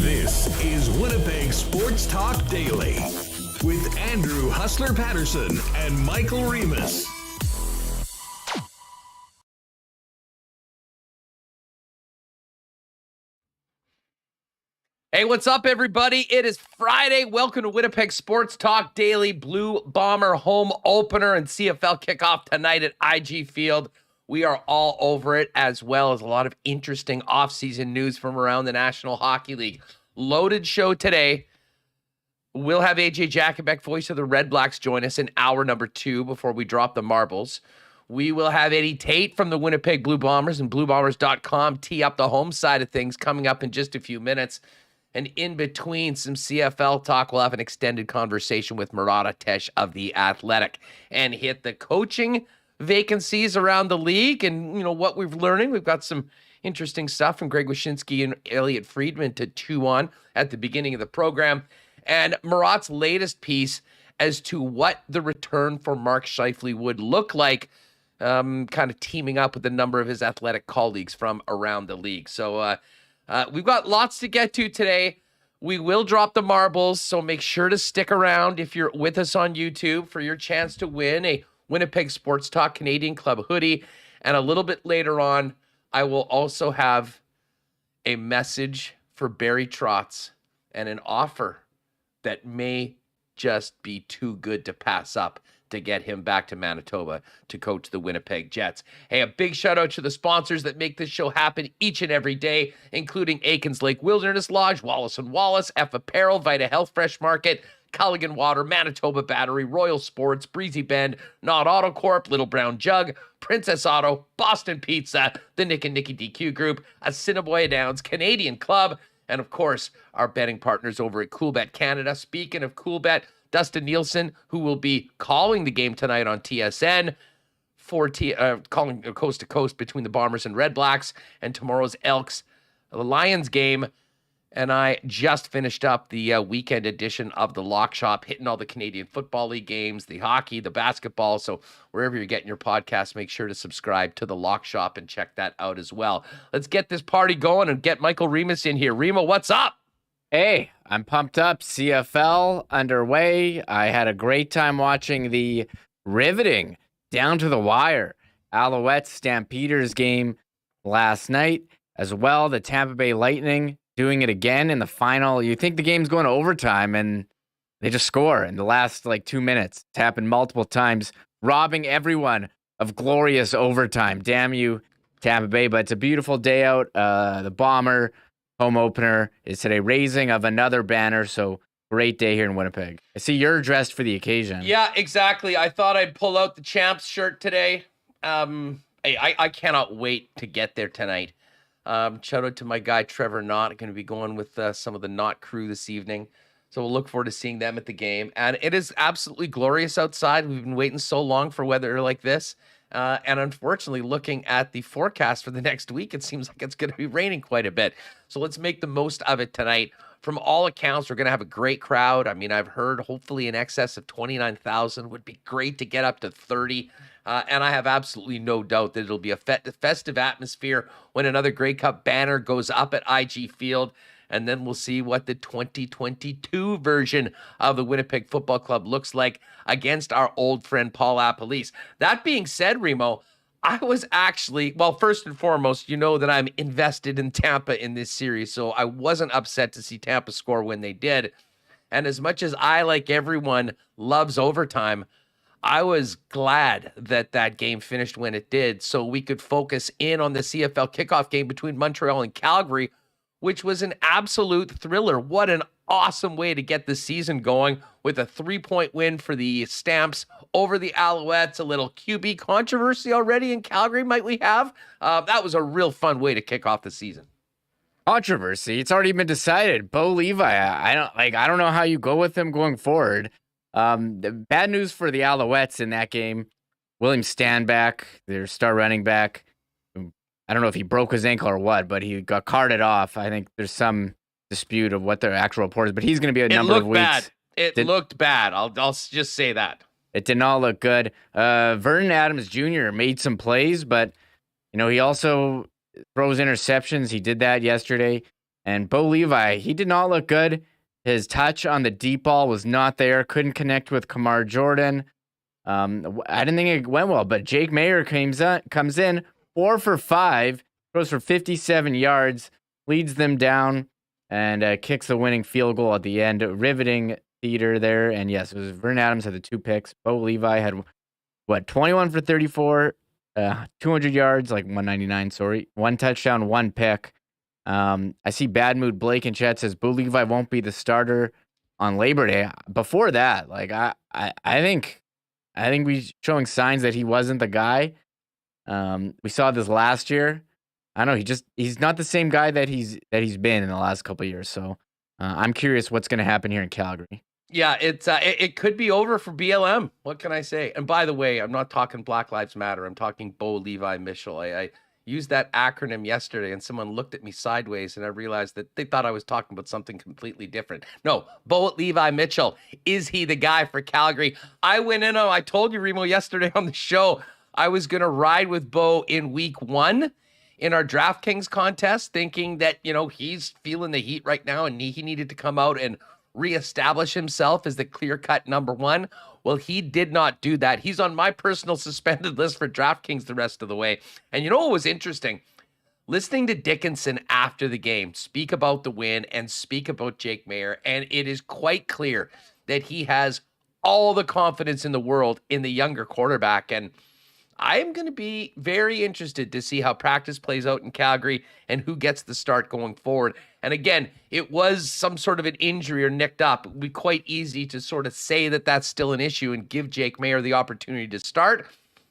This is Winnipeg Sports Talk Daily with Andrew Hustler Paterson and Michael Remis. Hey, what's up, everybody? It is Friday. Welcome to Winnipeg Sports Talk Daily. Blue Bomber home opener and CFL kickoff tonight at IG Field. We are all over it, as well as a lot of interesting offseason news from around the National Hockey League. Loaded show today. We'll have AJ Jakubec, voice of the Redblacks, join us in hour number 2 before we drop the marbles. We will have Tait from the Winnipeg Blue Bombers and BlueBombers.com tee up the home side of things coming up in just a few minutes. And in between some CFL talk, we'll have an extended conversation with Murat of The Athletic and hit the coaching vacancies around the league and, what we're learning. We've got some interesting stuff from Greg Wyshynski and Elliot Friedman to chew on at the beginning of the program. And Murat's latest piece as to what the return for Mark Scheifele would look like, kind of teaming up with a number of his athletic colleagues from around the league. So we've got lots to get to today. We will drop the marbles, so make sure to stick around if you're with us on YouTube for your chance to win a Winnipeg Sports Talk Canadian Club hoodie. And a little bit later on, I will also have a message for Barry Trotz and an offer that may just be too good to pass up to get him back to Manitoba to coach the Winnipeg Jets. Hey, a big shout out to the sponsors that make this show happen each and every day, including Aikens Lake Wilderness Lodge, Wallace & Wallace, F Apparel, Vita Health Fresh Market, Culligan Water, Manitoba Battery, Royal Sports, Breezy Bend, Knott Auto Corp, Little Brown Jug, Princess Auto, Boston Pizza, the Nick and Nicky DQ Group, Assiniboia Downs Canadian Club, and of course, our betting partners over at Coolbet Canada. Speaking of Coolbet, Dustin Nielsen, who will be calling the game tonight on TSN, calling coast to coast between the Bombers and Redblacks, and tomorrow's Elks Lions game. And I just finished up the weekend edition of the Lock Shop, hitting all the Canadian Football League games, the hockey, the basketball. So wherever you're getting your podcast, make sure to subscribe to the Lock Shop and check that out as well. Let's get this party going and get Michael Remis in here. Remo, what's up? Hey, I'm pumped up. CFL underway. I had a great time watching the riveting, down to the wire Alouettes Stampeders game last night, as well the Tampa Bay Lightning doing it again in the final. You think the game's going to overtime, and they just score in the last 2 minutes. It's happened multiple times, robbing everyone of glorious overtime. Damn you, Tampa Bay. But it's a beautiful day out. The Bomber home opener is today, raising of another banner. So great day here in Winnipeg. I see you're dressed for the occasion. Yeah, exactly. I thought I'd pull out the Champs shirt today. I cannot wait to get there tonight. Shout out to my guy, Trevor Knott. Going to be going with some of the Knott crew this evening. So we'll look forward to seeing them at the game. And it is absolutely glorious outside. We've been waiting so long for weather like this. And unfortunately, looking at the forecast for the next week, it seems like it's going to be raining quite a bit. So let's make the most of it tonight. From all accounts, we're going to have a great crowd. I mean, I've heard hopefully in excess of 29,000. Would be great to get up to 30. And I have absolutely no doubt that it'll be a festive atmosphere when another Grey Cup banner goes up at IG Field. And then we'll see what the 2022 version of the Winnipeg Football Club looks like against our old friend Paul Appolice. That being said, Remo, I was actually, well, first and foremost, you know that I'm invested in Tampa in this series, so I wasn't upset to see Tampa score when they did. And as much as I, like everyone, loves overtime, I was glad that that game finished when it did, so we could focus in on the CFL kickoff game between Montreal and Calgary, which was an absolute thriller. What an awesome way to get the season going with a 3-point win for the Stamps over the Alouettes. A little QB controversy already in Calgary, might we have? That was a real fun way to kick off the season. Controversy. It's already been decided. Bo Levi, I don't know how you go with him going forward. The bad news for the Alouettes in that game. William Stanback, their star running back. I don't know if he broke his ankle or what, but he got carted off. I think there's some dispute of what their actual report is, but he's going to be a number of weeks. Bad. It looked bad. I'll just say that. It did not look good. Vernon Adams Jr. made some plays, but he also throws interceptions. He did that yesterday. And Bo Levi, he did not look good. His touch on the deep ball was not there. Couldn't connect with Kamar Jordan. I didn't think it went well, but Jake Mayer comes in 4 for 5, throws for 57 yards, leads them down, and kicks the winning field goal at the end. Riveting theater there. And yes, it was Vernon Adams had the 2 picks. Bo Levi had 21 for 34, 200 yards, like 199, sorry. 1 touchdown, 1 pick. I see Bad Mood Blake in chat says Bo Levi won't be the starter on Labor Day. Before that, I think we're showing signs that he wasn't the guy. We saw this last year. I don't know. He's not the same guy that he's been in the last couple of years. So I'm curious what's going to happen here in Calgary. Yeah, it could be over for BLM. What can I say? And by the way, I'm not talking Black Lives Matter. I'm talking Bo Levi Mitchell. I used that acronym yesterday, and someone looked at me sideways, and I realized that they thought I was talking about something completely different. No, Bo Levi Mitchell. Is he the guy for Calgary? I went in on, I told you, Remo, yesterday on the show, I was going to ride with Bo in week 1 in our DraftKings contest, thinking that, he's feeling the heat right now, and he needed to come out and reestablish himself as the clear-cut number 1. Well, he did not do that. He's on my personal suspended list for DraftKings the rest of the way. And you know what was interesting? Listening to Dickinson after the game speak about the win and speak about Jake Mayer, and it is quite clear that he has all the confidence in the world in the younger quarterback. And I am going to be very interested to see how practice plays out in Calgary and who gets the start going forward. And again, it was some sort of an injury or nicked up. It would be quite easy to sort of say that that's still an issue and give Jake Mayer the opportunity to start.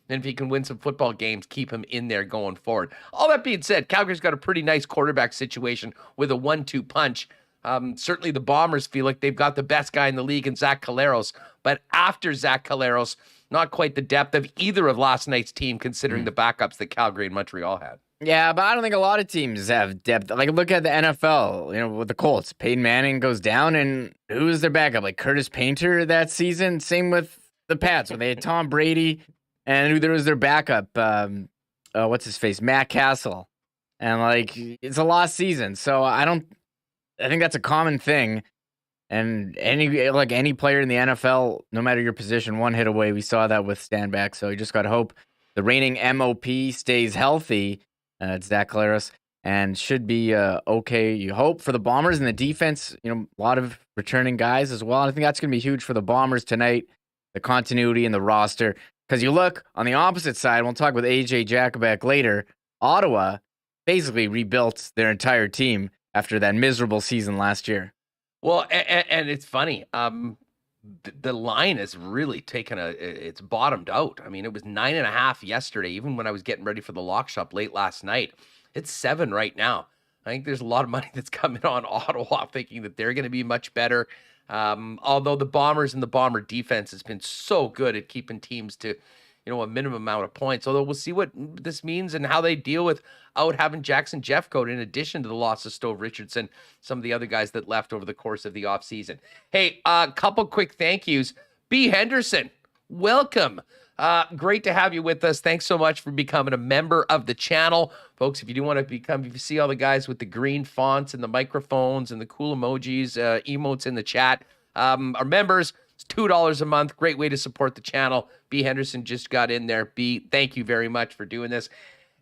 And if he can win some football games, keep him in there going forward. All that being said, Calgary's got a pretty nice quarterback situation with a 1-2 punch. Certainly the Bombers feel like they've got the best guy in the league in Zach Collaros. But after Zach Collaros, not quite the depth of either of last night's team, considering the backups that Calgary and Montreal had. Yeah, but I don't think a lot of teams have depth. Like, look at the NFL, with the Colts. Peyton Manning goes down, and who's their backup? Like Curtis Painter that season? Same with the Pats, when they had Tom Brady, and who there was their backup, what's his face? Matt Castle. And, it's a lost season. So I think that's a common thing. And any player in the NFL, no matter your position, 1 hit away. We saw that with Stanback. So you just got to hope the reigning MOP stays healthy. It's Zach Collaros, and should be okay. You hope for the Bombers and the defense. A lot of returning guys as well. I think that's going to be huge for the Bombers tonight. The continuity in the roster, because you look on the opposite side. We'll talk with AJ Jakubec later. Ottawa basically rebuilt their entire team after that miserable season last year. Well, and it's funny. The line has really taken it's bottomed out. I mean, it was 9.5 yesterday, even when I was getting ready for the lock shop late last night. It's 7 right now. I think there's a lot of money that's coming on Ottawa, thinking that they're going to be much better. Although the Bombers and the Bomber defense has been so good at keeping teams to, a minimum amount of points. Although we'll see what this means and how they deal with out having Jackson Jeffcoat in addition to the loss of Stove Richardson, some of the other guys that left over the course of the offseason. Hey, a couple quick thank yous. B. Henderson, welcome. Great to have you with us. Thanks so much for becoming a member of the channel. Folks, if you do want to become, if you see all the guys with the green fonts and the microphones and the cool emojis, emotes in the chat, are members. It's $2 a month. Great way to support the channel. B. Henderson just got in there. B, thank you very much for doing this.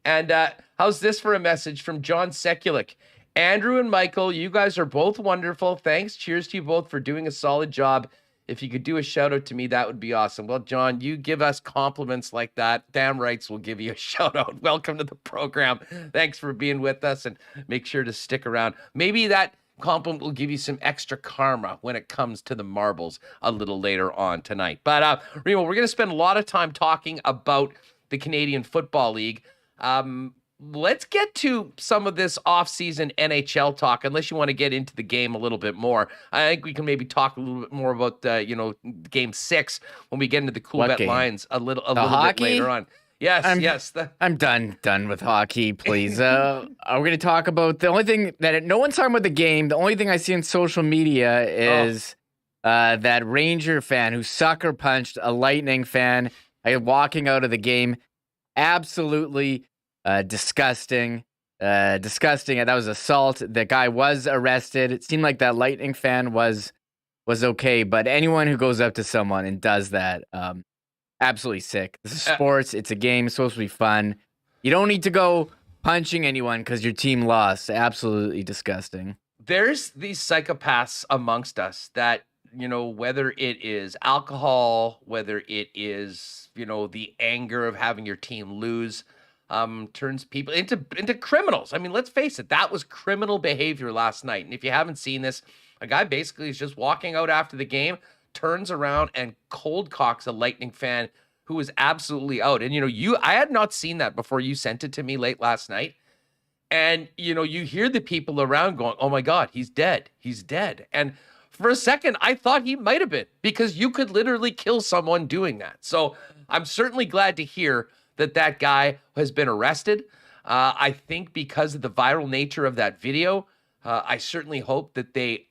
And how's this for a message from John Sekulik? Andrew and Michael, you guys are both wonderful. Thanks. Cheers to you both for doing a solid job. If you could do a shout out to me, that would be awesome. Well, John, you give us compliments like that. Damn rights we'll give you a shout out. Welcome to the program. Thanks for being with us, and make sure to stick around. Maybe that compliment will give you some extra karma when it comes to the marbles a little later on tonight. But Remo, we're going to spend a lot of time talking about the Canadian Football League. Let's get to some of this off-season NHL talk, unless you want to get into the game a little bit more. I think we can maybe talk a little bit more about, Game 6 when we get into the Coolbet lines a little bit later on. Yes. I'm done with hockey, please. We're going to talk about the only thing that no one's talking about the game. The only thing I see on social media is that Ranger fan who sucker punched a Lightning fan walking out of the game. Absolutely disgusting. Disgusting. That was assault. The guy was arrested. It seemed like that Lightning fan was okay, but anyone who goes up to someone and does that, absolutely sick. This is sports. It's a game. It's supposed to be fun. You don't need to go punching anyone because your team lost. Absolutely disgusting. There's these psychopaths amongst us that, whether it is alcohol, whether it is, the anger of having your team lose, turns people into criminals. I mean, let's face it. That was criminal behavior last night. And if you haven't seen this, a guy basically is just walking out after the game, turns around and cold cocks a Lightning fan who was absolutely out. And, I had not seen that before you sent it to me late last night. And, you hear the people around going, oh my God, he's dead. He's dead. And for a second, I thought he might have been, because you could literally kill someone doing that. So I'm certainly glad to hear that guy has been arrested. I think because of the viral nature of that video, I certainly hope that they,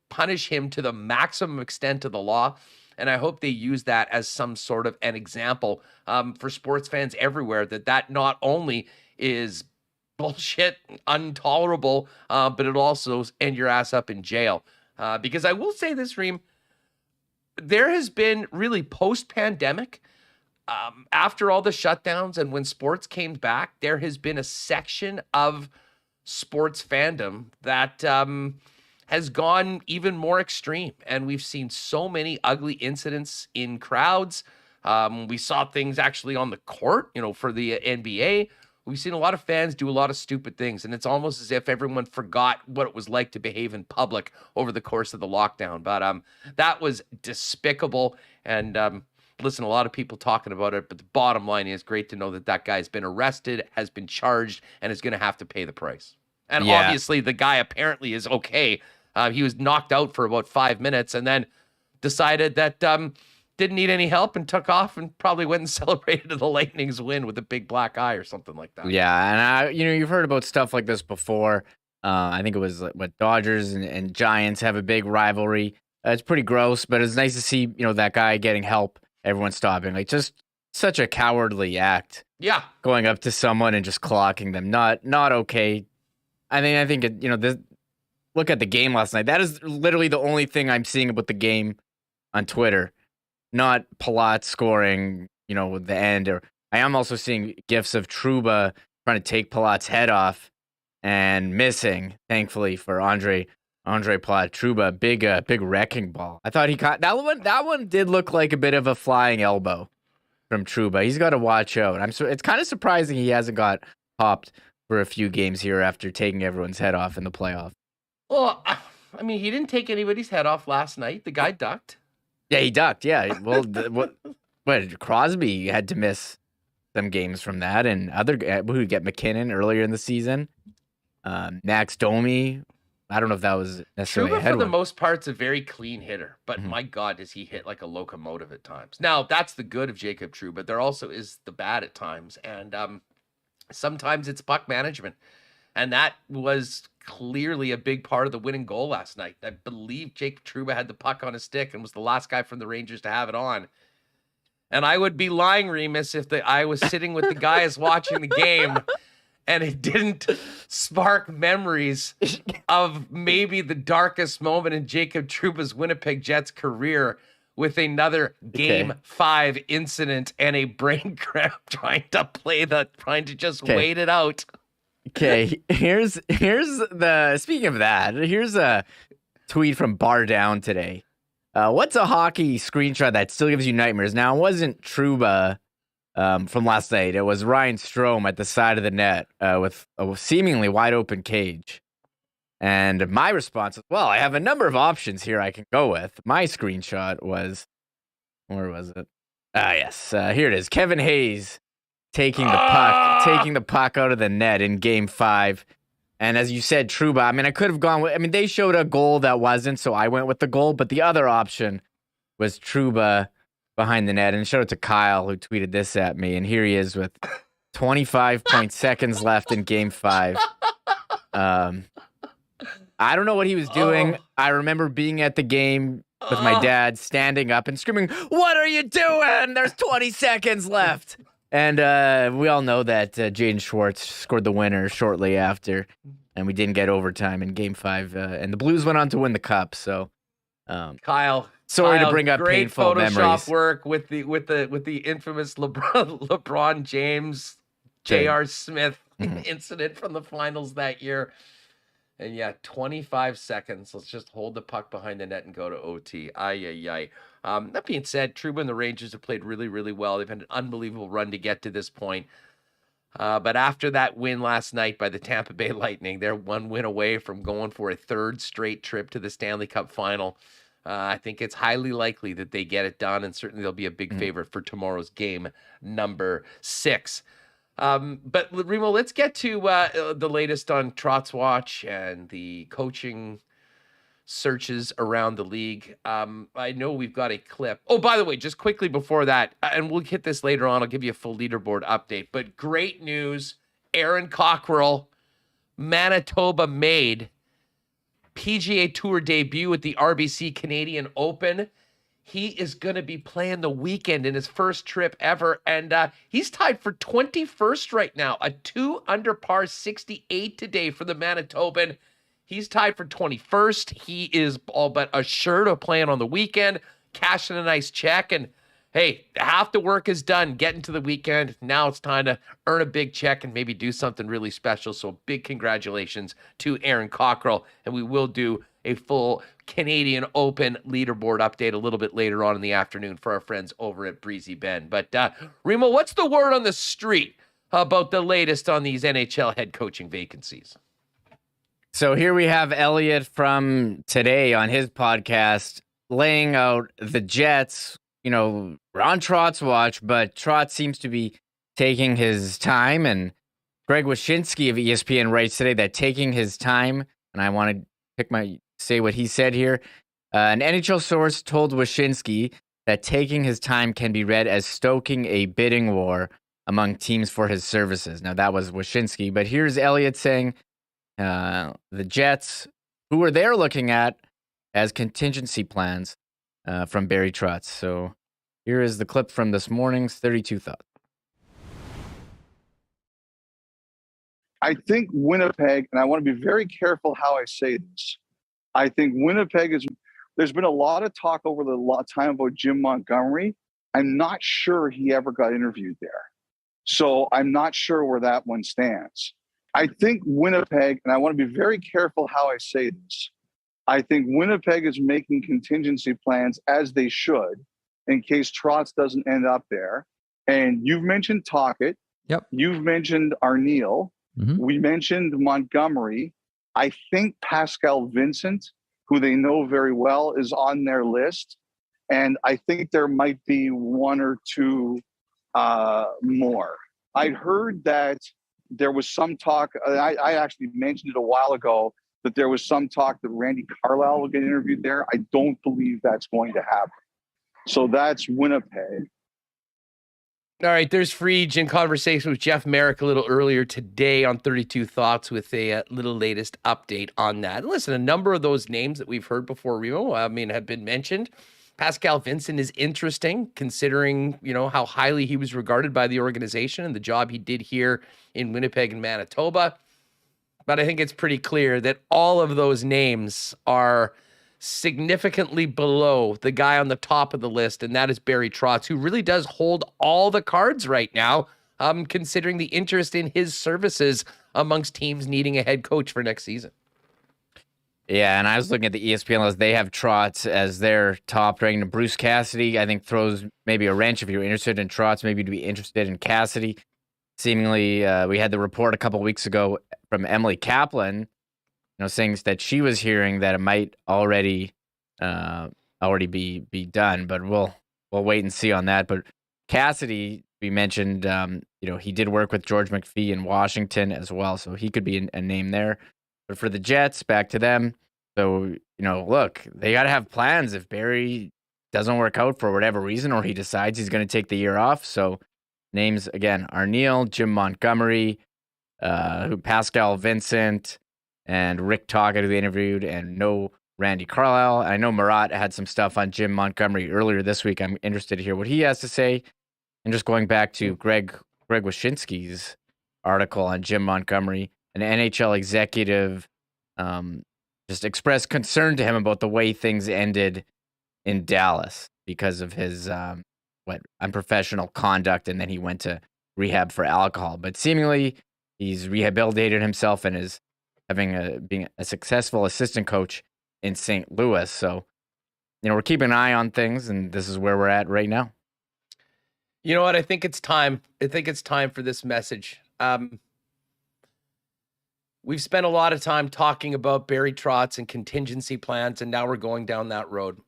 punish him to the maximum extent of the law. And I hope they use that as some sort of an example for sports fans everywhere, that not only is bullshit, intolerable, but it also end your ass up in jail. Because I will say this, Reem, there has been really post-pandemic, after all the shutdowns and when sports came back, there has been a section of sports fandom that has gone even more extreme. And we've seen so many ugly incidents in crowds. We saw things actually on the court, for the NBA. We've seen a lot of fans do a lot of stupid things. And it's almost as if everyone forgot what it was like to behave in public over the course of the lockdown. But that was despicable. And listen, a lot of people talking about it. But the bottom line is, great to know that guy's been arrested, has been charged, and is going to have to pay the price. And obviously the guy apparently is okay. He was knocked out for about 5 minutes and then decided that didn't need any help and took off and probably went and celebrated the Lightning's win with a big black eye or something like that. Yeah, and you've heard about stuff like this before. I think it was what Dodgers and Giants have a big rivalry. It's pretty gross, but it's nice to see that guy getting help. Everyone stopping, like, just such a cowardly act. Yeah, going up to someone and just clocking them, not okay. I think this. Look at the game last night. That is literally the only thing I'm seeing about the game on Twitter. Not Palat scoring, with the end. Or I am also seeing gifs of Trouba trying to take Palat's head off and missing. Thankfully for Andre Palat, Trouba, big wrecking ball. I thought he caught that one. That one did look like a bit of a flying elbow from Trouba. He's got to watch out. It's kind of surprising he hasn't got popped for a few games here after taking everyone's head off in the playoff. Well, I mean, he didn't take anybody's head off last night. The guy ducked. Yeah, he ducked. Yeah. Well, what Crosby had to miss some games from that, and who get McKinnon earlier in the season. Max Domi. I don't know if that was necessarily Trouba, for the most part, is a very clean hitter, but my God, does he hit like a locomotive at times. Now, that's the good of Jacob Trouba, but there also is the bad at times, and sometimes it's puck management, and that was clearly a big part of the winning goal last night. I believe Jacob Trouba had the puck on his stick and was the last guy from the Rangers to have it on. And I would be lying, Remis, if I was sitting with the guys watching the game and it didn't spark memories of maybe the darkest moment in Jacob Trouba's Winnipeg Jets career, with another Game 5 incident and a brain cramp trying to just wait it out. Okay, here's speaking of that, here's a tweet from Bar Down today. What's a hockey screenshot that still gives you nightmares? Now, it wasn't Trouba from last night. It was Ryan Strome at the side of the net with a seemingly wide open cage. And my response is, well, I have a number of options here I can go with. My screenshot was, where was it? Yes, here it is. Kevin Hayes taking the puck out of the net in Game 5. And as you said, Trouba, I mean, I could have gone with, I mean, they showed a goal that wasn't, so I went with the goal. But the other option was Trouba behind the net. And shout out to Kyle, who tweeted this at me. And here he is with 25 seconds left in Game 5. I don't know what he was doing. I remember being at the game with my dad, standing up and screaming, "What are you doing? There's 20 seconds left." And we all know that Jaden Schwartz scored the winner shortly after, and we didn't get overtime in Game 5. And the Blues went on to win the cup. So, Kyle, sorry to bring up great painful Photoshop memories. work with the infamous LeBron James, J.R. Smith incident from the finals that year. And yeah, 25 seconds. Let's just hold the puck behind the net and go to OT. That being said, Trouba and the Rangers have played really, really well. They've had an unbelievable run to get to this point. But after that win last night by the Tampa Bay Lightning, they're one win away from going for a third straight trip to the Stanley Cup final. I think it's highly likely that they get it done, and certainly they'll be a big favorite for tomorrow's game number 6. But Remo, let's get to the latest on Trot's watch and the coaching searches around the league. I know we've got a clip. Oh, by the way, just quickly before that, and we'll hit this later on, I'll give you a full leaderboard update, but great news. Aaron Cockrell, Manitoba made PGA Tour debut at the RBC Canadian Open. He is going to be playing the weekend in his first trip ever, and he's tied for 21st right now, a 2 under par 68 today for the Manitoban. He's tied for 21st. He is all but assured of playing on the weekend, cashing a nice check, and hey, half the work is done getting to the weekend. Now it's time to earn a big check and maybe do something really special. So big congratulations to Aaron Cockrell, and we will do a full Canadian Open leaderboard update a little bit later on in the afternoon for our friends over at Breezy Bend. But Remo, what's the word on the street about the latest on these NHL head coaching vacancies? So here we have Elliot from today on his podcast laying out the Jets. You know, we're on Trot's watch, but Trot seems to be taking his time. And Greg Wyshynski of ESPN writes today that taking his time, and I want to say what he said here. An NHL source told Wyshynski that taking his time can be read as stoking a bidding war among teams for his services. Now, that was Wyshynski, but here's Elliott saying the Jets, who are they're looking at as contingency plans from Barry Trotz. So here is the clip from this morning's 32 Thoughts. I think Winnipeg, and I want to be very careful how I say this, I think Winnipeg there's been a lot of talk over the time about Jim Montgomery. I'm not sure he ever got interviewed there. So I'm not sure where that one stands. I think Winnipeg, and I want to be very careful how I say this, I think Winnipeg is making contingency plans as they should in case Trotz doesn't end up there. And you've mentioned Tocchet. Yep. You've mentioned Arneal. Mm-hmm. We mentioned Montgomery. I think Pascal Vincent, who they know very well, is on their list. And I think there might be one or two more. I'd heard that there was some talk, I actually mentioned it a while ago, that there was some talk that Randy Carlyle will get interviewed there. I don't believe that's going to happen. So that's Winnipeg. All right, there's Friedge in conversation with Jeff Merrick a little earlier today on 32 Thoughts with a little latest update on that. And listen, a number of those names that we've heard before, Remo, have been mentioned. Pascal Vincent is interesting considering, how highly he was regarded by the organization and the job he did here in Winnipeg and Manitoba. But I think it's pretty clear that all of those names are significantly below the guy on the top of the list, and that is Barry Trotz, who really does hold all the cards right now, considering the interest in his services amongst teams needing a head coach for next season. Yeah, and I was looking at the ESPN list. They have Trotz as their top ranking. Bruce Cassidy, I think, throws maybe a wrench if you're interested in Trotz, maybe to be interested in Cassidy. Seemingly, we had the report a couple weeks ago from Emily Kaplan things that she was hearing that it might already be done, but we'll wait and see on that. But Cassidy, we mentioned, he did work with George McPhee in Washington as well, so he could be a name there. But for the Jets, back to them. So, look, they got to have plans if Barry doesn't work out for whatever reason, or he decides he's going to take the year off. So names, again, Arneal, Jim Montgomery, Pascal Vincent, and Rick Tocchet, who they interviewed, and no Randy Carlisle. I know Murat had some stuff on Jim Montgomery earlier this week. I'm interested to hear what he has to say. And just going back to Greg Wyshynski's article on Jim Montgomery, an NHL executive just expressed concern to him about the way things ended in Dallas because of his unprofessional conduct, and then he went to rehab for alcohol. But seemingly, he's rehabilitated himself and is being a successful assistant coach in St. Louis. So, we're keeping an eye on things, and this is where we're at right now. You know what? I think it's time. I think it's time for this message. We've spent a lot of time talking about Barry Trotz and contingency plans, and now we're going down that road.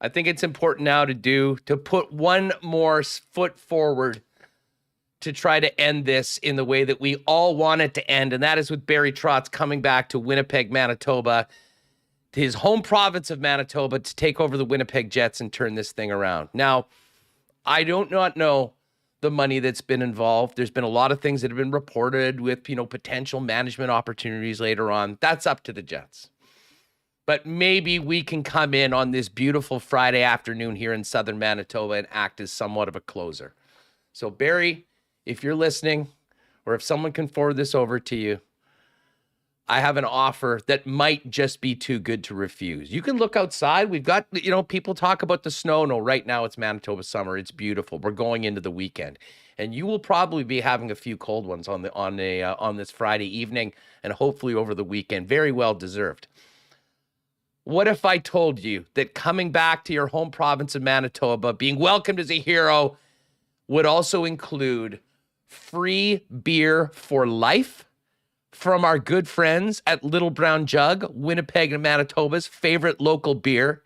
I think it's important now to put one more foot forward to try to end this in the way that we all want it to end, and that is with Barry Trotz coming back to Winnipeg, Manitoba, to his home province of Manitoba, to take over the Winnipeg Jets and turn this thing around. Now, I do not know the money that's been involved. There's been a lot of things that have been reported with, potential management opportunities later on. That's up to the Jets. But maybe we can come in on this beautiful Friday afternoon here in southern Manitoba and act as somewhat of a closer. So Barry, if you're listening, or if someone can forward this over to you, I have an offer that might just be too good to refuse. You can look outside. We've got, people talk about the snow. No, right now it's Manitoba summer. It's beautiful. We're going into the weekend, and you will probably be having a few cold ones on this Friday evening, and hopefully over the weekend. Very well deserved. What if I told you that coming back to your home province of Manitoba, being welcomed as a hero, would also include free beer for life from our good friends at Little Brown Jug, Winnipeg and Manitoba's favorite local beer.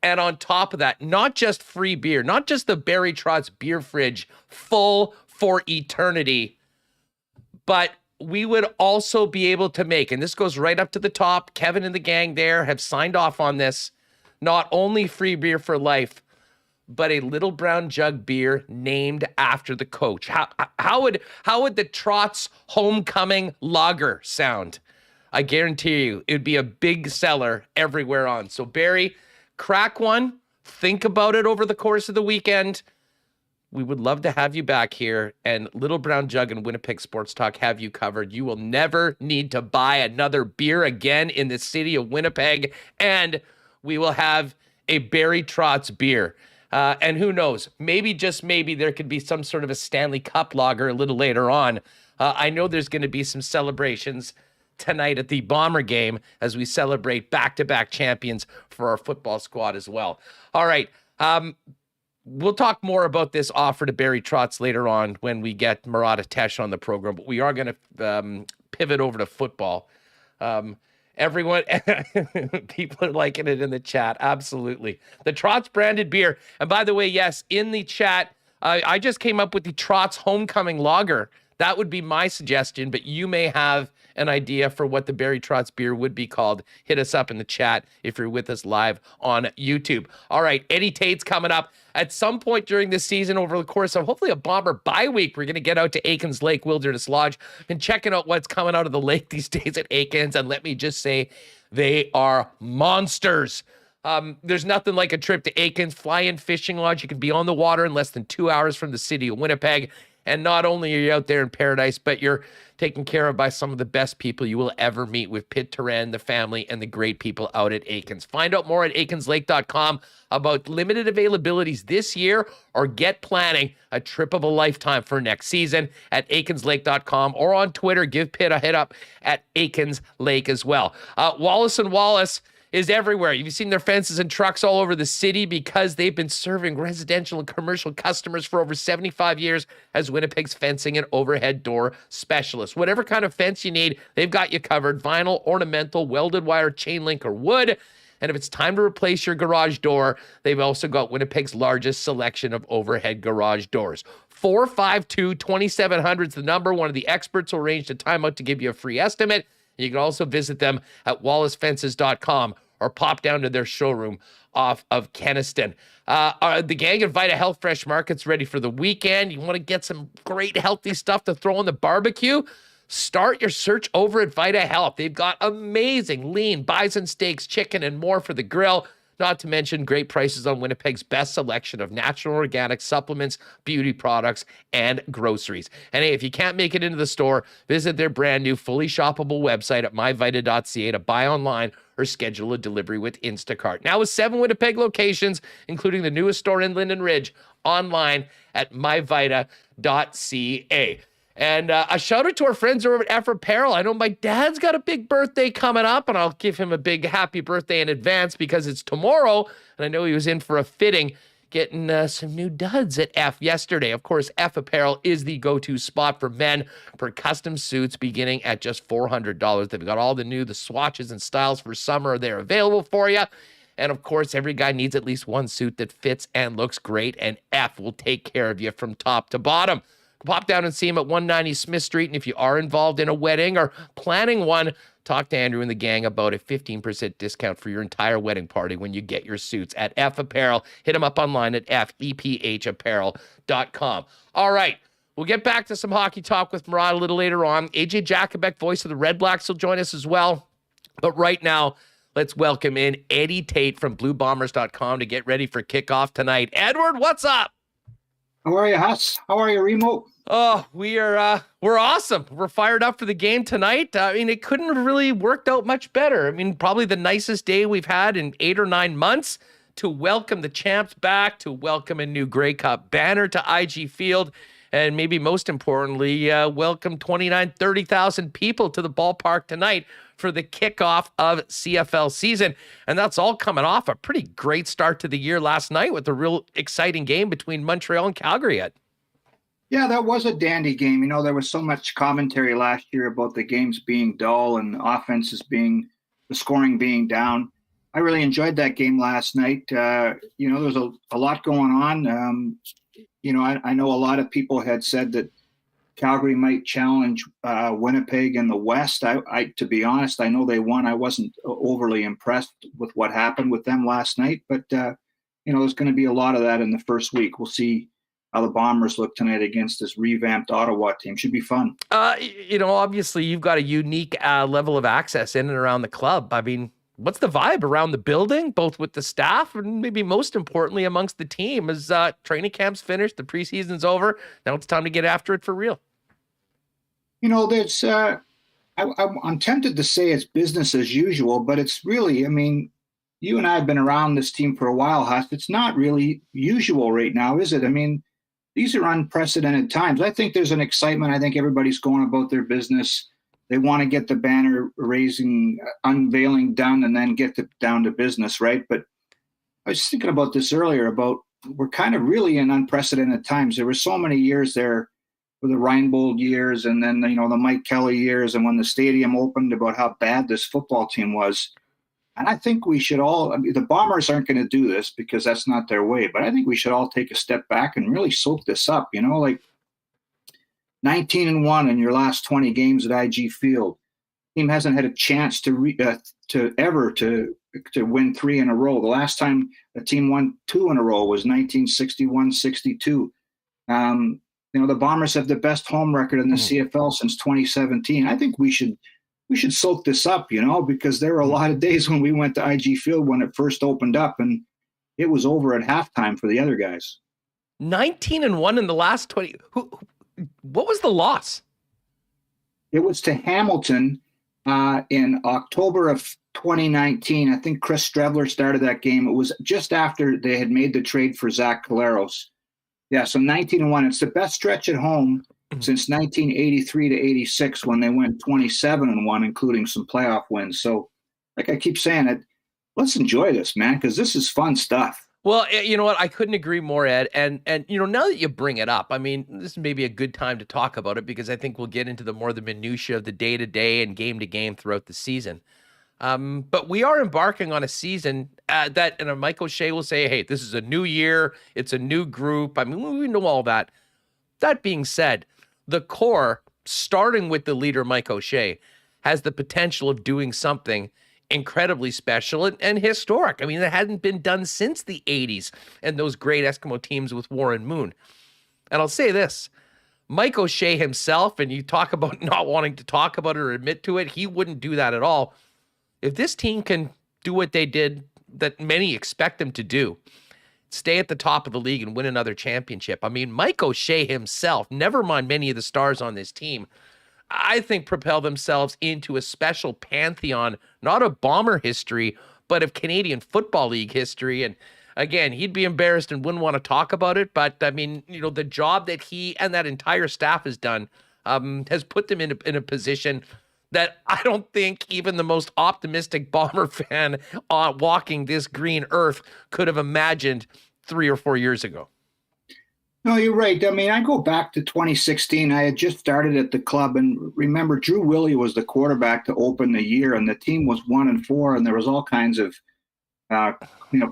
And on top of that, not just free beer, not just the Barry Trotz beer fridge full for eternity, but we would also be able to make, and this goes right up to the top, Kevin and the gang there have signed off on this, not only free beer for life, but a Little Brown Jug beer named after the coach. How would the Trotz Homecoming Lager sound? I guarantee you it would be a big seller everywhere on. So Barry, crack one. Think about it over the course of the weekend. We would love to have you back here, and Little Brown Jug and Winnipeg Sports Talk have you covered. You will never need to buy another beer again in the city of Winnipeg, and we will have a Barry Trotz beer. And who knows, maybe, just maybe, there could be some sort of a Stanley Cup lager a little later on. I know there's going to be some celebrations tonight at the Bomber game as we celebrate back-to-back champions for our football squad as well. All right, we'll talk more about this offer to Barry Trotz later on when we get Murat on the program, but we are going to pivot over to football. Everyone, people are liking it in the chat. Absolutely. The Trotz branded beer. And by the way, yes, in the chat, I just came up with the Trotz Homecoming Lager. That would be my suggestion, but you may have an idea for what the Barry Trotz beer would be called. Hit us up in the chat if you're with us live on YouTube. All right, Eddie Tait's coming up. At some point during this season, over the course of hopefully a Bomber bye week, we're going to get out to Aikens Lake Wilderness Lodge and checking out what's coming out of the lake these days at Aikens. And let me just say, they are monsters. There's nothing like a trip to Aikens Fly-In Fishing Lodge. You can be on the water in less than 2 hours from the city of Winnipeg. And not only are you out there in paradise, but you're taken care of by some of the best people you will ever meet with Pitt Turan, the family, and the great people out at Aikens. Find out more at aikenslake.com about limited availabilities this year, or get planning a trip of a lifetime for next season at aikenslake.com, or on Twitter. Give Pitt a hit up at Aikens Lake as well. Wallace & Wallace is everywhere. You've seen their fences and trucks all over the city because they've been serving residential and commercial customers for over 75 years as Winnipeg's fencing and overhead door specialist. Whatever kind of fence you need, they've got you covered. Vinyl, ornamental, welded wire, chain link, or wood. And if it's time to replace your garage door, they've also got Winnipeg's largest selection of overhead garage doors. 452-2700 is the number. One of the experts will arrange a timeout to give you a free estimate. You can also visit them at wallacefences.com or pop down to their showroom off of Kenniston. The gang at Vita Health Fresh Market's ready for the weekend. You want to get some great healthy stuff to throw on the barbecue? Start your search over at Vita Health. They've got amazing lean bison steaks, chicken, and more for the grill. Not to mention great prices on Winnipeg's best selection of natural organic supplements, beauty products, and groceries. And hey, if you can't make it into the store, visit their brand new fully shoppable website at myvita.ca to buy online or schedule a delivery with Instacart. Now with 7 Winnipeg locations, including the newest store in Linden Ridge, online at myvita.ca. And a shout out to our friends over at F Apparel. I know my dad's got a big birthday coming up, and I'll give him a big happy birthday in advance because it's tomorrow. And I know he was in for a fitting, getting some new duds at F yesterday. Of course, F Apparel is the go-to spot for men for custom suits beginning at just $400. They've got all the swatches and styles for summer. They're available for you. And of course, every guy needs at least one suit that fits and looks great, and F will take care of you from top to bottom. Pop down and see him at 190 Smith Street. And if you are involved in a wedding or planning one, talk to Andrew and the gang about a 15% discount for your entire wedding party when you get your suits at F Apparel. Hit them up online at fepapparel.com. All right, we'll get back to some hockey talk with Murat a little later on. AJ Jakubec, voice of the Redblacks, will join us as well. But right now, let's welcome in Eddie Tait from BlueBombers.com to get ready for kickoff tonight. Edward, what's up? How are you, Huss? How are you, Remo? Oh, we're awesome. We're fired up for the game tonight. I mean, it couldn't have really worked out much better. I mean, probably the nicest day we've had in 8 or 9 months to welcome the champs back, to welcome a new Grey Cup banner to IG Field, and maybe most importantly, welcome 30,000 people to the ballpark tonight for the kickoff of CFL season. And that's all coming off a pretty great start to the year last night with a real exciting game between Montreal and Calgary. Yeah, that was a dandy game. You know, there was so much commentary last year about the games being dull and the scoring being down. I really enjoyed that game last night. There's a lot going on. I know a lot of people had said that Calgary might challenge Winnipeg in the West. I to be honest, I know they won. I wasn't overly impressed with what happened with them last night, but there's going to be a lot of that in the first week. We'll see how the Bombers look tonight against this revamped Ottawa team. Should be fun. Obviously you've got a unique level of access in and around the club. I mean, what's the vibe around the building, both with the staff and maybe most importantly amongst the team as training camp's finished, the preseason's over. Now it's time to get after it for real. There's I'm tempted to say it's business as usual, but it's really, I mean, you and I have been around this team for a while, Huss. It's not really usual right now, is it? I mean, these are unprecedented times. I think there's an excitement. I think everybody's going about their business. They want to get the banner unveiling done and then get down to business, right? But I was thinking about this earlier about we're kind of really in unprecedented times. There were so many years there for the Reinbold years and then, the Mike Kelly years and when the stadium opened about how bad this football team was. And I think we should all, the Bombers aren't going to do this because that's not their way, but I think we should all take a step back and really soak this up, like 19-1 in your last 20 games at IG Field. Team hasn't had a chance to win 3 in a row. The last time a team won 2 in a row was 1961-62. The Bombers have the best home record in the CFL since 2017. I think we should soak this up, because there were a lot of days when we went to IG Field when it first opened up and it was over at halftime for the other guys. 19-1 in the last 20. What was the loss? It was to Hamilton in October of 2019. I think Chris Streveler started that game. It was just after they had made the trade for Zach Collaros. Yeah, so 19-1. It's the best stretch at home since 1983 to 86 when they went 27-1, including some playoff wins. So, like I keep saying, let's enjoy this, man, because this is fun stuff. Well, you know what? I couldn't agree more, Ed. And now that you bring it up, I mean, this is maybe a good time to talk about it because I think we'll get into the minutia of the day-to-day and game-to-game throughout the season. But we are embarking on a season that, and Mike O'Shea will say, hey, this is a new year. It's a new group. I mean, we know all that. That being said, the core, starting with the leader, Mike O'Shea, has the potential of doing something incredibly special and historic. I mean, it hadn't been done since the 80s and those great Eskimo teams with Warren Moon. And I'll say this, Mike O'Shea himself, and you talk about not wanting to talk about it or admit to it, he wouldn't do that at all. If this team can do what they did that many expect them to do, stay at the top of the league and win another championship. I mean, Mike O'Shea himself, never mind many of the stars on this team, I think propel themselves into a special pantheon, not of Bomber history, but of Canadian Football League history. And again, he'd be embarrassed and wouldn't want to talk about it. But I mean, the job that he and that entire staff has done has put them in a position that I don't think even the most optimistic Bomber fan walking this green earth could have imagined 3 or 4 years ago. No, you're right. I mean, I go back to 2016. I had just started at the club, and remember, Drew Willie was the quarterback to open the year, and the team was 1-4, and there was all kinds of,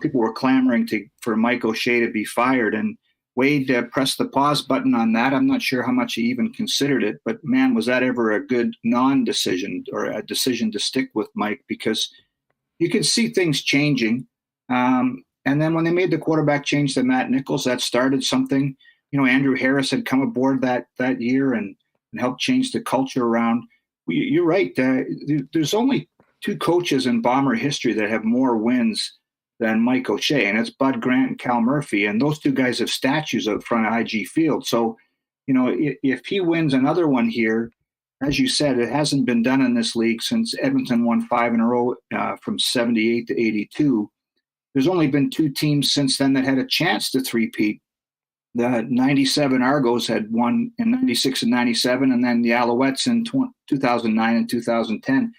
people were clamoring for Mike O'Shea to be fired, and Wade pressed the pause button on that. I'm not sure how much he even considered it, but man, was that ever a good non-decision or a decision to stick with Mike, because you could see things changing. And then when they made the quarterback change to Matt Nichols, that started something. Andrew Harris had come aboard that year and helped change the culture around. You're right. There's only 2 coaches in Bomber history that have more wins than Mike O'Shea, and it's Bud Grant and Cal Murphy. And those 2 guys have statues out front of IG Field. So, if he wins another one here, as you said, it hasn't been done in this league since Edmonton won 5 in a row from 78 to 82. There's only been 2 teams since then that had a chance to three-peat. The 97 Argos had won in 96 and 97, and then the Alouettes in 2009 and 2010.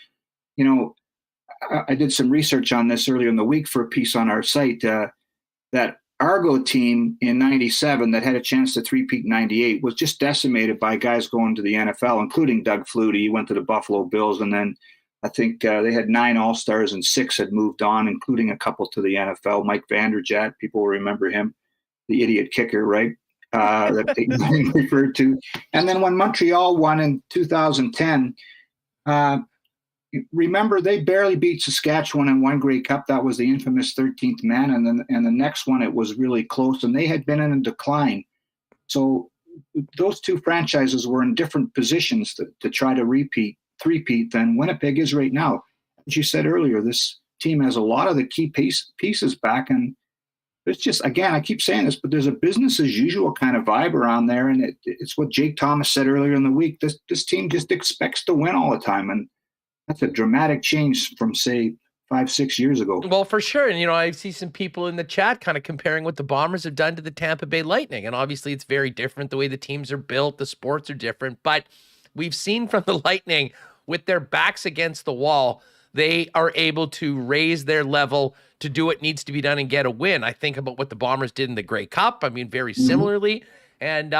I did some research on this earlier in the week for a piece on our site. That Argo team in 97 that had a chance to three-peat in 98 was just decimated by guys going to the NFL, including Doug Flutie. He went to the Buffalo Bills, and then I think they had 9 All-Stars and 6 had moved on, including a couple to the NFL. Mike Vanderjagt, people will remember him, the idiot kicker, right? That Peyton referred to. And then when Montreal won in 2010, remember they barely beat Saskatchewan in one Grey Cup. That was the infamous 13th man. And the next one, it was really close, and they had been in a decline. So those 2 franchises were in different positions to try to three-peat than Winnipeg is right now. As you said earlier, this team has a lot of the key pieces back, and it's just, again, I keep saying this, but there's a business as usual kind of vibe around there, and it's what Jake Thomas said earlier in the week. This team just expects to win all the time, and that's a dramatic change from, say, 5-6 years ago. Well, for sure. And, I see some people in the chat kind of comparing what the Bombers have done to the Tampa Bay Lightning, and obviously it's very different. The way the teams are built, the sports are different, but we've seen from the Lightning, with their backs against the wall, they are able to raise their level to do what needs to be done and get a win. I think about what the Bombers did in the Grey Cup. I mean, very similarly. And,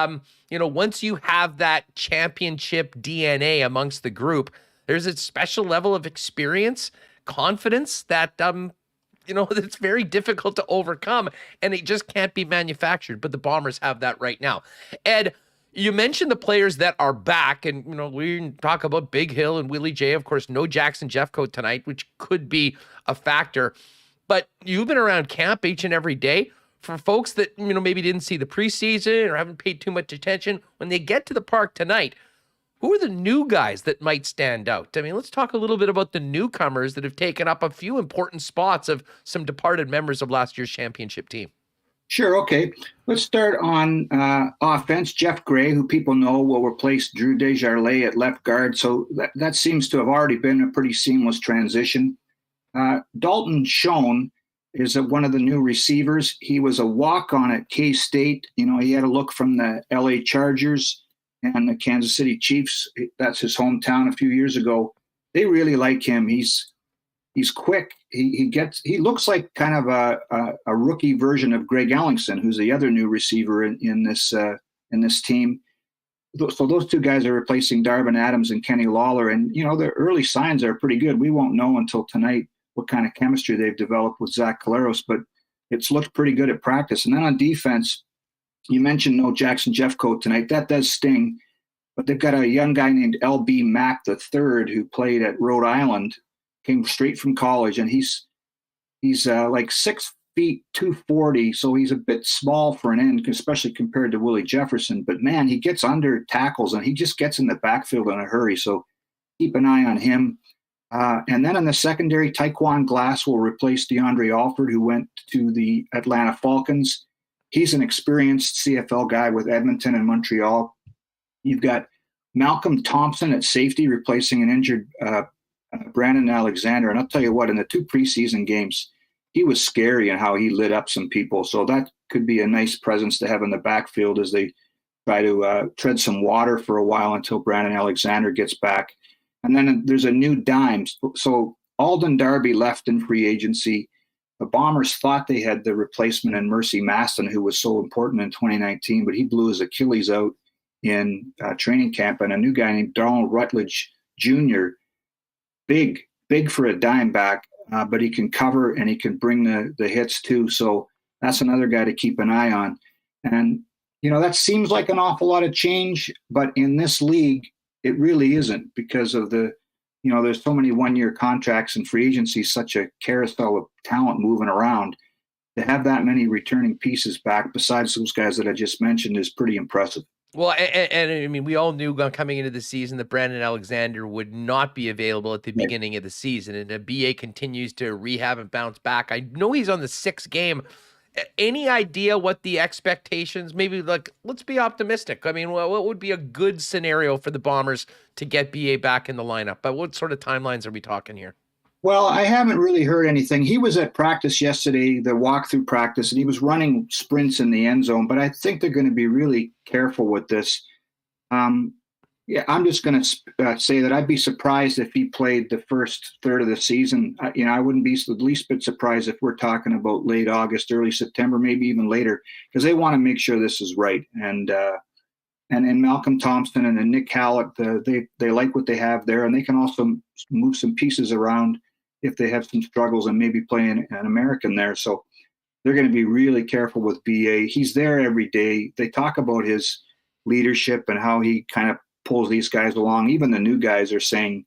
once you have that championship DNA amongst the group, there's a special level of experience, confidence that, it's very difficult to overcome, and it just can't be manufactured. But the Bombers have that right now. Ed, you mentioned the players that are back, and, we talk about Big Hill and Willie J. Of course, no Jackson Jeffcoat tonight, which could be a factor. But you've been around camp each and every day. For folks that, maybe didn't see the preseason or haven't paid too much attention, when they get to the park tonight, who are the new guys that might stand out? I mean, let's talk a little bit about the newcomers that have taken up a few important spots of some departed members of last year's championship team. Sure. Okay. Let's start on offense. Jeff Gray, who people know will replace Drew Desjardins at left guard. So that seems to have already been a pretty seamless transition. Dalton Schoen is one of the new receivers. He was a walk-on at K-State. He had a look from the LA Chargers and the Kansas City Chiefs. That's his hometown a few years ago. They really like him. He's He's quick. He looks like kind of a rookie version of Greg Ellingson, who's the other new receiver in this team. So those two guys are replacing Darvin Adams and Kenny Lawler, and the early signs are pretty good. We won't know until tonight what kind of chemistry they've developed with Zach Collaros, but it's looked pretty good at practice. And then on defense, you mentioned no Jackson Jeffcoat tonight. That does sting, but they've got a young guy named LB Mack III who played at Rhode Island, came straight from college, and he's like 6 feet 240, so he's a bit small for an end, especially compared to Willie Jefferson. But man, he gets under tackles and he just gets in the backfield in a hurry. So keep an eye on him. And then in the secondary, Taekwon Glass will replace DeAndre Alford, who went to the Atlanta Falcons. He's an experienced CFL guy with Edmonton and Montreal. You've got Malcolm Thompson at safety replacing an injured Brandon Alexander. And I'll tell you what, in the 2 preseason games, he was scary in how he lit up some people. So that could be a nice presence to have in the backfield as they try to tread some water for a while until Brandon Alexander gets back. And then there's a new dime. So Alden Darby left in free agency. The Bombers thought they had the replacement in Mercy Maston, who was so important in 2019, but he blew his Achilles out in training camp. And a new guy named Donald Rutledge Jr., big for a dime back, but he can cover and he can bring the hits too. So that's another guy to keep an eye on. And, that seems like an awful lot of change, but in this league, it really isn't because of there's so many 1-year contracts and free agency, such a carousel of talent moving around. To have that many returning pieces back, besides those guys that I just mentioned, is pretty impressive. Well, and I mean, we all knew coming into the season that Brandon Alexander would not be available at the beginning of the season, and the BA continues to rehab and bounce back. I know he's on the 6th game. Any idea what the expectations, maybe let's be optimistic. I mean, what would be a good scenario for the Bombers to get BA back in the lineup? But what sort of timelines are we talking here? Well, I haven't really heard anything. He was at practice yesterday, the walkthrough practice, and he was running sprints in the end zone, but I think they're going to be really careful with this. I'm just going to say that I'd be surprised if he played the first third of the season. I wouldn't be the least bit surprised if we're talking about late August, early September, maybe even later, because they want to make sure this is right. And Malcolm Thompson and then Nick Hallett, they like what they have there, and they can also move some pieces around if they have some struggles and maybe playing an American there. So they're going to be really careful with BA. He's there every day. They talk about his leadership and how he kind of pulls these guys along. Even the new guys are saying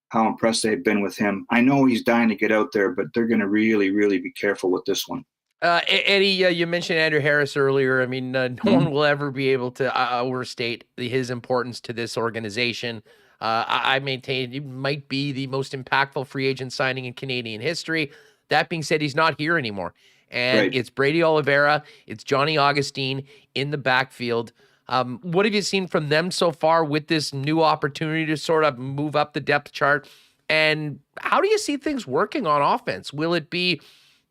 how impressed they've been with him. I know he's dying to get out there, but they're going to really, really be careful with this one. Eddie, you mentioned Andrew Harris earlier. I mean, no one will ever be able to overstate his importance to this organization. I maintain he might be the most impactful free agent signing in Canadian history. That being said, he's not here anymore. And It's Brady Oliveira, it's Johnny Augustine in the backfield. What have you seen from them so far with this new opportunity to sort of move up the depth chart? And how do you see things working on offense? Will it be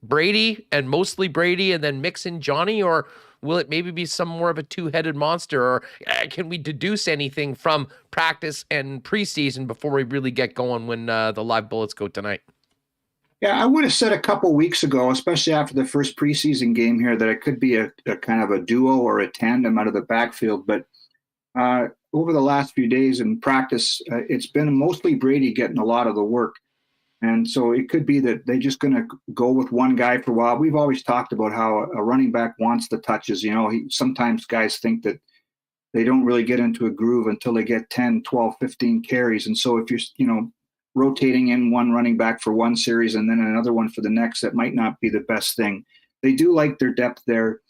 Brady and mostly Brady and then mix in Johnny, or will it maybe be some more of a two-headed monster? Or can we deduce anything from practice and preseason before we really get going when the live bullets go tonight? Yeah, I would have said a couple weeks ago, especially after the first preseason game here, that it could be a kind of a duo or a tandem out of the backfield. But over the last few days in practice, it's been mostly Brady getting a lot of the work. And so it could be that they're just going to go with one guy for a while. We've always talked about how a running back wants the touches. Sometimes guys think that they don't really get into a groove until they get 10, 12, 15 carries. And so if you're, rotating in one running back for one series and then another one for the next, that might not be the best thing. They do like their depth there.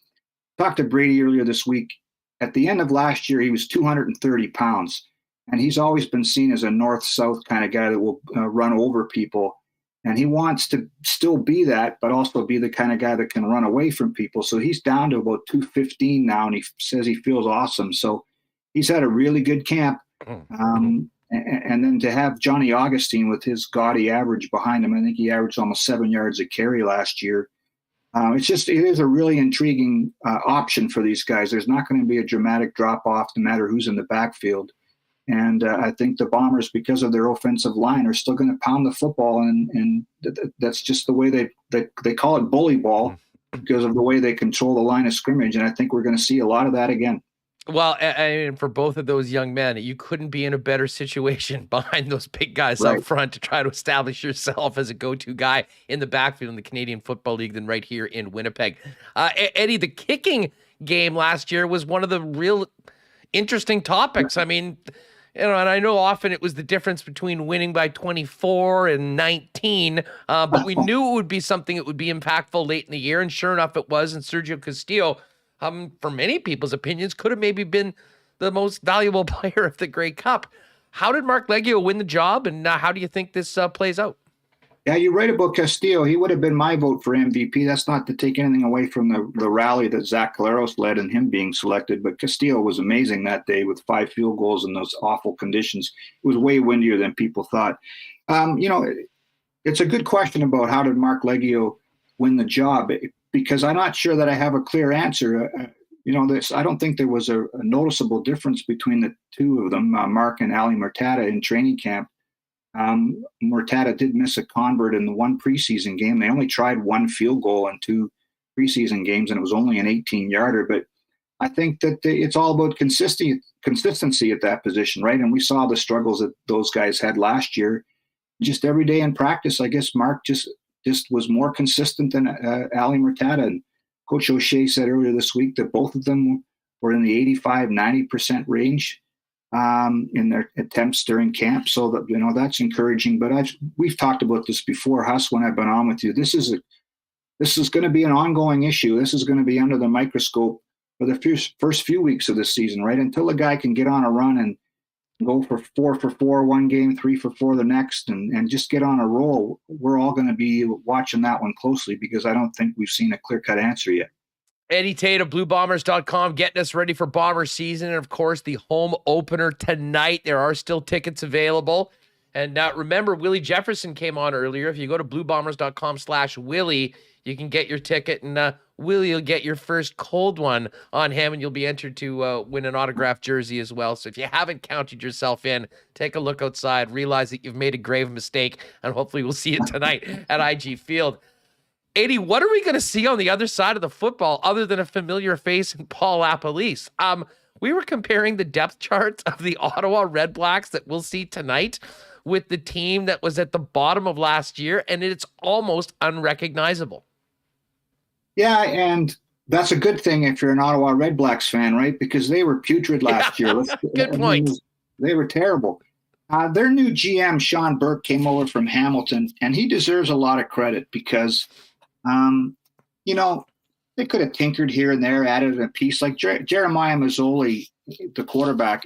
Talked to Brady earlier this week. At the end of last year, he was 230 pounds. And he's always been seen as a north-south kind of guy that will run over people. And he wants to still be that, but also be the kind of guy that can run away from people. So he's down to about 215 now, and he says he feels awesome. So he's had a really good camp. And then to have Johnny Augustine with his gaudy average behind him, I think he averaged almost 7 yards a carry last year. It is a really intriguing option for these guys. There's not going to be a dramatic drop-off no matter who's in the backfield. And I think the Bombers, because of their offensive line, are still going to pound the football, and that's just the way they call it bully ball because of the way they control the line of scrimmage. And I think we're going to see a lot of that again. Well, and for both of those young men, you couldn't be in a better situation behind those big guys up front to try to establish yourself as a go-to guy in the backfield in the Canadian Football League than right here in Winnipeg. Eddie, the kicking game last year was one of the real interesting topics. I mean, and I know often it was the difference between winning by 24 and 19, but we knew it would be something that would be impactful late in the year, and sure enough it was, and Sergio Castillo, for many people's opinions, could have maybe been the most valuable player of the Grey Cup. How did Mark Leggio win the job, and how do you think this plays out? Yeah, you're right about Castillo. He would have been my vote for MVP. That's not to take anything away from the rally that Zach Collaros led and him being selected, but Castillo was amazing that day with 5 field goals in those awful conditions. It was way windier than people thought. It's a good question about how did Mark Leggio win the job, because I'm not sure that I have a clear answer. I don't think there was a noticeable difference between the two of them, Mark and Ali Murtada, in training camp. Murtada did miss a convert in the one preseason game. They only tried 1 field goal in 2 preseason games, and it was only an 18-yarder. But I think that it's all about consistency at that position, right? And we saw the struggles that those guys had last year. Just every day in practice, I guess Mark just was more consistent than Ali Murtada. And Coach O'Shea said earlier this week that both of them were in the 85-90% range in their attempts during camp. So that, that's encouraging. But we've talked about this before, Huss, when I've been on with you. This is going to be an ongoing issue. This is going to be under the microscope for the first few weeks of the season, right? Until a guy can get on a run and go for 4 for 4 one game, 3 for 4 the next, and just get on a roll. We're all going to be watching that one closely because I don't think we've seen a clear-cut answer yet. Eddie Tait of BlueBombers.com getting us ready for Bomber season. And, of course, the home opener tonight. There are still tickets available. And remember, Willie Jefferson came on earlier. If you go to BlueBombers.com/Willie, you can get your ticket. And Willie will get your first cold one on him, and you'll be entered to win an autographed jersey as well. So if you haven't counted yourself in, take a look outside, realize that you've made a grave mistake, and hopefully we'll see you tonight at IG Field. Eddie, what are we going to see on the other side of the football other than a familiar face in Paul LaPolice? We were comparing the depth charts of the Ottawa Redblacks that we'll see tonight with the team that was at the bottom of last year, and it's almost unrecognizable. Yeah, and that's a good thing if you're an Ottawa Redblacks fan, right? Because they were putrid last year. Good point. They were terrible. Their new GM, Sean Burke, came over from Hamilton, and he deserves a lot of credit because they could have tinkered here and there, added a piece like Jeremiah Mazzoli, the quarterback,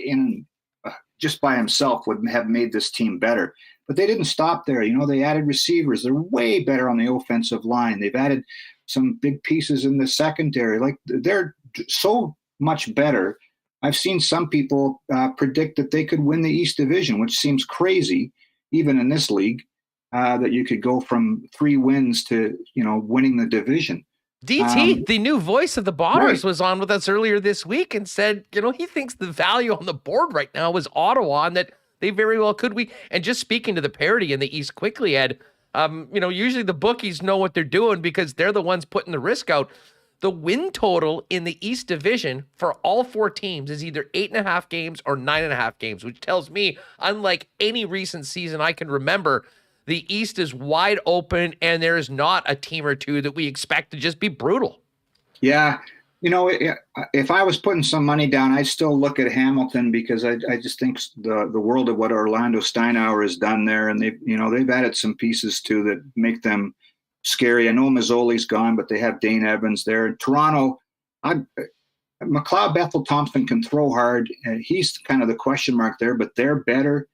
just by himself would have made this team better. But they didn't stop there. They added receivers. They're way better on the offensive line. They've added some big pieces in the secondary. Like, they're so much better. I've seen some people predict that they could win the East Division, which seems crazy, even in this league. That you could go from 3 wins to, winning the division. DT, the new voice of the Bombers, right, was on with us earlier this week and said, he thinks the value on the board right now is Ottawa and that they very well could. And just speaking to the parity in the East quickly, Ed, usually the bookies know what they're doing because they're the ones putting the risk out. The win total in the East Division for all 4 teams is either 8.5 games or 9.5 games, which tells me, unlike any recent season I can remember, the East is wide open, and there is not a team or two that we expect to just be brutal. Yeah. If I was putting some money down, I'd still look at Hamilton because I just think the world of what Orlando Steinauer has done there, and they've added some pieces too that make them scary. I know Mazzoli's gone, but they have Dane Evans there. In Toronto, McLeod Bethel Thompson can throw hard, and he's kind of the question mark there, but they're better.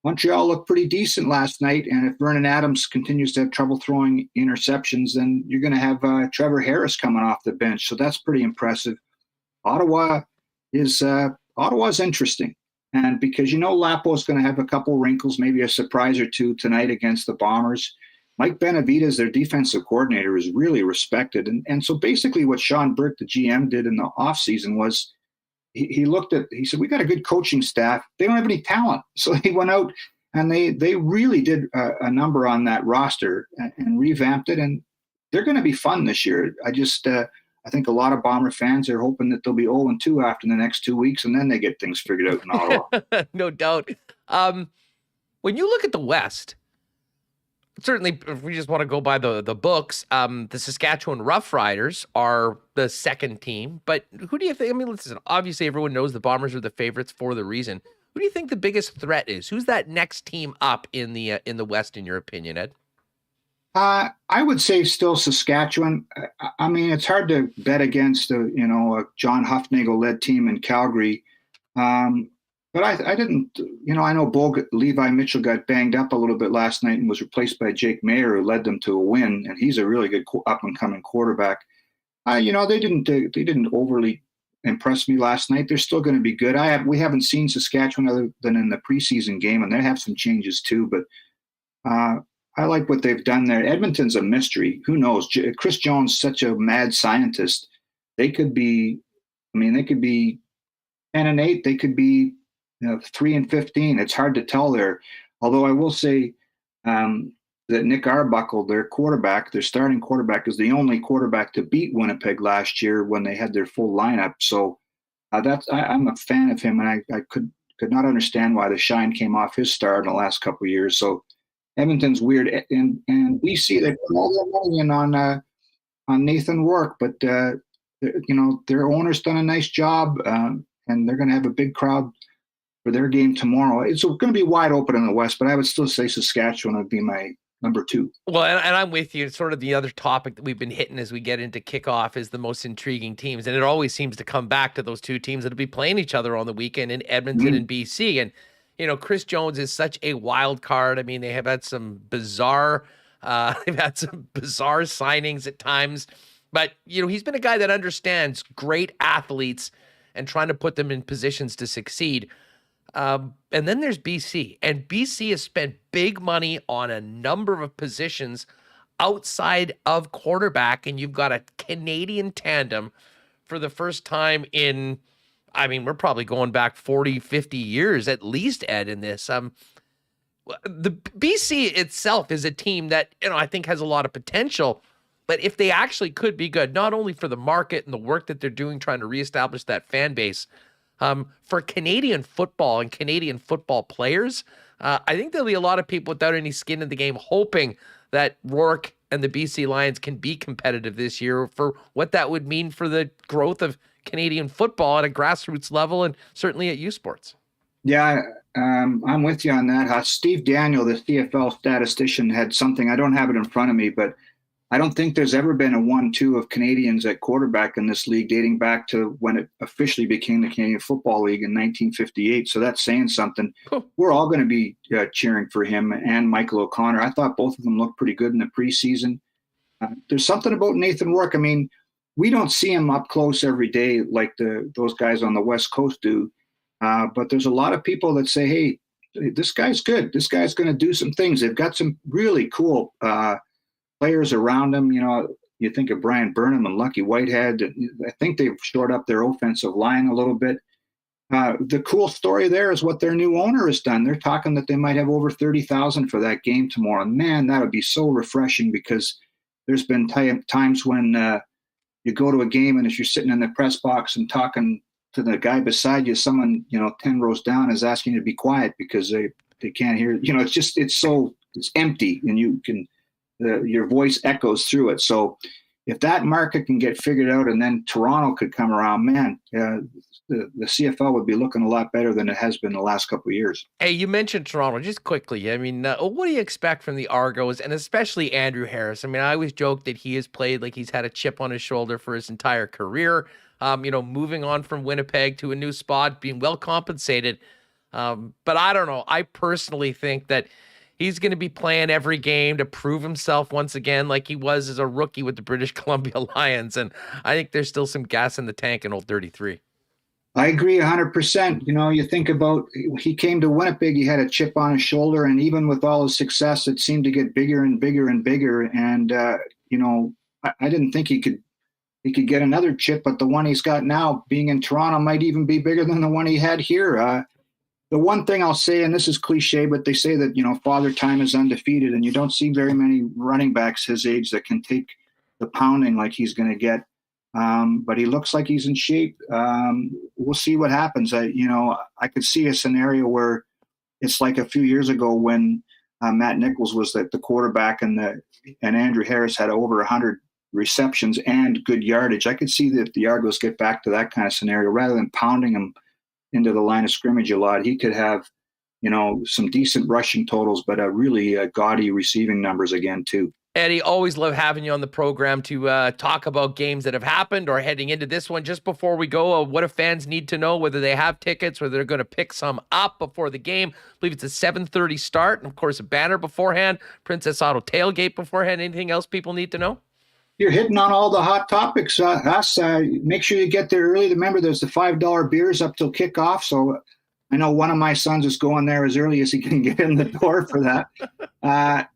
Montreal looked pretty decent last night, and if Vernon Adams continues to have trouble throwing interceptions, then you're going to have Trevor Harris coming off the bench, so that's pretty impressive. Ottawa's interesting, and because Lapo's going to have a couple wrinkles, maybe a surprise or two tonight against the Bombers. Mike Benavidez, their defensive coordinator, is really respected, and so basically what Sean Burke, the GM, did in the offseason was he said, we got a good coaching staff. They don't have any talent. So he went out and they really did a number on that roster and revamped it. And they're going to be fun this year. I think a lot of Bomber fans are hoping that they'll be 0-2 after the next 2 weeks, and then they get things figured out in Ottawa. No doubt. When you look at the West, certainly if we just want to go by the books, the Saskatchewan Roughriders are the second team. But who do you think? I mean, listen, obviously everyone knows the Bombers are the favorites for the reason. Who do you think the biggest threat is? Who's that next team up in the West, in your opinion, Ed? I would say still Saskatchewan. I mean, it's hard to bet against a John Hufnagel-led team in Calgary. But I didn't, I know Levi Mitchell got banged up a little bit last night and was replaced by Jake Mayer, who led them to a win, and he's a really good up-and-coming quarterback. They didn't overly impress me last night. They're still going to be good. We haven't seen Saskatchewan other than in the preseason game, and they have some changes too. But I like what they've done there. Edmonton's a mystery. Who knows? Chris Jones, such a mad scientist. They could be 10-8. They could be 3-15. It's hard to tell there. Although I will say that Nick Arbuckle, their starting quarterback, is the only quarterback to beat Winnipeg last year when they had their full lineup. So I'm a fan of him, and I could not understand why the shine came off his star in the last couple of years. So Edmonton's weird, and BC, they put all their money in on Nathan Rourke, but their owner's done a nice job, and they're going to have a big crowd for their game tomorrow. It's going to be wide open in the West, but I would still say Saskatchewan would be my number 2. Well, and I'm with you. It's sort of the other topic that we've been hitting as we get into kickoff is the most intriguing teams, and it always seems to come back to those two teams that'll be playing each other on the weekend in Edmonton and BC, and Chris Jones is such a wild card. I mean, they have had some bizarre signings at times, but he's been a guy that understands great athletes and trying to put them in positions to succeed. And then there's BC, and BC has spent big money on a number of positions outside of quarterback, and you've got a Canadian tandem for the first time in, we're probably going back 40, 50 years at least, Ed, in this. The BC itself is a team that, I think has a lot of potential, but if they actually could be good, not only for the market and the work that they're doing, trying to reestablish that fan base, for Canadian football and Canadian football players, I think there'll be a lot of people without any skin in the game hoping that Rourke and the BC Lions can be competitive this year for what that would mean for the growth of Canadian football at a grassroots level and certainly at U Sports. Yeah, I'm with you on that. Steve Daniel, the CFL statistician, had something. I don't have it in front of me, but I don't think there's ever been a 1-2 of Canadians at quarterback in this league dating back to when it officially became the Canadian Football League in 1958. So that's saying something. We're all going to be cheering for him and Michael O'Connor. I thought both of them looked pretty good in the preseason. There's something about Nathan Rourke. I mean, we don't see him up close every day like those guys on the West Coast do. But there's a lot of people that say, hey, this guy's good. This guy's going to do some things. They've got some really cool players around him. You think of Brian Burnham and Lucky Whitehead. I think they've shored up their offensive line a little bit. The cool story there is what their new owner has done. They're talking that they might have over 30,000 for that game tomorrow. And man, that would be so refreshing, because there's been times when you go to a game, and if you're sitting in the press box and talking to the guy beside you, someone 10 rows down is asking you to be quiet because they can't hear. It's empty, and you can your voice echoes through it. So if that market can get figured out, and then Toronto could come around, man, the CFL would be looking a lot better than it has been the last couple of years. Hey, you mentioned Toronto. Just quickly, what do you expect from the Argos, and especially Andrew Harris? I always joke that he has played like he's had a chip on his shoulder for his entire career. Moving on from Winnipeg to a new spot, being well compensated. But I don't know. I personally think that he's going to be playing every game to prove himself once again, like he was as a rookie with the British Columbia Lions. And I think there's still some gas in the tank in old 33. I agree 100%. You think about, he came to Winnipeg, he had a chip on his shoulder, and even with all his success, it seemed to get bigger and bigger and bigger. And, I didn't think he could he could get another chip, but the one he's got now, being in Toronto, might even be bigger than the one he had here. The one thing I'll say, and this is cliche, but they say that, Father Time is undefeated, and you don't see very many running backs his age that can take the pounding like he's going to get. But he looks like he's in shape. We'll see what happens. I could see a scenario where it's like a few years ago when Matt Nichols was the quarterback and Andrew Harris had over 100 receptions and good yardage. I could see that the Argos get back to that kind of scenario rather than pounding him into the line of scrimmage a lot. He could have, some decent rushing totals, but really gaudy receiving numbers again too. Eddie, always love having you on the program to talk about games that have happened or heading into this one. Just before we go, what do fans need to know, whether they have tickets, whether they're going to pick some up before the game? I believe it's a 7:30 start, and of course a banner beforehand, Princess Auto tailgate beforehand. Anything else people need to know? You're hitting on all the hot topics. Make sure you get there early. Remember, there's the $5 beers up till kickoff. So I know one of my sons is going there as early as he can get in the door for that.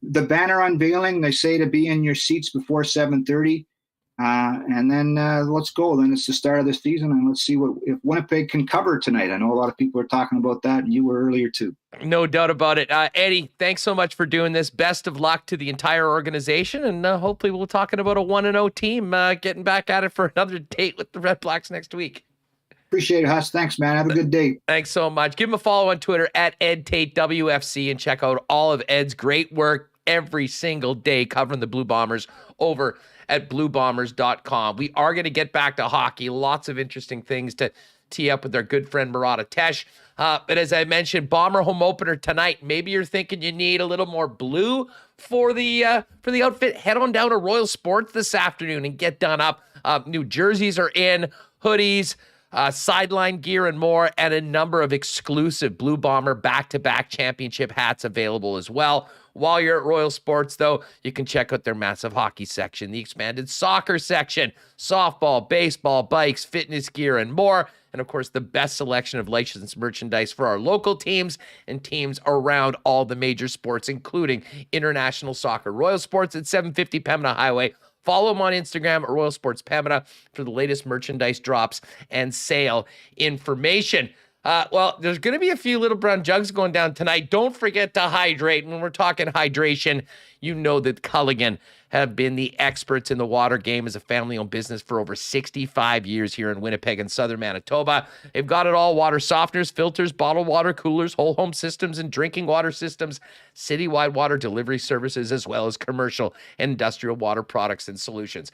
The banner unveiling, they say to be in your seats before 7:30. And then let's go. Then it's the start of the season, and let's see if Winnipeg can cover tonight. I know a lot of people are talking about that, and you were earlier too. No doubt about it. Eddie, thanks so much for doing this. Best of luck to the entire organization, and hopefully we'll be talking about a 1-0 team getting back at it for another date with the Redblacks next week. Appreciate it, Huss. Thanks, man. Have a good day. Thanks so much. Give him a follow on Twitter at EdTateWFC and check out all of Ed's great work every single day covering the Blue Bombers over at bluebombers.com. We are going to get back to hockey. Lots of interesting things to tee up with our good friend Murat. But as I mentioned, Bomber home opener tonight. Maybe you're thinking you need a little more blue for the outfit. Head on down to Royal Sports this afternoon and get done up. New jerseys are in, hoodies, sideline gear and more, and a number of exclusive Blue Bomber back-to-back championship hats available as well. While you're at Royal Sports, though, you can check out their massive hockey section, the expanded soccer section, softball, baseball, bikes, fitness gear, and more. And, of course, the best selection of licensed merchandise for our local teams and teams around all the major sports, including international soccer. Royal Sports at 750 Pembina Highway. Follow them on Instagram at Royal Sports Pembina for the latest merchandise drops and sale information. Well, there's going to be a few little brown jugs going down tonight. Don't forget to hydrate. When we're talking hydration, you know that Culligan have been the experts in the water game as a family-owned business for over 65 years here in Winnipeg and southern Manitoba. They've got it all: water softeners, filters, bottled water coolers, whole home systems and drinking water systems, citywide water delivery services, as well as commercial and industrial water products and solutions.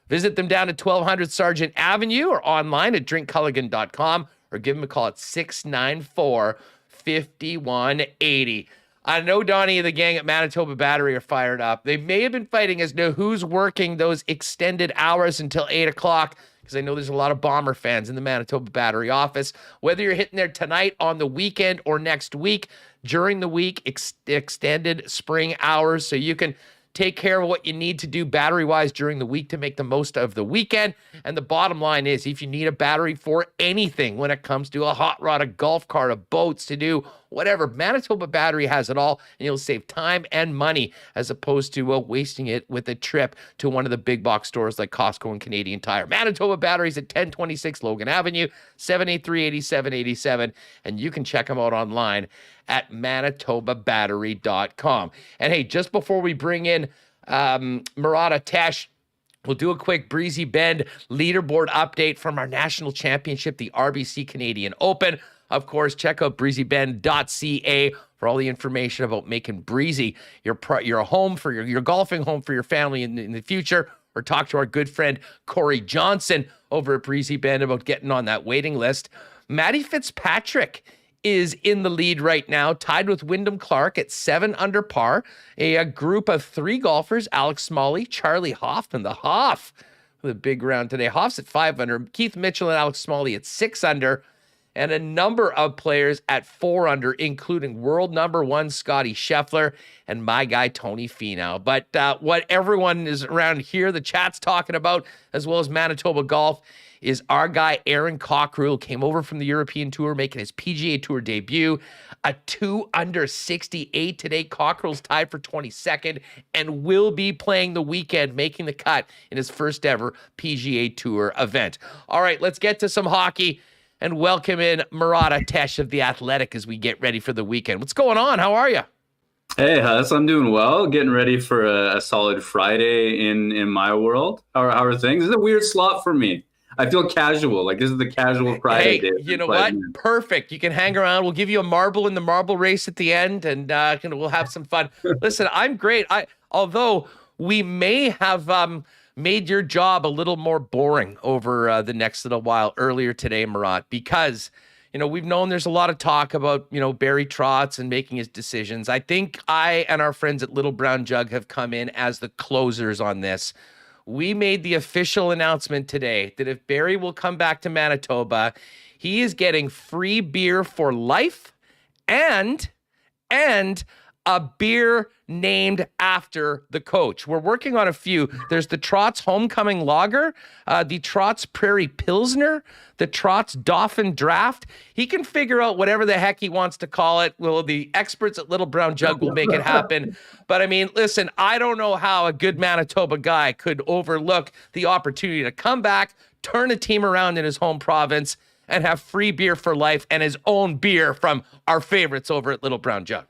Visit them down at 1200 Sargent Avenue or online at drinkculligan.com. or give them a call at 694-5180. I know Donnie and the gang at Manitoba Battery are fired up. They may have been fighting as to who's working those extended hours until 8 o'clock, because I know there's a lot of Bomber fans in the Manitoba Battery office. Whether you're hitting there tonight, on the weekend, or next week, during the week, extended spring hours, so you can take care of what you need to do battery-wise during the week to make the most of the weekend. And the bottom line is, if you need a battery for anything when it comes to a hot rod, a golf cart, a boats, to do whatever, Manitoba Battery has it all, and you'll save time and money as opposed to wasting it with a trip to one of the big box stores like Costco and Canadian Tire. Manitoba Batteries at 1026 Logan Avenue, 783-8787, and you can check them out online at manitobabattery.com. And hey, just before we bring in Murat, we'll do a quick Breezy Bend leaderboard update from our national championship, the RBC Canadian Open. Of course, check out breezybend.ca for all the information about making Breezy your home for your golfing home for your family in the future. Or talk to our good friend Corey Johnson over at Breezy Bend about getting on that waiting list. Matty Fitzpatrick is in the lead right now, tied with Wyndham Clark at 7 under par. A group of 3 golfers: Alex Smalley, Charlie Hoffman, the Hoff, with a big round today. Hoff's at 5 under. Keith Mitchell and Alex Smalley at 6 under. and a number of players at 4 under, including world number 1 Scotty Scheffler and my guy Tony Finau. But what everyone is around here, the chat's talking about, as well as Manitoba Golf, is our guy Aaron Cockrell. Came over from the European Tour, making his PGA Tour debut. A 2 under 68 today. Cockrell's tied for 22nd and will be playing the weekend, making the cut in his first ever PGA Tour event. All right, let's get to some hockey and welcome in Murat of The Athletic as we get ready for the weekend. What's going on? How are you? Hey, Huss, I'm doing well. Getting ready for a solid Friday in my world. How are things? This is a weird slot for me. I feel casual. Like, this is the casual Friday day. You know what? Perfect. You can hang around. We'll give you a marble in the marble race at the end, and we'll have some fun. Listen, I'm great. Although we may have made your job a little more boring over the next little while earlier today, Murat, because we've known there's a lot of talk about, Barry Trotz and making his decisions. I think I and our friends at Little Brown Jug have come in as the closers on this. We made the official announcement today that if Barry will come back to Manitoba, he is getting free beer for life and a beer named after the coach. We're working on a few. There's the Trotz Homecoming Lager, the Trotz Prairie Pilsner, the Trotz Dauphin Draft. He can figure out whatever the heck he wants to call it. Well, the experts at Little Brown Jug will make it happen. But I mean, listen, I don't know how a good Manitoba guy could overlook the opportunity to come back, turn a team around in his home province, and have free beer for life and his own beer from our favorites over at Little Brown Jug.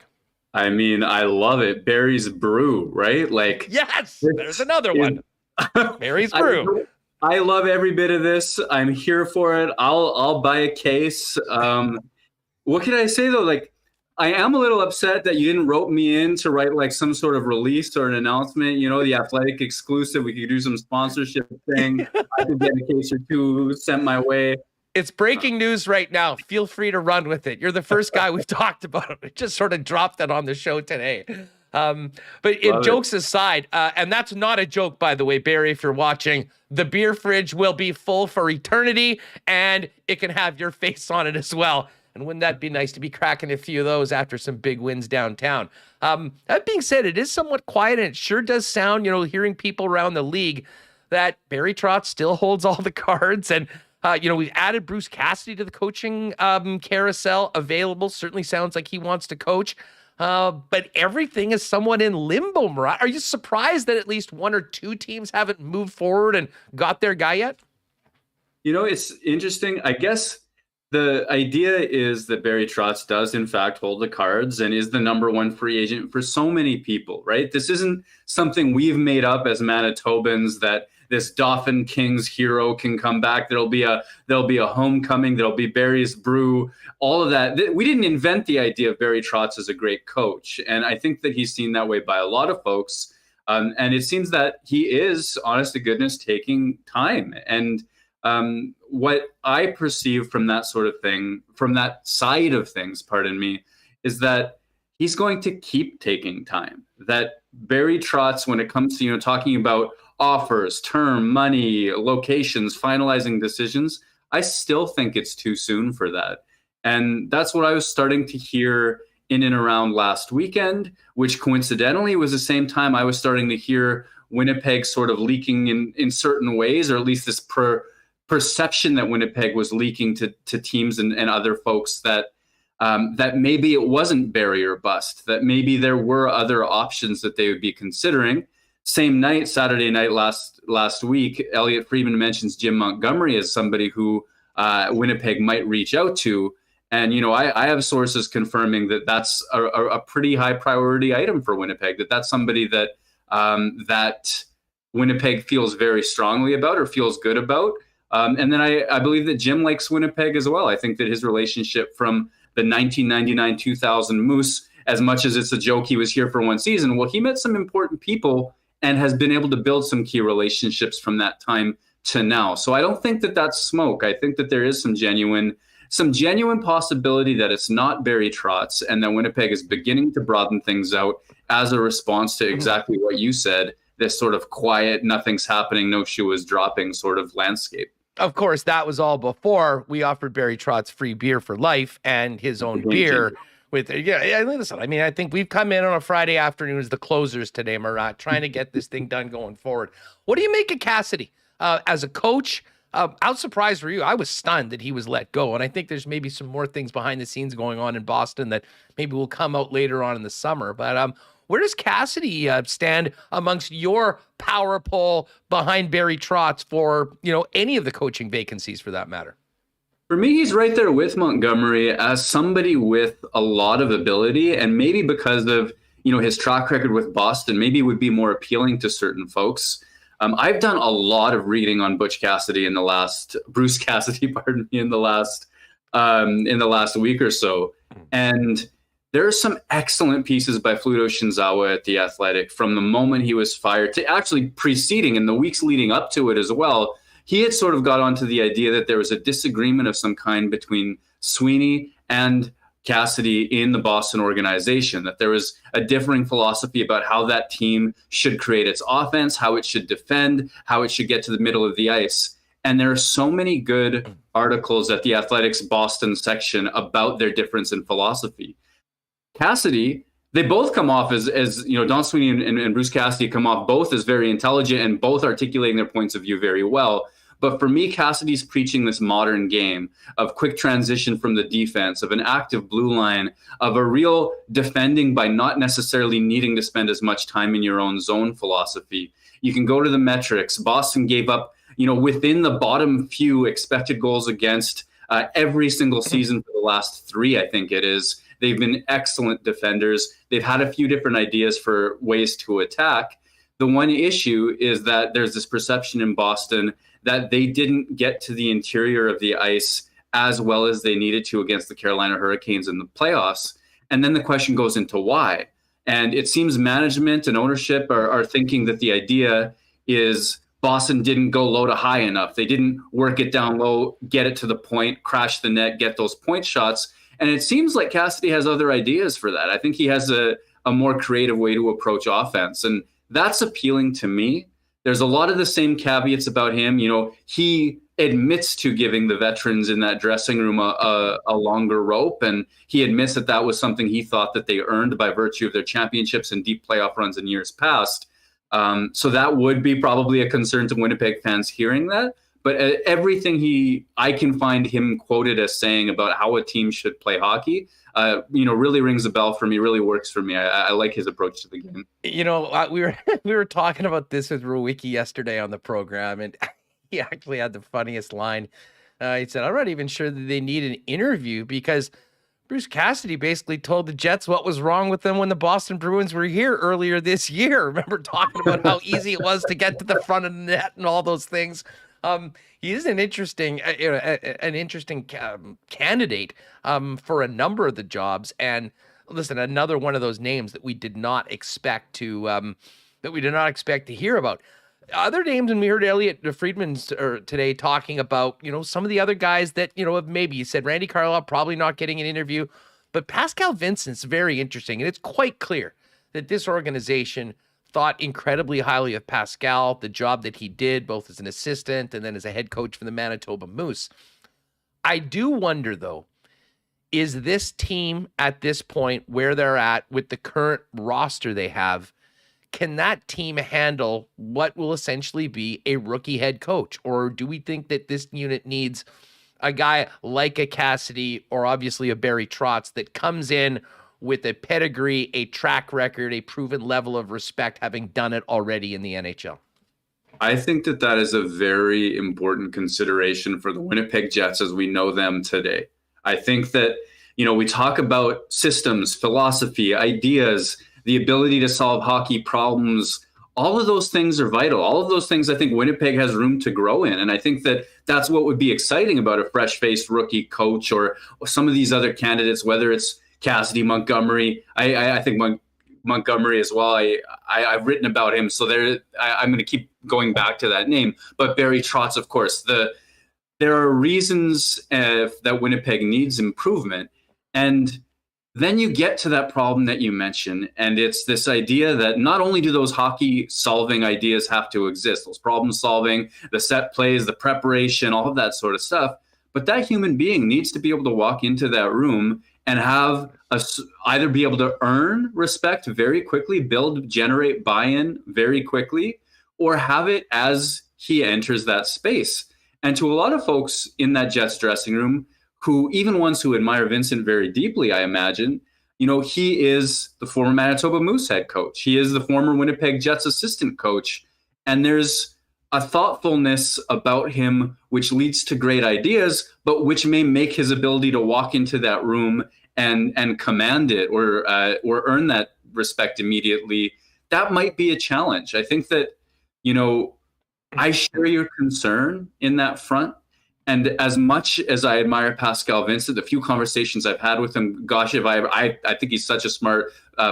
I mean, I love it. Barry's Brew, right? Like, yes, there's another one. Barry's Brew. I love every bit of this. I'm here for it. I'll buy a case. What can I say though? Like, I am a little upset that you didn't rope me in to write like some sort of release or an announcement. The Athletic exclusive. We could do some sponsorship thing. I could get a case or two sent my way. It's breaking news right now. Feel free to run with it. You're the first guy we've talked about it. We just sort of dropped it on the show today. But jokes aside, and that's not a joke, by the way, Barry, if you're watching, the beer fridge will be full for eternity, and it can have your face on it as well. And wouldn't that be nice to be cracking a few of those after some big wins downtown? That being said, it is somewhat quiet, and it sure does sound, hearing people around the league, that Barry Trotz still holds all the cards. And we've added Bruce Cassidy to the coaching carousel available. Certainly sounds like he wants to coach. But everything is somewhat in limbo, Murat. Are you surprised that at least 1 or 2 teams haven't moved forward and got their guy yet? It's interesting. I guess the idea is that Barry Trotz does, in fact, hold the cards and is the number 1 free agent for so many people, right? This isn't something we've made up as Manitobans that this Dauphin Kings hero can come back. There'll be a homecoming. There'll be Barry's Brew. All of that. We didn't invent the idea of Barry Trotz as a great coach, and I think that he's seen that way by a lot of folks. And it seems that he is, honest to goodness, taking time. And what I perceive from that sort of thing, from that side of things, is that he's going to keep taking time. That Barry Trotz, when it comes to talking about offers, term, money, locations, finalizing decisions, I still think it's too soon for that. And that's what I was starting to hear in and around last weekend, which coincidentally was the same time I was starting to hear Winnipeg sort of leaking in certain ways, or at least this perception that Winnipeg was leaking to teams and other folks that maybe it wasn't Barry or bust, that maybe there were other options that they would be considering. Same night, Saturday night last week, Elliot Friedman mentions Jim Montgomery as somebody who Winnipeg might reach out to. And, I have sources confirming that that's a pretty high priority item for Winnipeg, that's somebody that that Winnipeg feels very strongly about or feels good about. And then I believe that Jim likes Winnipeg as well. I think that his relationship from the 1999-2000 Moose, as much as it's a joke he was here for 1 season, well, he met some important people and has been able to build some key relationships from that time to now. So I don't think that that's smoke. I think that there is some genuine possibility that it's not Barry Trotz and that Winnipeg is beginning to broaden things out as a response to exactly what you said, this sort of quiet, nothing's happening, no shoe is dropping sort of landscape. Of course, that was all before we offered Barry Trotz free beer for life and his own beer. Listen, I mean, I think we've come in on a Friday afternoon as the closers today, Murat, trying to get this thing done going forward. What do you make of Cassidy as a coach? How surprised were you? I was stunned that he was let go. And I think there's maybe some more things behind the scenes going on in Boston that maybe will come out later on in the summer. But where does Cassidy stand amongst your power poll behind Barry Trotz for, any of the coaching vacancies for that matter? For me, he's right there with Montgomery as somebody with a lot of ability, and maybe because of, his track record with Boston, maybe would be more appealing to certain folks. I've done a lot of reading on Bruce Cassidy, in the last week or so. And there are some excellent pieces by Fluto Shinzawa at The Athletic from the moment he was fired to actually preceding in the weeks leading up to it as well. He had sort of got onto the idea that there was a disagreement of some kind between Sweeney and Cassidy in the Boston organization, that there was a differing philosophy about how that team should create its offense, how it should defend, how it should get to the middle of the ice. And there are so many good articles at The Athletic's Boston section about their difference in philosophy. Cassidy, they both come off as Don Sweeney and Bruce Cassidy come off both as very intelligent and both articulating their points of view very well. But for me, Cassidy's preaching this modern game of quick transition from the defense, of an active blue line, of a real defending by not necessarily needing to spend as much time in your own zone philosophy. You can go to the metrics. Boston gave up, within the bottom few expected goals against every single season for the last 3, I think it is. They've been excellent defenders. They've had a few different ideas for ways to attack. The one issue is that there's this perception in Boston that they didn't get to the interior of the ice as well as they needed to against the Carolina Hurricanes in the playoffs. And then the question goes into why. And it seems management and ownership are thinking that the idea is Boston didn't go low to high enough. They didn't work it down low, get it to the point, crash the net, get those point shots. And it seems like Cassidy has other ideas for that. I think he has a more creative way to approach offense. And that's appealing to me. There's a lot of the same caveats about him. He admits to giving the veterans in that dressing room a longer rope. And he admits that that was something he thought that they earned by virtue of their championships and deep playoff runs in years past. So that would be probably a concern to Winnipeg fans hearing that. But everything I can find him quoted as saying about how a team should play hockey, really rings a bell for me, really works for me. I like his approach to the game. We were talking about this with Rewicki yesterday on the program, and he actually had the funniest line. He said, I'm not even sure that they need an interview because Bruce Cassidy basically told the Jets what was wrong with them when the Boston Bruins were here earlier this year. Remember talking about how easy it was to get to the front of the net and all those things. He is an interesting, candidate for a number of the jobs. And listen, another one of those names that we did not expect to hear about. Other names, and we heard Elliot Friedman today talking about, some of the other guys that, maybe you said Randy Carlyle probably not getting an interview, but Pascal Vincent's very interesting. And it's quite clear that this organization thought incredibly highly of Pascal, the job that he did, both as an assistant and then as a head coach for the Manitoba Moose. I do wonder, though, is this team at this point where they're at with the current roster they have, can that team handle what will essentially be a rookie head coach? Or do we think that this unit needs a guy like a Cassidy or obviously a Barry Trotz that comes in with a pedigree, a track record, a proven level of respect, having done it already in the NHL? I think that is a very important consideration for the Winnipeg Jets as we know them today. I think that, we talk about systems, philosophy, ideas, the ability to solve hockey problems. All of those things are vital. All of those things I think Winnipeg has room to grow in. And I think that that's what would be exciting about a fresh-faced rookie coach or some of these other candidates, whether it's Cassidy, Montgomery. I think Montgomery as well. I've written about him, so I'm going to keep going back to that name. But Barry Trotz, of course. There are reasons that Winnipeg needs improvement, and then you get to that problem that you mentioned. And it's this idea that not only do those hockey solving ideas have to exist, those problem solving, the set plays, the preparation, all of that sort of stuff, but that human being needs to be able to walk into that room and have either be able to earn respect very quickly, generate buy-in very quickly, or have it as he enters that space. And to a lot of folks in that Jets dressing room, who even ones who admire Vincent very deeply, I imagine, he is the former Manitoba Moose head coach. He is the former Winnipeg Jets assistant coach. And there's a thoughtfulness about him which leads to great ideas, but which may make his ability to walk into that room and command it or earn that respect immediately. That might be a challenge. I think that, I share your concern in that front. And as much as I admire Pascal Vincent, the few conversations I've had with him, gosh, I think he's such a smart,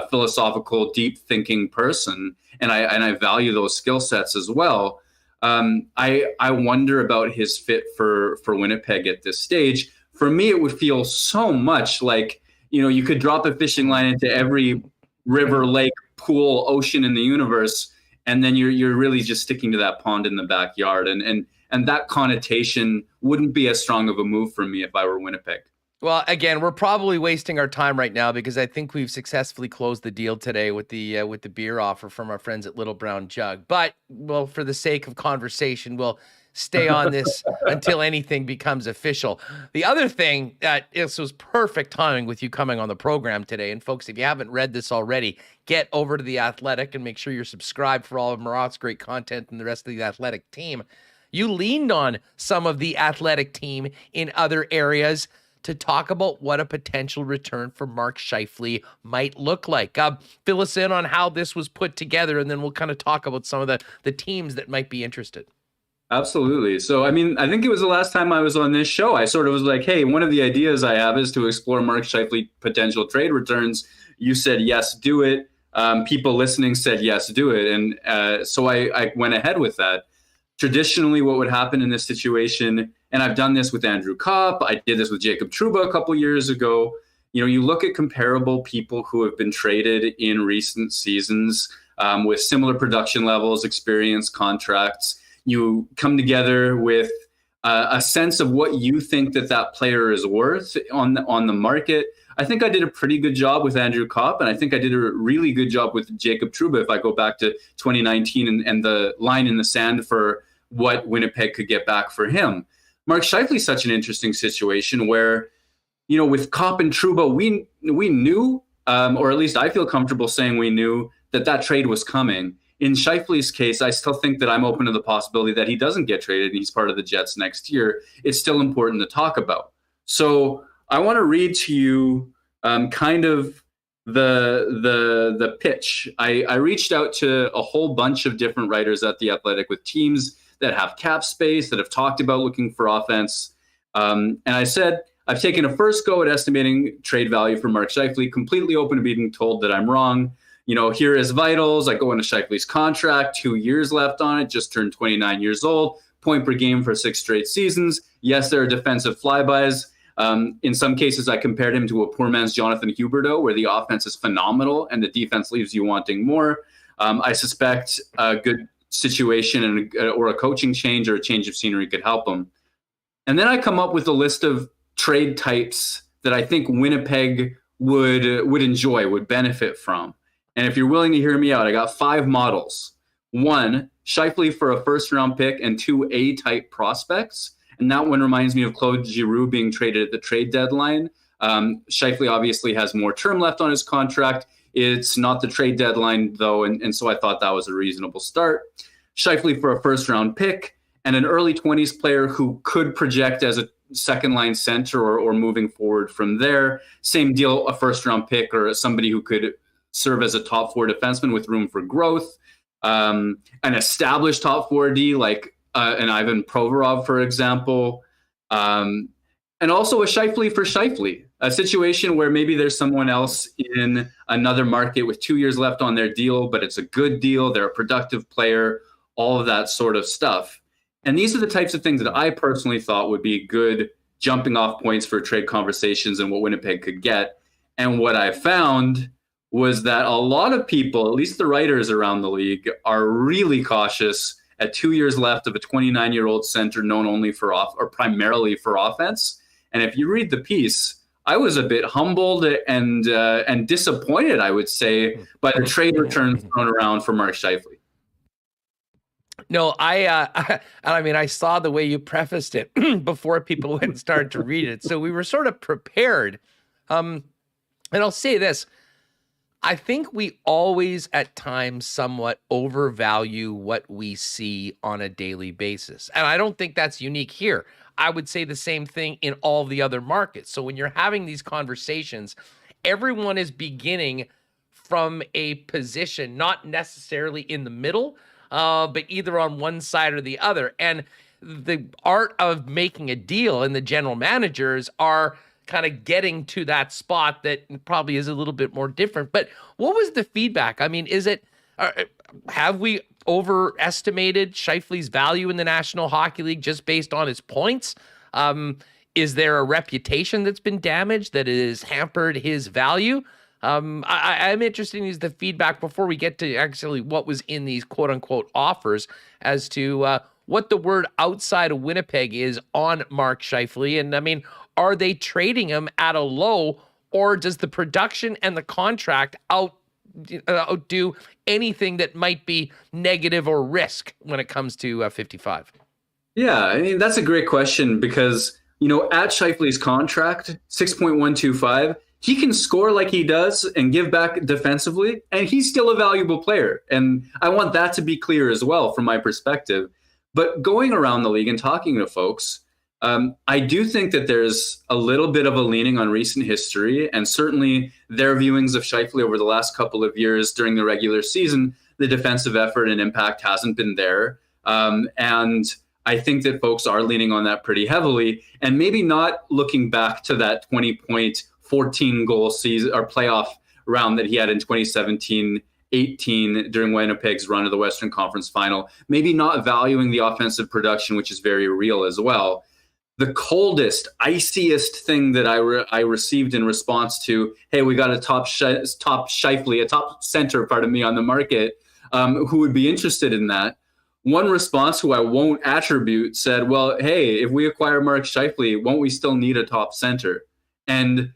philosophical, deep thinking person. And I value those skill sets as well. I wonder about his fit for Winnipeg at this stage. For me, it would feel so much like, you could drop a fishing line into every river, lake, pool, ocean in the universe, and then you're really just sticking to that pond in the backyard. And that connotation wouldn't be as strong of a move for me if I were Winnipeg. Well, again, we're probably wasting our time right now because I think we've successfully closed the deal today with the beer offer from our friends at Little Brown Jug. But, well, for the sake of conversation, we'll stay on this until anything becomes official. The other thing that this was perfect timing with you coming on the program today. And folks, if you haven't read this already, get over to The Athletic and make sure you're subscribed for all of Murat's great content and the rest of the Athletic team. You leaned on some of the Athletic team in other areas to talk about what a potential return for Mark Scheifele might look like. Fill us in on how this was put together, and then we'll kind of talk about some of the teams that might be interested. Absolutely. So, I think it was the last time I was on this show. I sort of was like, hey, one of the ideas I have is to explore Mark Scheifele potential trade returns. You said, yes, do it. People listening said, yes, do it. And so I went ahead with that. Traditionally, what would happen in this situation, and I've done this with Andrew Kopp, I did this with Jacob Trouba a couple years ago. You look at comparable people who have been traded in recent seasons with similar production levels, experience, contracts. You come together with a sense of what you think that player is worth on the market. I think I did a pretty good job with Andrew Kopp, and I think I did a really good job with Jacob Trouba if I go back to 2019 and the line in the sand for what Winnipeg could get back for him. Mark Scheifele is such an interesting situation where, with Kopp and Trouba, we knew, or at least I feel comfortable saying we knew that trade was coming. In Scheifele's case, I still think that I'm open to the possibility that he doesn't get traded and he's part of the Jets next year. It's still important to talk about. So I want to read to you kind of the pitch. I reached out to a whole bunch of different writers at The Athletic with teams that have cap space, that have talked about looking for offense. And I said, I've taken a first go at estimating trade value for Mark Scheifele, completely open to being told that I'm wrong. Here is vitals. I go into Scheifele's contract, 2 years left on it, just turned 29 years old, point per game for 6 straight seasons. Yes, there are defensive flybys. In some cases, I compared him to a poor man's Jonathan Huberdeau, where the offense is phenomenal and the defense leaves you wanting more. I suspect a good situation or a coaching change or a change of scenery could help him. And then I come up with a list of trade types that I think Winnipeg would enjoy, would benefit from. And if you're willing to hear me out, I got 5 models. 1, Scheifele for a first-round pick, and 2 A-type prospects. And that one reminds me of Claude Giroux being traded at the trade deadline. Scheifele obviously has more term left on his contract. It's not the trade deadline, though, and so I thought that was a reasonable start. Scheifele for a first-round pick and an early 20s player who could project as a second-line center or moving forward from there. Same deal, a first-round pick or somebody who could serve as a top 4 defenseman with room for growth. An established top 4D like an Ivan Provorov, for example. And also a Scheifele for Scheifele, a situation where maybe there's someone else in another market with 2 years left on their deal, but it's a good deal. They're a productive player, all of that sort of stuff. And these are the types of things that I personally thought would be good jumping off points for trade conversations and what Winnipeg could get. And what I found was that a lot of people, at least the writers around the league, are really cautious at 2 years left of a 29-year-old center known only for or primarily for offense. And if you read the piece, I was a bit humbled and disappointed, I would say, by the trade returns thrown around for Mark Scheifele. No, I saw the way you prefaced it before people went and started to read it. So we were sort of prepared. And I'll say this. I think we always at times somewhat overvalue what we see on a daily basis. And I don't think that's unique here. I would say the same thing in all the other markets. So when you're having these conversations, everyone is beginning from a position, not necessarily in the middle, but either on one side or the other. And the art of making a deal and the general managers are kind of getting to that spot that probably is a little bit more different. But what was the feedback? I mean, have we overestimated Scheifele's value in the National Hockey League just based on his points? Is there a reputation that's been damaged that has hampered his value? I'm interested in the feedback before we get to actually what was in these quote unquote offers as to what the word outside of Winnipeg is on Mark Scheifele. And I mean, are they trading him at a low, or does the production and the contract outdo anything that might be negative or risk when it comes to 55? Yeah, I mean, that's a great question because, at Scheifele's contract, 6.125, he can score like he does and give back defensively, and he's still a valuable player. And I want that to be clear as well from my perspective. But going around the league and talking to folks, I do think that there's a little bit of a leaning on recent history, and certainly their viewings of Scheifele over the last couple of years during the regular season, the defensive effort and impact hasn't been there. And I think that folks are leaning on that pretty heavily, and maybe not looking back to that 20-point, 14-goal season or playoff round that he had in 2017-18 during Winnipeg's run of the Western Conference Final, maybe not valuing the offensive production, which is very real as well. The coldest, iciest thing that I received in response to, hey, we got a top center, on the market, who would be interested in that. One response, who I won't attribute, said, well, hey, if we acquire Mark Scheifele, won't we still need a top center? And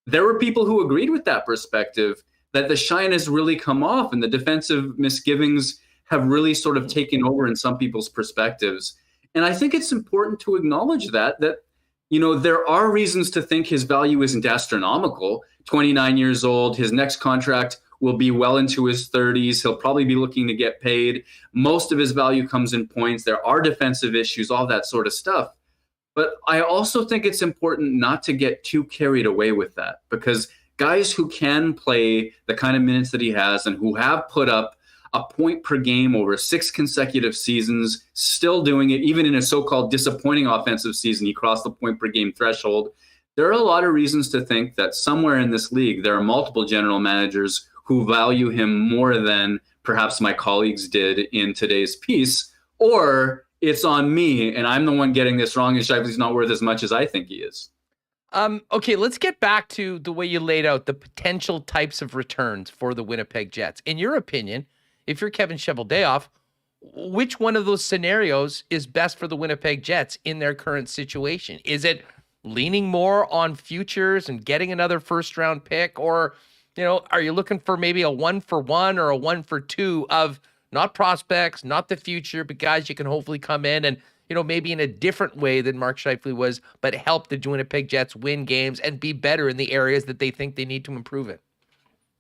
there were people who agreed with that perspective, that the shine has really come off and the defensive misgivings have really sort of taken over in some people's perspectives. And I think it's important to acknowledge that there are reasons to think his value isn't astronomical. 29 years old, his next contract will be well into his 30s. He'll probably be looking to get paid. Most of his value comes in points. There are defensive issues, all that sort of stuff. But I also think it's important not to get too carried away with that, because guys who can play the kind of minutes that he has and who have put up a point per game over 6 consecutive seasons, still doing it, even in a so-called disappointing offensive season, he crossed the point per game threshold. There are a lot of reasons to think that somewhere in this league, there are multiple general managers who value him more than perhaps my colleagues did in today's piece, or it's on me and I'm the one getting this wrong and Scheifele's not worth as much as I think he is. Okay, let's get back to the way you laid out the potential types of returns for the Winnipeg Jets. In your opinion, if you're Kevin Cheveldayoff, which one of those scenarios is best for the Winnipeg Jets in their current situation? Is it leaning more on futures and getting another first-round pick, or are you looking for maybe a 1-for-1 or a 1-for-2 of not prospects, not the future, but guys you can hopefully come in and maybe in a different way than Mark Scheifele was, but help the Winnipeg Jets win games and be better in the areas that they think they need to improve in?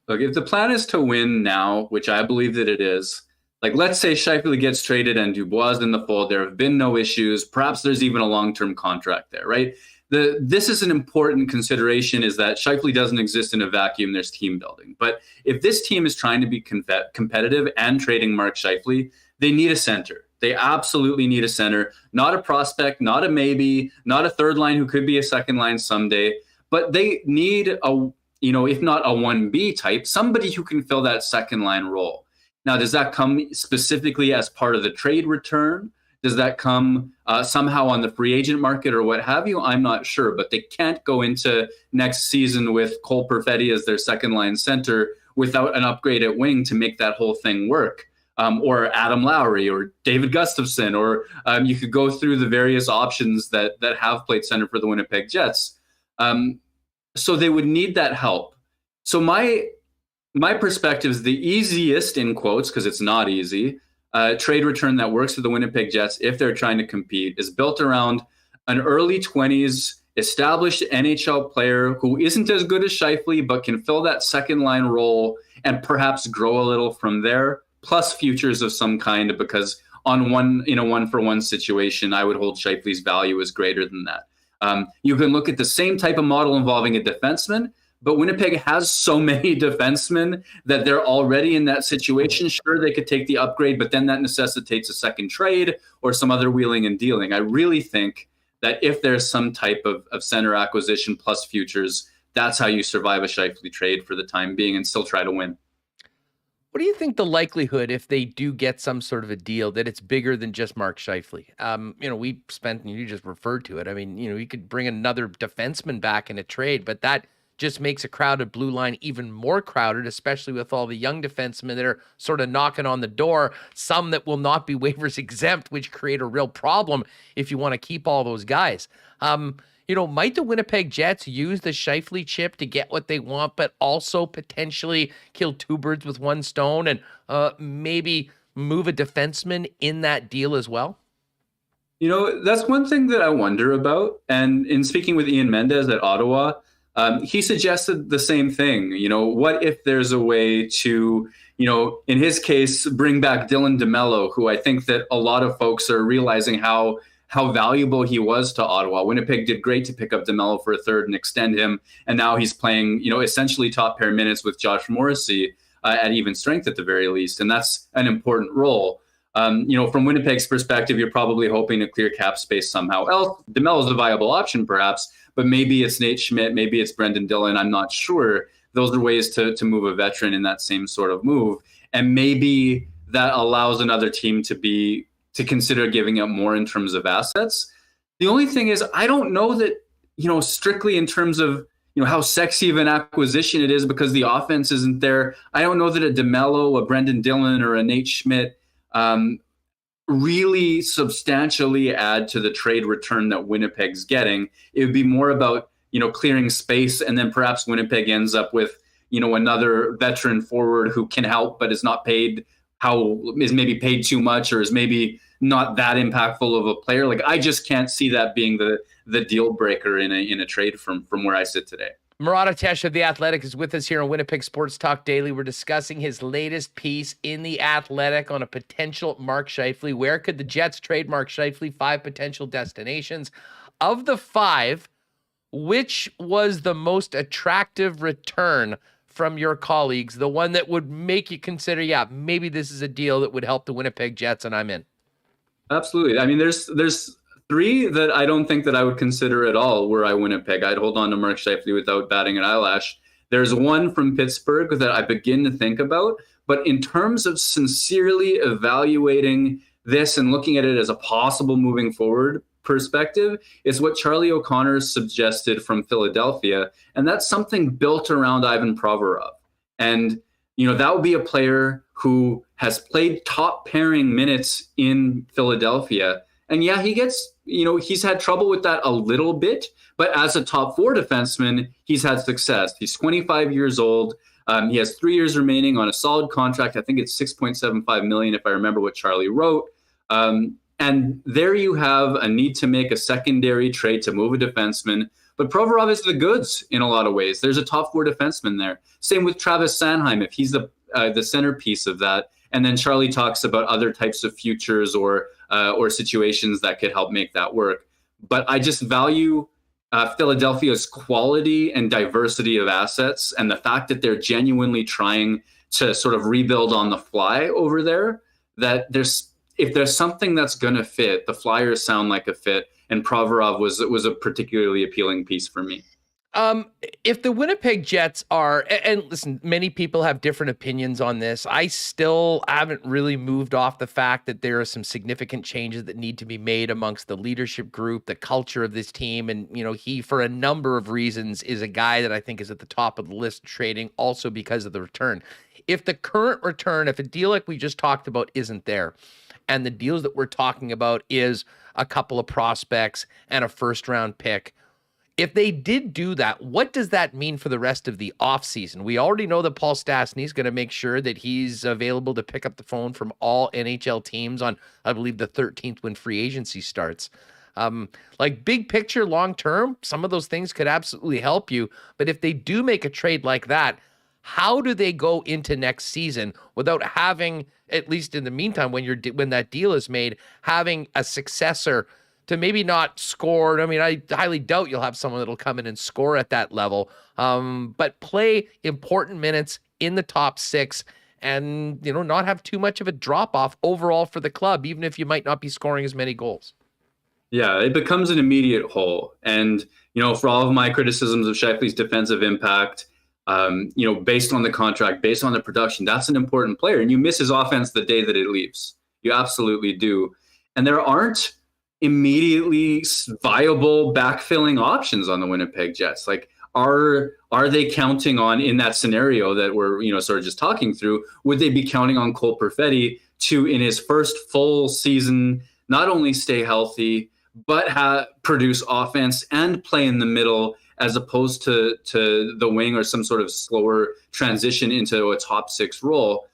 Look, if the plan is to win now, which I believe that it is, like let's say Scheifele gets traded and Dubois is in the fold, there have been no issues. Perhaps there's even a long-term contract there, right? This is an important consideration, is that Scheifele doesn't exist in a vacuum. There's team building. But if this team is trying to be competitive and trading Mark Scheifele, they need a center. They absolutely need a center, not a prospect, not a maybe, not a third line who could be a second line someday, but they need if not a 1B type, somebody who can fill that second line role. Now, does that come specifically as part of the trade return? Does that come somehow on the free agent market or what have you? I'm not sure, but they can't go into next season with Cole Perfetti as their second line center without an upgrade at wing to make that whole thing work. Or Adam Lowry or David Gustafsson, or you could go through the various options that have played center for the Winnipeg Jets. So they would need that help. So my perspective is the easiest, in quotes, because it's not easy, trade return that works for the Winnipeg Jets if they're trying to compete is built around an early 20s established NHL player who isn't as good as Scheifele, but can fill that second line role and perhaps grow a little from there, plus futures of some kind, because on in a one-for-one situation, I would hold Scheifele's value as greater than that. You can look at the same type of model involving a defenseman, but Winnipeg has so many defensemen that they're already in that situation. Sure, they could take the upgrade, but then that necessitates a second trade or some other wheeling and dealing. I really think that if there's some type of center acquisition plus futures, that's how you survive a Scheifele trade for the time being and still try to win. What do you think the likelihood, if they do get some sort of a deal, that it's bigger than just Mark Scheifele? We spent, you just referred to it. I mean, you could bring another defenseman back in a trade, but that just makes a crowded blue line even more crowded, especially with all the young defensemen that are sort of knocking on the door, some that will not be waivers exempt, which create a real problem if you want to keep all those guys. Might the Winnipeg Jets use the Scheifele chip to get what they want, but also potentially kill two birds with one stone and maybe move a defenseman in that deal as well? That's one thing that I wonder about. And in speaking with Ian Mendez at Ottawa, he suggested the same thing. What if there's a way to, in his case, bring back Dylan DeMello, who I think that a lot of folks are realizing how valuable he was to Ottawa. Winnipeg did great to pick up DeMello for a third and extend him. And now he's playing, essentially top pair minutes with Josh Morrissey at even strength at the very least. And that's an important role. From Winnipeg's perspective, you're probably hoping to clear cap space somehow else. DeMello's a viable option perhaps, but maybe it's Nate Schmidt, maybe it's Brendan Dillon. I'm not sure. Those are ways to move a veteran in that same sort of move. And maybe that allows another team to consider giving up more in terms of assets. The only thing is, I don't know that, strictly in terms of, how sexy of an acquisition it is because the offense isn't there. I don't know that a DeMello, a Brendan Dillon, or a Nate Schmidt really substantially add to the trade return that Winnipeg's getting. It would be more about, clearing space, and then perhaps Winnipeg ends up with, another veteran forward who can help but is not paid, is maybe paid too much, or is maybe not that impactful of a player. Like, I just can't see that being the deal breaker in a trade from where I sit today. Murat of The Athletic is with us here on Winnipeg Sports Talk Daily. We're discussing his latest piece in The Athletic on a potential Mark Scheifele. Where could the Jets trade Mark Scheifele? 5 potential destinations. Of the 5, which was the most attractive return from your colleagues, the one that would make you consider, maybe this is a deal that would help the Winnipeg Jets and I'm in? Absolutely. I mean, there's 3 that I don't think that I would consider at all were I Winnipeg. I'd hold on to Mark Scheifele without batting an eyelash. There's one from Pittsburgh that I begin to think about, but in terms of sincerely evaluating this and looking at it as a possible moving forward perspective, is what Charlie O'Connor suggested from Philadelphia. And that's something built around Ivan Provorov. And, that would be a player who has played top pairing minutes in Philadelphia. And he gets, he's had trouble with that a little bit, but as a top 4 defenseman, he's had success. He's 25 years old. He has 3 years remaining on a solid contract. I think it's $6.75 million, if I remember what Charlie wrote. And there you have a need to make a secondary trade to move a defenseman. But Provorov is the goods in a lot of ways. There's a top 4 defenseman there. Same with Travis Sanheim, if he's the centerpiece of that. And then Charlie talks about other types of futures or situations that could help make that work. But I just value Philadelphia's quality and diversity of assets, and the fact that they're genuinely trying to sort of rebuild on the fly over there. That if there's something that's going to fit, the Flyers sound like a fit, and Provorov was a particularly appealing piece for me. If the Winnipeg Jets are, and listen, many people have different opinions on this. I still haven't really moved off the fact that there are some significant changes that need to be made amongst the leadership group, the culture of this team. And, he, for a number of reasons, is a guy that I think is at the top of the list trading, also because of the return. If the current return, if a deal like we just talked about isn't there, and the deals that we're talking about is a couple of prospects and a first-round pick, if they did do that, what does that mean for the rest of the offseason? We already know that Paul Stastny is going to make sure that he's available to pick up the phone from all NHL teams on, I believe, the 13th when free agency starts. Like big picture, long term, some of those things could absolutely help you. But if they do make a trade like that, how do they go into next season without having, at least in the meantime, when that deal is made, having a successor to maybe not score? I mean, I highly doubt you'll have someone that'll come in and score at that level, but play important minutes in the top six and, not have too much of a drop off overall for the club, even if you might not be scoring as many goals. Yeah, it becomes an immediate hole. And, for all of my criticisms of Scheifele's defensive impact, based on the contract, based on the production, that's an important player. And you miss his offense the day that it leaves. You absolutely do. And there aren't immediately viable backfilling options on the Winnipeg Jets. Like, are they counting on, in that scenario that we're, sort of just talking through, would they be counting on Cole Perfetti to, in his first full season, not only stay healthy, but produce offense and play in the middle, as opposed to the wing or some sort of slower transition into a top six role?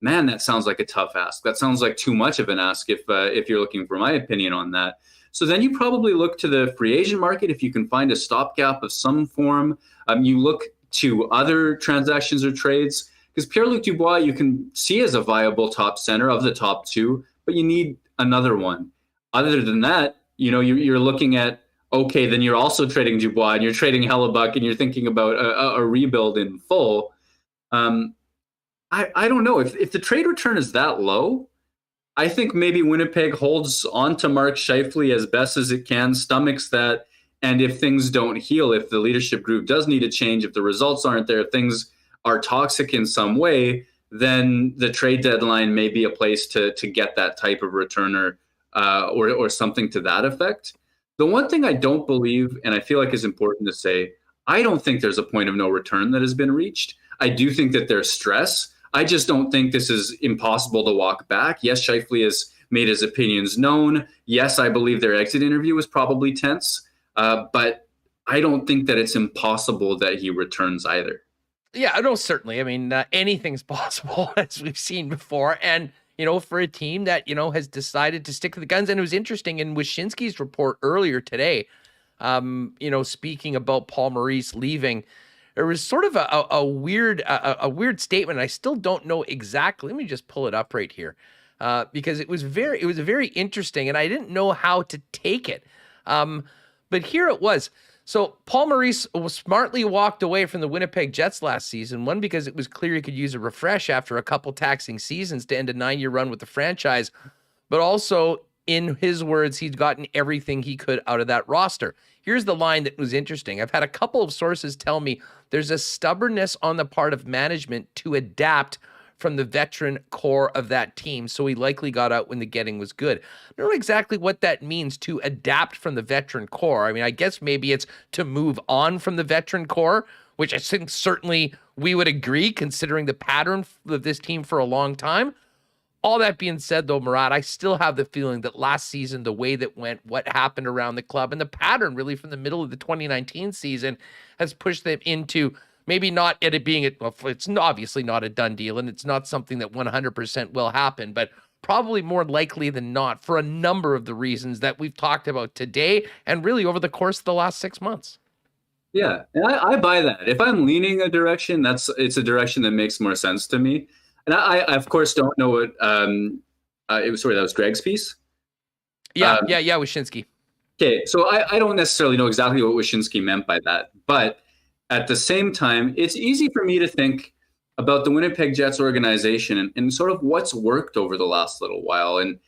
Man, that sounds like a tough ask. That sounds like too much of an ask if you're looking for my opinion on that. So then you probably look to the free agent market if you can find a stopgap of some form. You look to other transactions or trades, because Pierre-Luc Dubois you can see as a viable top center of the top two, but you need another one. Other than that, you're looking at, okay, then you're also trading Dubois and you're trading Hellebuck and you're thinking about a rebuild in full. I don't know. If the trade return is that low, I think maybe Winnipeg holds on to Mark Scheifele as best as it can, stomachs that, and if things don't heal, if the leadership group does need a change, if the results aren't there, if things are toxic in some way, then the trade deadline may be a place to get that type of returner or something to that effect. The one thing I don't believe, and I feel like is important to say, I don't think there's a point of no return that has been reached. I do think that there's stress. I just don't think this is impossible to walk back. Yes, Scheifele has made his opinions known. Yes, I believe their exit interview was probably tense, but I don't think that it's impossible that he returns either. Yeah, no, certainly. I mean, anything's possible, as we've seen before. And, for a team that, has decided to stick to the guns. And it was interesting in Wyshynski's report earlier today, speaking about Paul Maurice leaving, there was sort of a weird statement. I still don't know exactly. Let me just pull it up right here, because it was very interesting, and I didn't know how to take it. But here it was. So Paul Maurice smartly walked away from the Winnipeg Jets last season. One, because it was clear he could use a refresh after a couple taxing seasons to end a 9-year run with the franchise, but also, in his words, he'd gotten everything he could out of that roster. Here's the line that was interesting. I've had a couple of sources tell me there's a stubbornness on the part of management to adapt from the veteran core of that team, so he likely got out when the getting was good. I don't know exactly what that means, to adapt from the veteran core. I mean, I guess maybe it's to move on from the veteran core, which I think certainly we would agree, considering the pattern of this team for a long time. All that being said, though, Murat, I still have the feeling that last season, the way that went, what happened around the club, and the pattern really from the middle of the 2019 season has pushed them into maybe not it being, it's obviously not a done deal, and it's not something that 100% will happen, but probably more likely than not for a number of the reasons that we've talked about today and really over the course of the last 6 months. Yeah, and I buy that. If I'm leaning a direction, it's a direction that makes more sense to me. And I of course, don't know what it was. Sorry, that was Greg's piece. Yeah, Wyshynski. Okay, so I don't necessarily know exactly what Wyshynski meant by that, but at the same time, it's easy for me to think about the Winnipeg Jets organization and sort of what's worked over the last little while. And,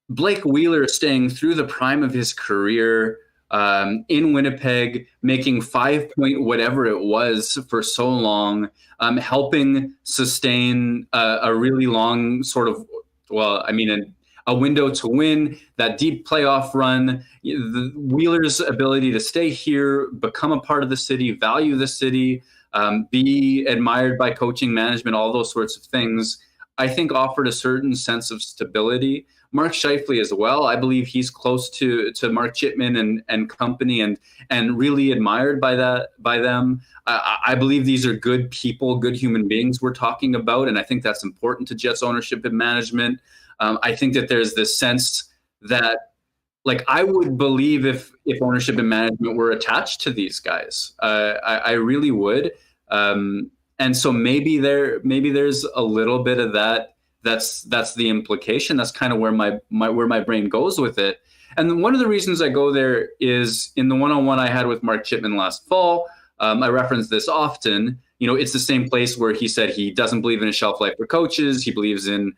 Blake Wheeler staying through the prime of his career, in Winnipeg, making 5 point whatever it was for so long, helping sustain a really long sort of, a window to win, that deep playoff run, the Wheelers' ability to stay here, become a part of the city, value the city, be admired by coaching, management, all those sorts of things, I think offered a certain sense of stability. Mark Scheifele as well. I believe he's close to Mark Chipman and company and really admired by them. I believe these are good people, good human beings we're talking about, and I think that's important to Jets ownership and management. I think that there's this sense that, like, I would believe if ownership and management were attached to these guys. I really would. And so maybe there's a little bit of that. That's the implication. That's kind of where my brain goes with it. And one of the reasons I go there is in the one-on-one I had with Mark Chipman last fall. I reference this often. It's the same place where he said he doesn't believe in a shelf life for coaches. He believes in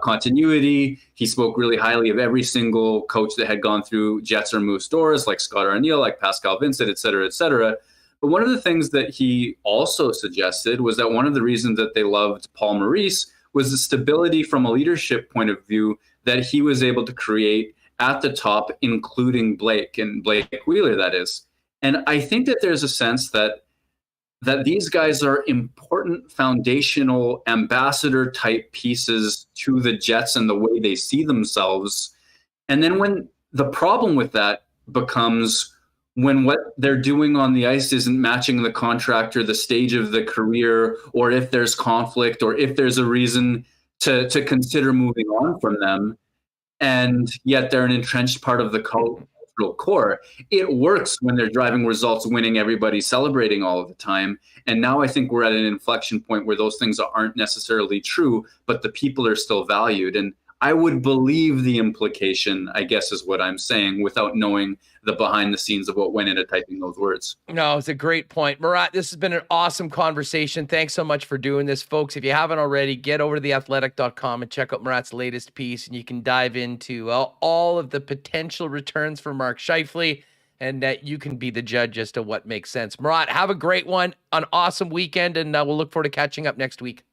continuity. He spoke really highly of every single coach that had gone through Jets or Moose doors, like Scott Arniel, like Pascal Vincent, et cetera, et cetera. But one of the things that he also suggested was that one of the reasons that they loved Paul Maurice was the stability from a leadership point of view that he was able to create at the top, including Blake Wheeler, that is. And I think that there's a sense that these guys are important foundational ambassador type pieces to the Jets and the way they see themselves. And then when the problem with that becomes when what they're doing on the ice isn't matching the contract or the stage of the career, or if there's conflict, or if there's a reason to consider moving on from them, and yet they're an entrenched part of the cultural core. It works when they're driving results, winning, everybody celebrating all of the time. And now I think we're at an inflection point where those things aren't necessarily true, but the people are still valued. And I would believe the implication, I guess, is what I'm saying, without knowing the behind the scenes of what went into typing those words. No, it's a great point. Murat, this has been an awesome conversation. Thanks so much for doing this, folks. If you haven't already, get over to theathletic.com and check out Murat's latest piece, and you can dive into all of the potential returns for Mark Scheifele, and you can be the judge as to what makes sense. Murat, have a great one, an awesome weekend, and we'll look forward to catching up next week.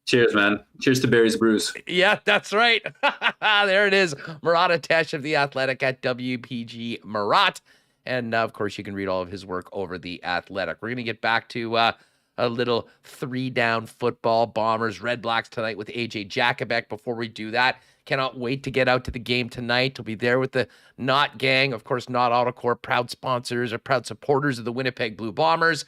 Cheers, man. Cheers to Barry's Brews. Yeah, that's right. There it is. Murat Atesh of The Athletic at WPG Murat. And, of course, you can read all of his work over The Athletic. We're going to get back to a little 3-down football. Bombers, Redblacks tonight with AJ Jakubec. Before we do that, cannot wait to get out to the game tonight. We'll be there with the Not Gang. Of course, Not Autocorp, proud sponsors or proud supporters of the Winnipeg Blue Bombers.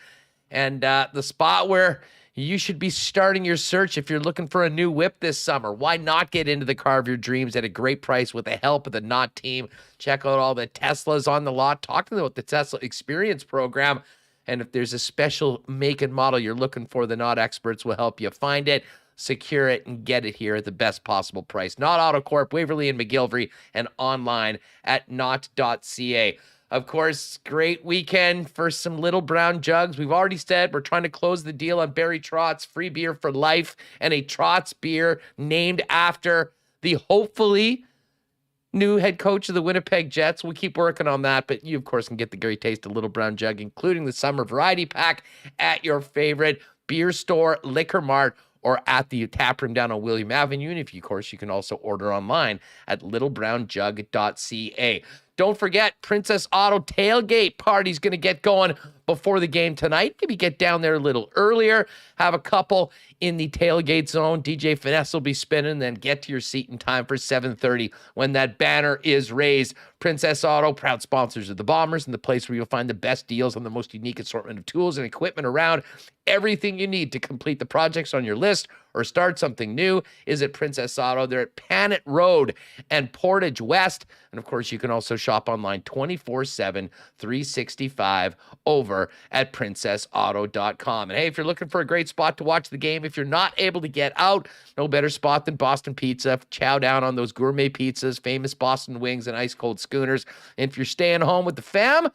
And the spot where you should be starting your search if you're looking for a new whip this summer. Why not get into the car of your dreams at a great price with the help of the Not team? Check out all the Teslas on the lot. Talk to them about the Tesla Experience Program. And if there's a special make and model you're looking for, the Not experts will help you find it, secure it, and get it here at the best possible price. Not Autocorp, Waverly and McGillivray, and online at not.ca. Of course, great weekend for some Little Brown Jugs. We've already said we're trying to close the deal on Barry Trotz, free beer for life, and a Trotz beer named after the hopefully new head coach of the Winnipeg Jets. We'll keep working on that, but you, of course, can get the great taste of Little Brown Jug, including the summer variety pack at your favorite beer store, liquor mart, or at the tap room down on William Avenue. And if you, of course, you can also order online at littlebrownjug.ca. Don't forget, Princess Auto Tailgate Party's going to get going before the game tonight. Maybe get down there a little earlier, have a couple in the tailgate zone. DJ Finesse will be spinning, then get to your seat in time for 7:30 when that banner is raised. Princess Auto, proud sponsors of the Bombers, and the place where you'll find the best deals on the most unique assortment of tools and equipment around. Everything you need to complete the projects on your list or start something new is at Princess Auto. They're at Panet Road and Portage West. And of course, you can also shop online 24/7, 365 over at princessauto.com. And hey, if you're looking for a great spot to watch the game, if you're not able to get out, no better spot than Boston Pizza. Chow down on those gourmet pizzas, famous Boston wings, and ice cold schooners. And if you're staying home with the fam,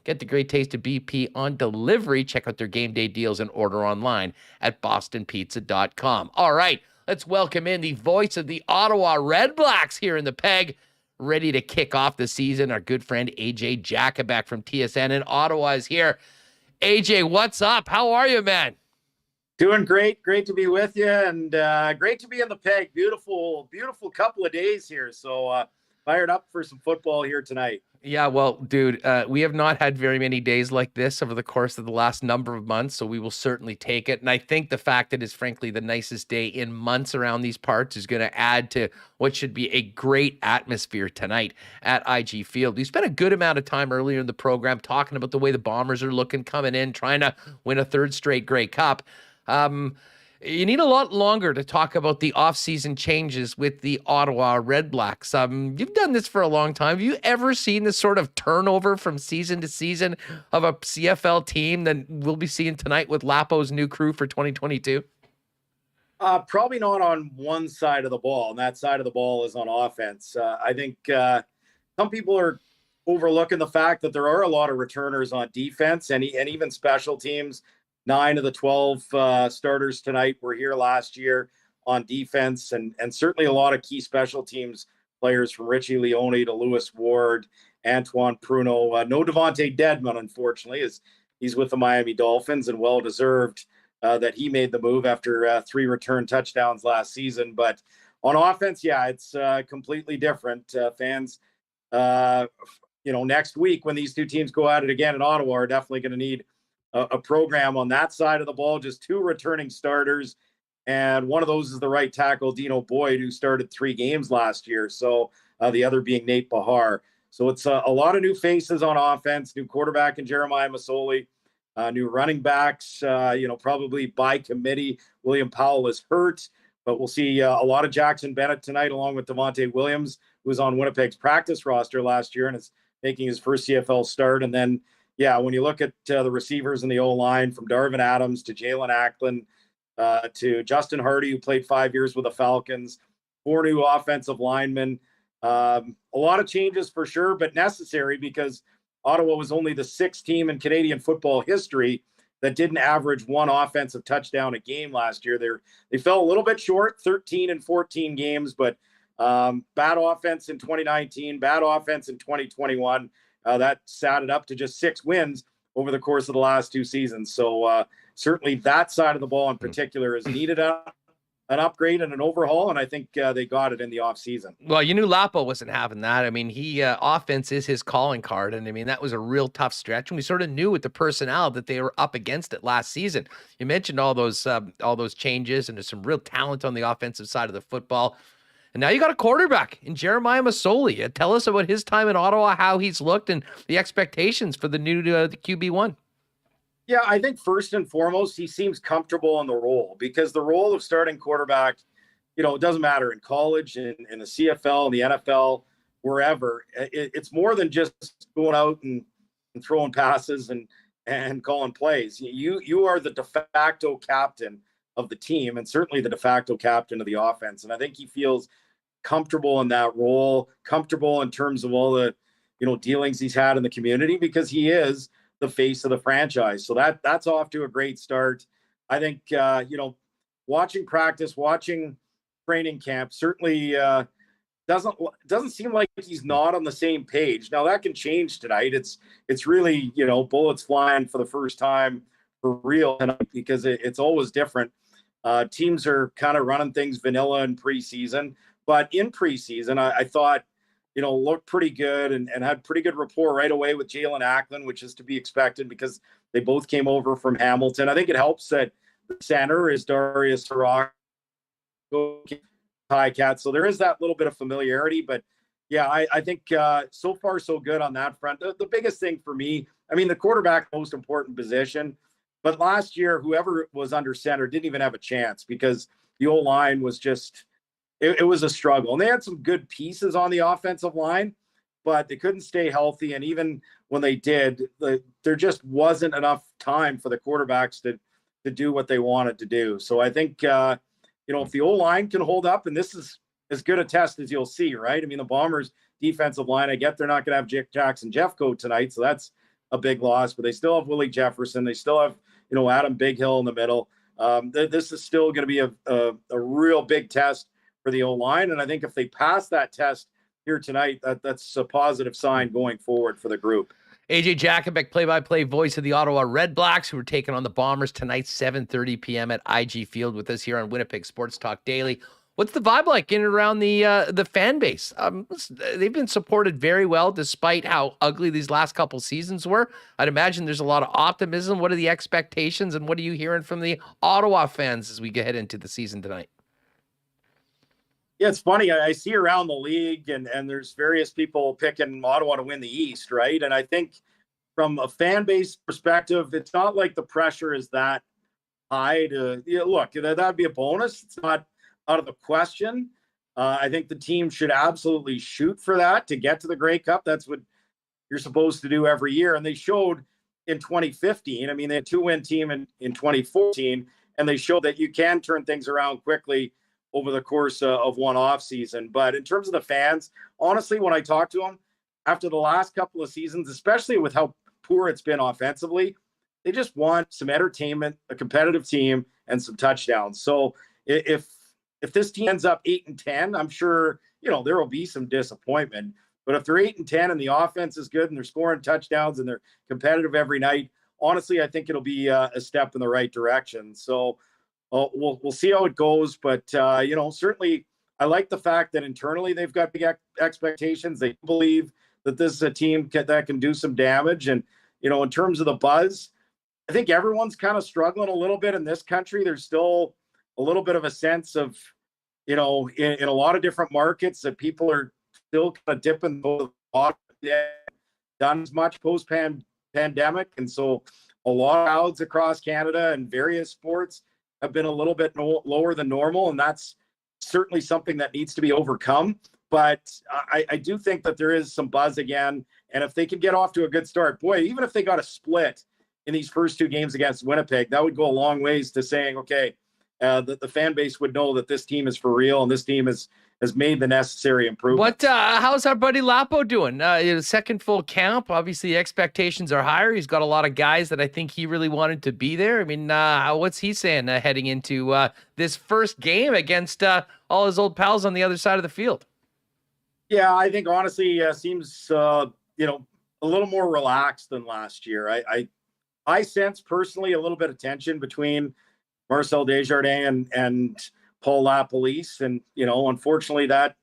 get the great taste of BP on delivery. Check out their game day deals and order online at bostonpizza.com. All right, let's welcome in the voice of the Ottawa Redblacks here in the Peg, ready to kick off the season. Our good friend AJ Jakubec from TSN in Ottawa is here. AJ, what's up? How are you, man? Doing great. Great to be with you, and great to be in the Peg. Beautiful, beautiful couple of days here. So fired up for some football here tonight. Yeah, well, dude, we have not had very many days like this over the course of the last number of months, so we will certainly take it. And I think the fact that it's frankly the nicest day in months around these parts is going to add to what should be a great atmosphere tonight at IG Field. We spent a good amount of time earlier in the program talking about the way the Bombers are looking, coming in, trying to win a third straight Grey Cup. You need a lot longer to talk about the offseason changes with the Ottawa Redblacks. You've done this for a long time. Have you ever seen this sort of turnover from season to season of a CFL team that we'll be seeing tonight with Lapo's new crew for 2022? Probably not on one side of the ball, and that side of the ball is on offense. I think some people are overlooking the fact that there are a lot of returners on defense and even special teams. 9 of the 12 starters tonight were here last year on defense, and certainly a lot of key special teams players from Richie Leone to Lewis Ward, Antoine Pruneau. No Devontae Dedmon, unfortunately, as he's with the Miami Dolphins, and well-deserved that he made the move after 3 return touchdowns last season. But on offense, yeah, it's completely different. Fans, next week when these two teams go at it again in Ottawa are definitely going to need a program on that side of the ball. Just 2 returning starters, and one of those is the right tackle Dino Boyd, who started 3 games last year. So the other being Nate Bahar. So it's a lot of new faces on offense, new quarterback in Jeremiah Masoli, new running backs, probably by committee. William Powell is hurt, but we'll see a lot of Jackson Bennett tonight, along with Devontae Williams, who was on Winnipeg's practice roster last year and is making his first CFL start. And then, yeah, when you look at the receivers in the O-line, from Darvin Adams to Jalen Acklin to Justin Hardy, who played 5 years with the Falcons, 4 new offensive linemen. A lot of changes for sure, but necessary, because Ottawa was only the 6th team in Canadian football history that didn't average 1 offensive touchdown a game last year. They fell a little bit short, 13 and 14 games, but bad offense in 2019, bad offense in 2021. That sat it up to just 6 wins over the course of the last 2 seasons. So certainly that side of the ball in particular is needed an upgrade and an overhaul, and I think they got it in the offseason. Well, you knew Lapo wasn't having that. I mean, offense is his calling card, and I mean, that was a real tough stretch, and we sort of knew with the personnel that they were up against it last season. You mentioned all those changes, and there's some real talent on the offensive side of the football. And now you got a quarterback in Jeremiah Masoli. Tell us about his time in Ottawa, how he's looked, and the expectations for the new the QB1. Yeah, I think first and foremost, he seems comfortable in the role, because the role of starting quarterback, it doesn't matter in college, in the CFL, in the NFL, wherever. It's more than just going out and throwing passes and calling plays. You are the de facto captain of the team, and certainly the de facto captain of the offense. And I think he feels comfortable in that role, comfortable in terms of all the, dealings he's had in the community, because he is the face of the franchise. So that's off to a great start. I think, watching practice, watching training camp, certainly doesn't seem like he's not on the same page. Now that can change tonight. It's really, bullets flying for the first time for real tonight, because it's always different. Teams are kind of running things vanilla in preseason, but in preseason, I thought, looked pretty good and had pretty good rapport right away with Jalen Acklin, which is to be expected because they both came over from Hamilton. I think it helps that the center is Darius Haraki, Tait. So there is that little bit of familiarity, but yeah, I think so far so good on that front. The biggest thing for me, the quarterback, most important position, but last year, whoever was under center didn't even have a chance, because the O-line was just, it was a struggle. And they had some good pieces on the offensive line, but they couldn't stay healthy. And even when they did, there just wasn't enough time for the quarterbacks to do what they wanted to do. So I think, if the O-line can hold up, and this is as good a test as you'll see, right? The Bombers defensive line, I get they're not going to have Jackson Jeffcoat tonight, so that's a big loss, but they still have Willie Jefferson. They still have, Adam Big Hill in the middle. This is still going to be a real big test for the O-line. And I think if they pass that test here tonight, that's a positive sign going forward for the group. AJ Jakubec, play-by-play voice of the Ottawa Redblacks, who are taking on the Bombers tonight, 7:30 p.m. at IG Field, with us here on Winnipeg Sports Talk Daily. What's the vibe like in and around the fan base? They've been supported very well, despite how ugly these last couple seasons were. I'd imagine there's a lot of optimism. What are the expectations, and what are you hearing from the Ottawa fans as we get into the season tonight? Yeah, it's funny. I see around the league, and there's various people picking Ottawa to win the East, right? And I think from a fan base perspective, it's not like the pressure is that high to look. That'd be a bonus. It's not out of the question. I think the team should absolutely shoot for that to get to the Grey Cup. That's what you're supposed to do every year. And they showed in 2015. I mean, they had a 2-win team in 2014, and they showed that you can turn things around quickly over the course of one off season. But in terms of the fans, honestly, when I talk to them after the last couple of seasons, especially with how poor it's been offensively, they just want some entertainment, a competitive team, and some touchdowns. So if this team ends up 8-10, I'm sure, there will be some disappointment. But if they're 8-10 and the offense is good and they're scoring touchdowns and they're competitive every night, honestly, I think it'll be a step in the right direction. So we'll see how it goes. But, certainly I like the fact that internally they've got big expectations. They believe that this is a team that can do some damage. And, in terms of the buzz, I think everyone's kind of struggling a little bit in this country. There's still a little bit of a sense of, in a lot of different markets that people are still kind of dipping the bottom. Done as much post-pandemic. And so a lot of crowds across Canada and various sports have been a little bit lower than normal. And that's certainly something that needs to be overcome. But I do think that there is some buzz again. And if they can get off to a good start, boy, even if they got a split in these first two games against Winnipeg, that would go a long ways to saying, okay, the fan base would know that this team is for real and this team has made the necessary improvements. How's our buddy Lapo doing? Second full camp. Obviously, the expectations are higher. He's got a lot of guys that I think he really wanted to be there. I mean, what's he saying heading into this first game against all his old pals on the other side of the field? Yeah, I think honestly seems a little more relaxed than last year. I sense personally a little bit of tension between Marcel Desjardins and Paul LaPolice. And, unfortunately that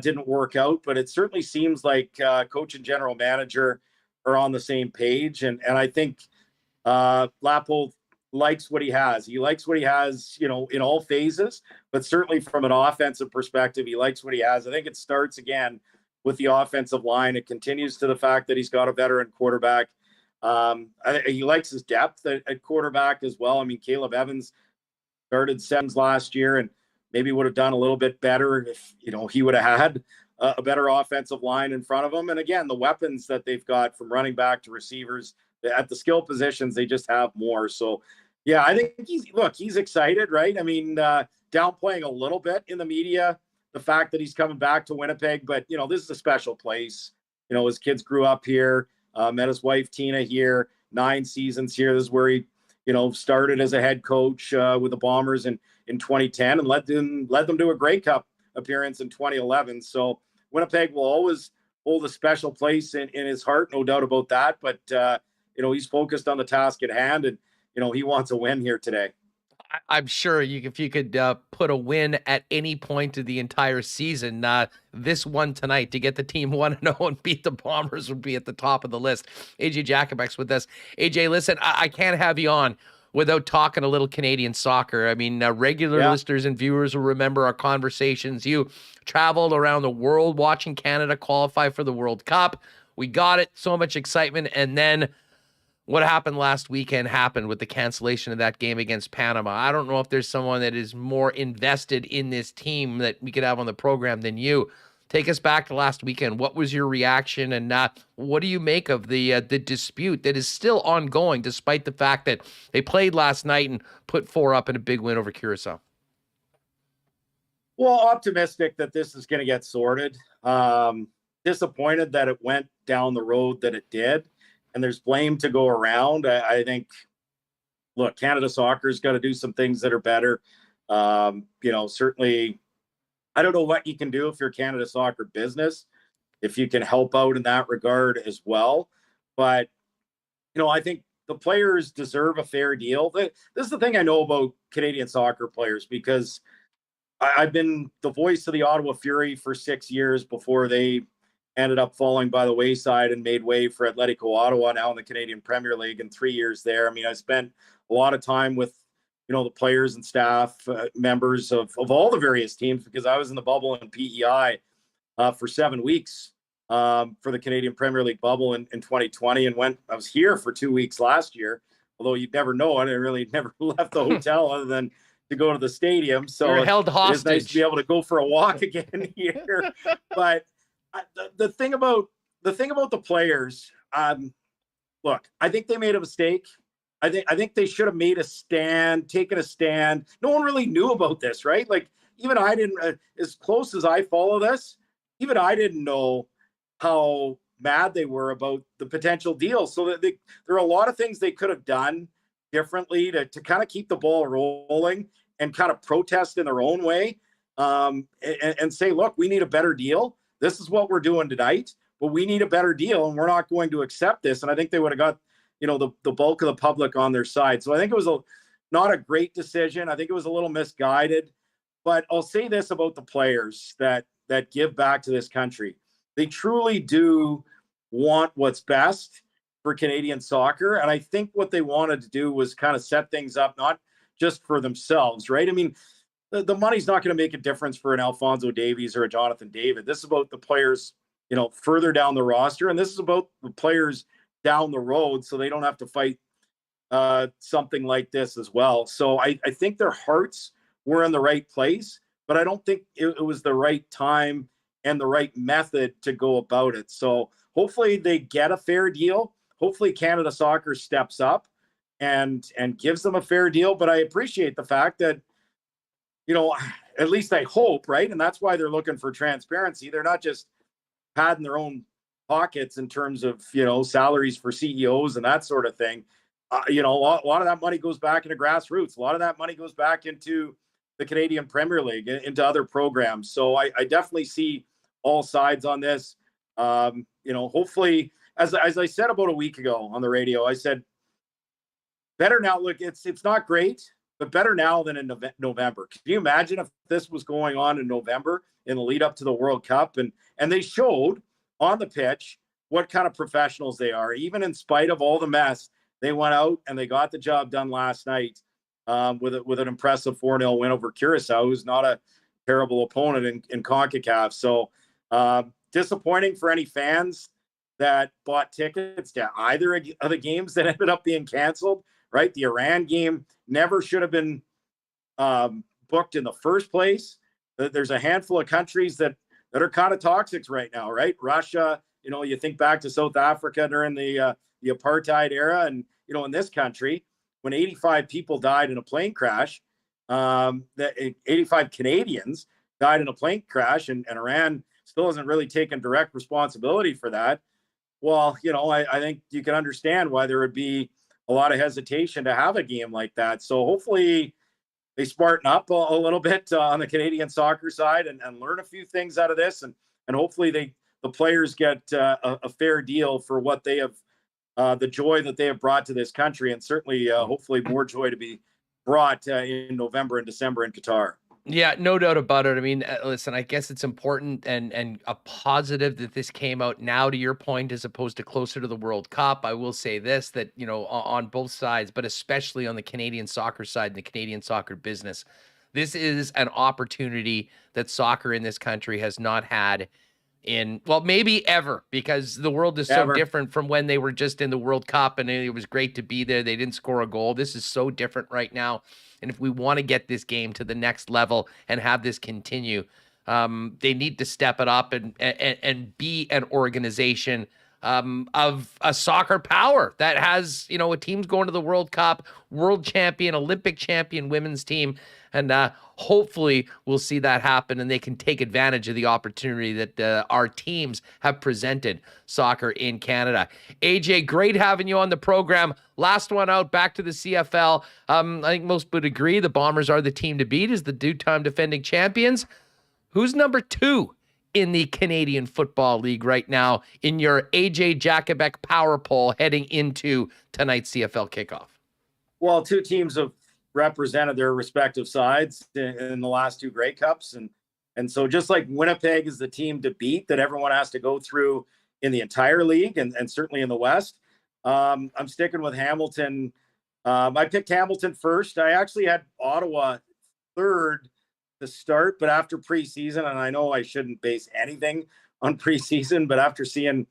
didn't work out, but it certainly seems like coach and general manager are on the same page. And I think Lapo likes what he has. He likes what he has, in all phases, but certainly from an offensive perspective, he likes what he has. I think it starts again with the offensive line. It continues to the fact that he's got a veteran quarterback. He likes his depth at quarterback as well. I mean, Caleb Evans started sevens last year and maybe would have done a little bit better if, he would have had a better offensive line in front of him. And again, the weapons that they've got from running back to receivers at the skill positions, they just have more. So yeah, I think he's excited, right? I mean, downplaying a little bit in the media, the fact that he's coming back to Winnipeg, but this is a special place. His kids grew up here. Met his wife Tina here, 9 seasons here. This is where he, started as a head coach with the Bombers in 2010 and led them to a Grey Cup appearance in 2011. So Winnipeg will always hold a special place in his heart, no doubt about that. But he's focused on the task at hand, and he wants a win here today. I'm sure if you could put a win at any point of the entire season, this one tonight to get the team 1-0 and beat the Bombers would be at the top of the list. AJ Jakubec's with us. AJ, listen, I can't have you on without talking a little Canadian soccer. I mean, regular listeners and viewers will remember our conversations. You traveled around the world watching Canada qualify for the World Cup. We got it. So much excitement. And then what happened last weekend happened with the cancellation of that game against Panama. I don't know if there's someone that is more invested in this team that we could have on the program than you. Take us back to last weekend. What was your reaction, and what do you make of the dispute that is still ongoing, despite the fact that they played last night and put 4 up in a big win over Curacao? Well, optimistic that this is going to get sorted. Disappointed that it went down the road that it did. And there's blame to go around. I think, look, Canada Soccer's got to do some things that are better. Certainly I don't know what you can do if you're Canada Soccer business, if you can help out in that regard as well. But, I think the players deserve a fair deal. This is the thing I know about Canadian soccer players, because I've been the voice of the Ottawa Fury for 6 years before they ended up falling by the wayside and made way for Atletico Ottawa, now in the Canadian Premier League, and 3 years there. I mean, I spent a lot of time with, the players and staff members of all the various teams, because I was in the bubble in PEI for 7 weeks for the Canadian Premier League bubble in 2020, and I was here for 2 weeks last year, although you'd never know it. I really never left the hotel other than to go to the stadium. So You're held hostage. It's nice to be able to go for a walk again here. But the thing about the players, look, I think they made a mistake. I think they should have made a stand, taken a stand. No one really knew about this, right? Like, even I didn't, as close as I follow this, even I didn't know how mad they were about the potential deal. So that there are a lot of things they could have done differently to kind of keep the ball rolling and kind of protest in their own way, and say, look, we need a better deal. This is what we're doing tonight, but we need a better deal, and we're not going to accept this. And I think they would have got, the bulk of the public on their side. So I think it was not a great decision. I think it was a little misguided. But I'll say this about the players that give back to this country. They truly do want what's best for Canadian soccer. And I think what they wanted to do was kind of set things up, not just for themselves, right? I mean, the money's not going to make a difference for an Alphonso Davies or a Jonathan David. This is about the players, further down the roster. And this is about the players down the road, so they don't have to fight something like this as well. So I think their hearts were in the right place, but I don't think it was the right time and the right method to go about it. So hopefully they get a fair deal. Hopefully Canada Soccer steps up and gives them a fair deal. But I appreciate the fact that, at least I hope, right? And that's why they're looking for transparency. They're not just padding their own pockets in terms of, salaries for CEOs and that sort of thing. A lot of that money goes back into grassroots. A lot of that money goes back into the Canadian Premier League, into other programs. So I definitely see all sides on this. Hopefully, as I said about a week ago on the radio, I said, better now. Look, it's not great, but better now than in November. Can you imagine if this was going on in November in the lead up to the World Cup? And they showed on the pitch what kind of professionals they are. Even in spite of all the mess, they went out and they got the job done last night with an impressive 4-0 win over Kirouac, who's not a terrible opponent in CONCACAF. So disappointing for any fans that bought tickets to either of the games that ended up being canceled, right? The Iran game never should have been booked in the first place. There's a handful of countries that are kind of toxic right now, right? Russia, you think back to South Africa during the apartheid era, and in this country, when 85 people died in a plane crash, that 85 Canadians died in a plane crash, and Iran still hasn't really taken direct responsibility for that. Well, I think you can understand why there would be a lot of hesitation to have a game like that. So hopefully they smarten up a little bit on the Canadian soccer side and learn a few things out of this. And hopefully the players get a fair deal for what they have, the joy that they have brought to this country, and certainly hopefully more joy to be brought in November and December in Qatar. Yeah, no doubt about it. I mean, listen, I guess it's important and a positive that this came out now, to your point, as opposed to closer to the World Cup. I will say this, that, on both sides, but especially on the Canadian soccer side and the Canadian soccer business, this is an opportunity that soccer in this country has not had maybe ever, because the world is so different from when they were just in the World Cup and it was great to be there. They didn't score a goal. This is so different right now. And if we want to get this game to the next level and have this continue, they need to step it up and be an organization of a soccer power that has, a team's going to the World Cup, world champion, Olympic champion women's team. And hopefully we'll see that happen and they can take advantage of the opportunity that our teams have presented soccer in Canada. AJ, great having you on the program. Last one out, back to the CFL. I think most would agree the Bombers are the team to beat as the two-time defending champions. Who's number 2 in the Canadian Football League right now in your AJ Jakubec power poll heading into tonight's CFL kickoff? Well, 2 teams have represented their respective sides in the last 2 Grey Cups. And so just like Winnipeg is the team to beat that everyone has to go through in the entire league and certainly in the West, I'm sticking with Hamilton. I picked Hamilton first. I actually had Ottawa third to start, but after preseason, and I know I shouldn't base anything on preseason, but after seeing,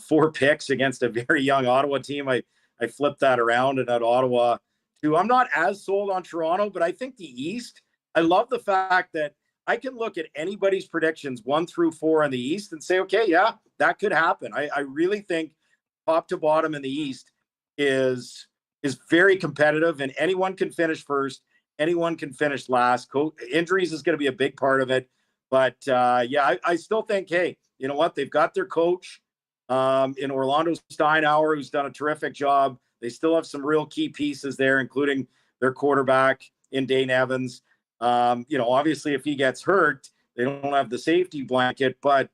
4 picks against a very young Ottawa team, I flipped that around and had Ottawa too. I'm not as sold on Toronto, but I think the East, I love the fact that I can look at anybody's predictions 1 through 4 in the East and say, okay, yeah, that could happen. I really think top to bottom in the East is very competitive, and anyone can finish first. Anyone can finish last. Injuries is going to be a big part of it. But, I still think, hey, you know what? They've got their coach in Orlando Steinauer, who's done a terrific job. They still have some real key pieces there, including their quarterback in Dane Evans. Obviously, if he gets hurt, they don't have the safety blanket. But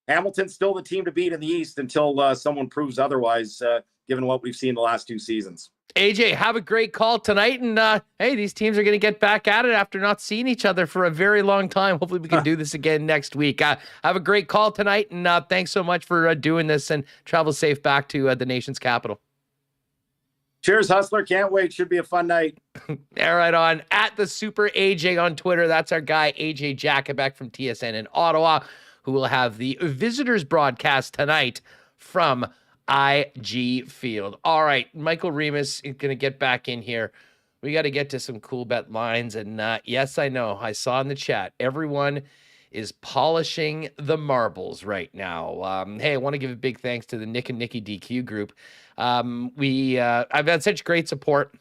Hamilton's still the team to beat in the East until someone proves otherwise, given what we've seen the last 2 seasons. AJ, have a great call tonight. And hey, these teams are going to get back at it after not seeing each other for a very long time. Hopefully we can do this again next week. Have a great call tonight. And thanks so much for doing this, and travel safe back to the nation's capital. Cheers, Hustler. Can't wait. Should be a fun night. All right, on at the Super AJ on Twitter. That's our guy, AJ Jakubec from TSN in Ottawa, who will have the visitors broadcast tonight from IG Field. All right, Michael Remis is going to get back in here. We got to get to some Coolbet lines. And yes, I know, I saw in the chat, everyone is polishing the marbles right now. Hey, I want to give a big thanks to the Nick and Nikki DQ group. I've had such great support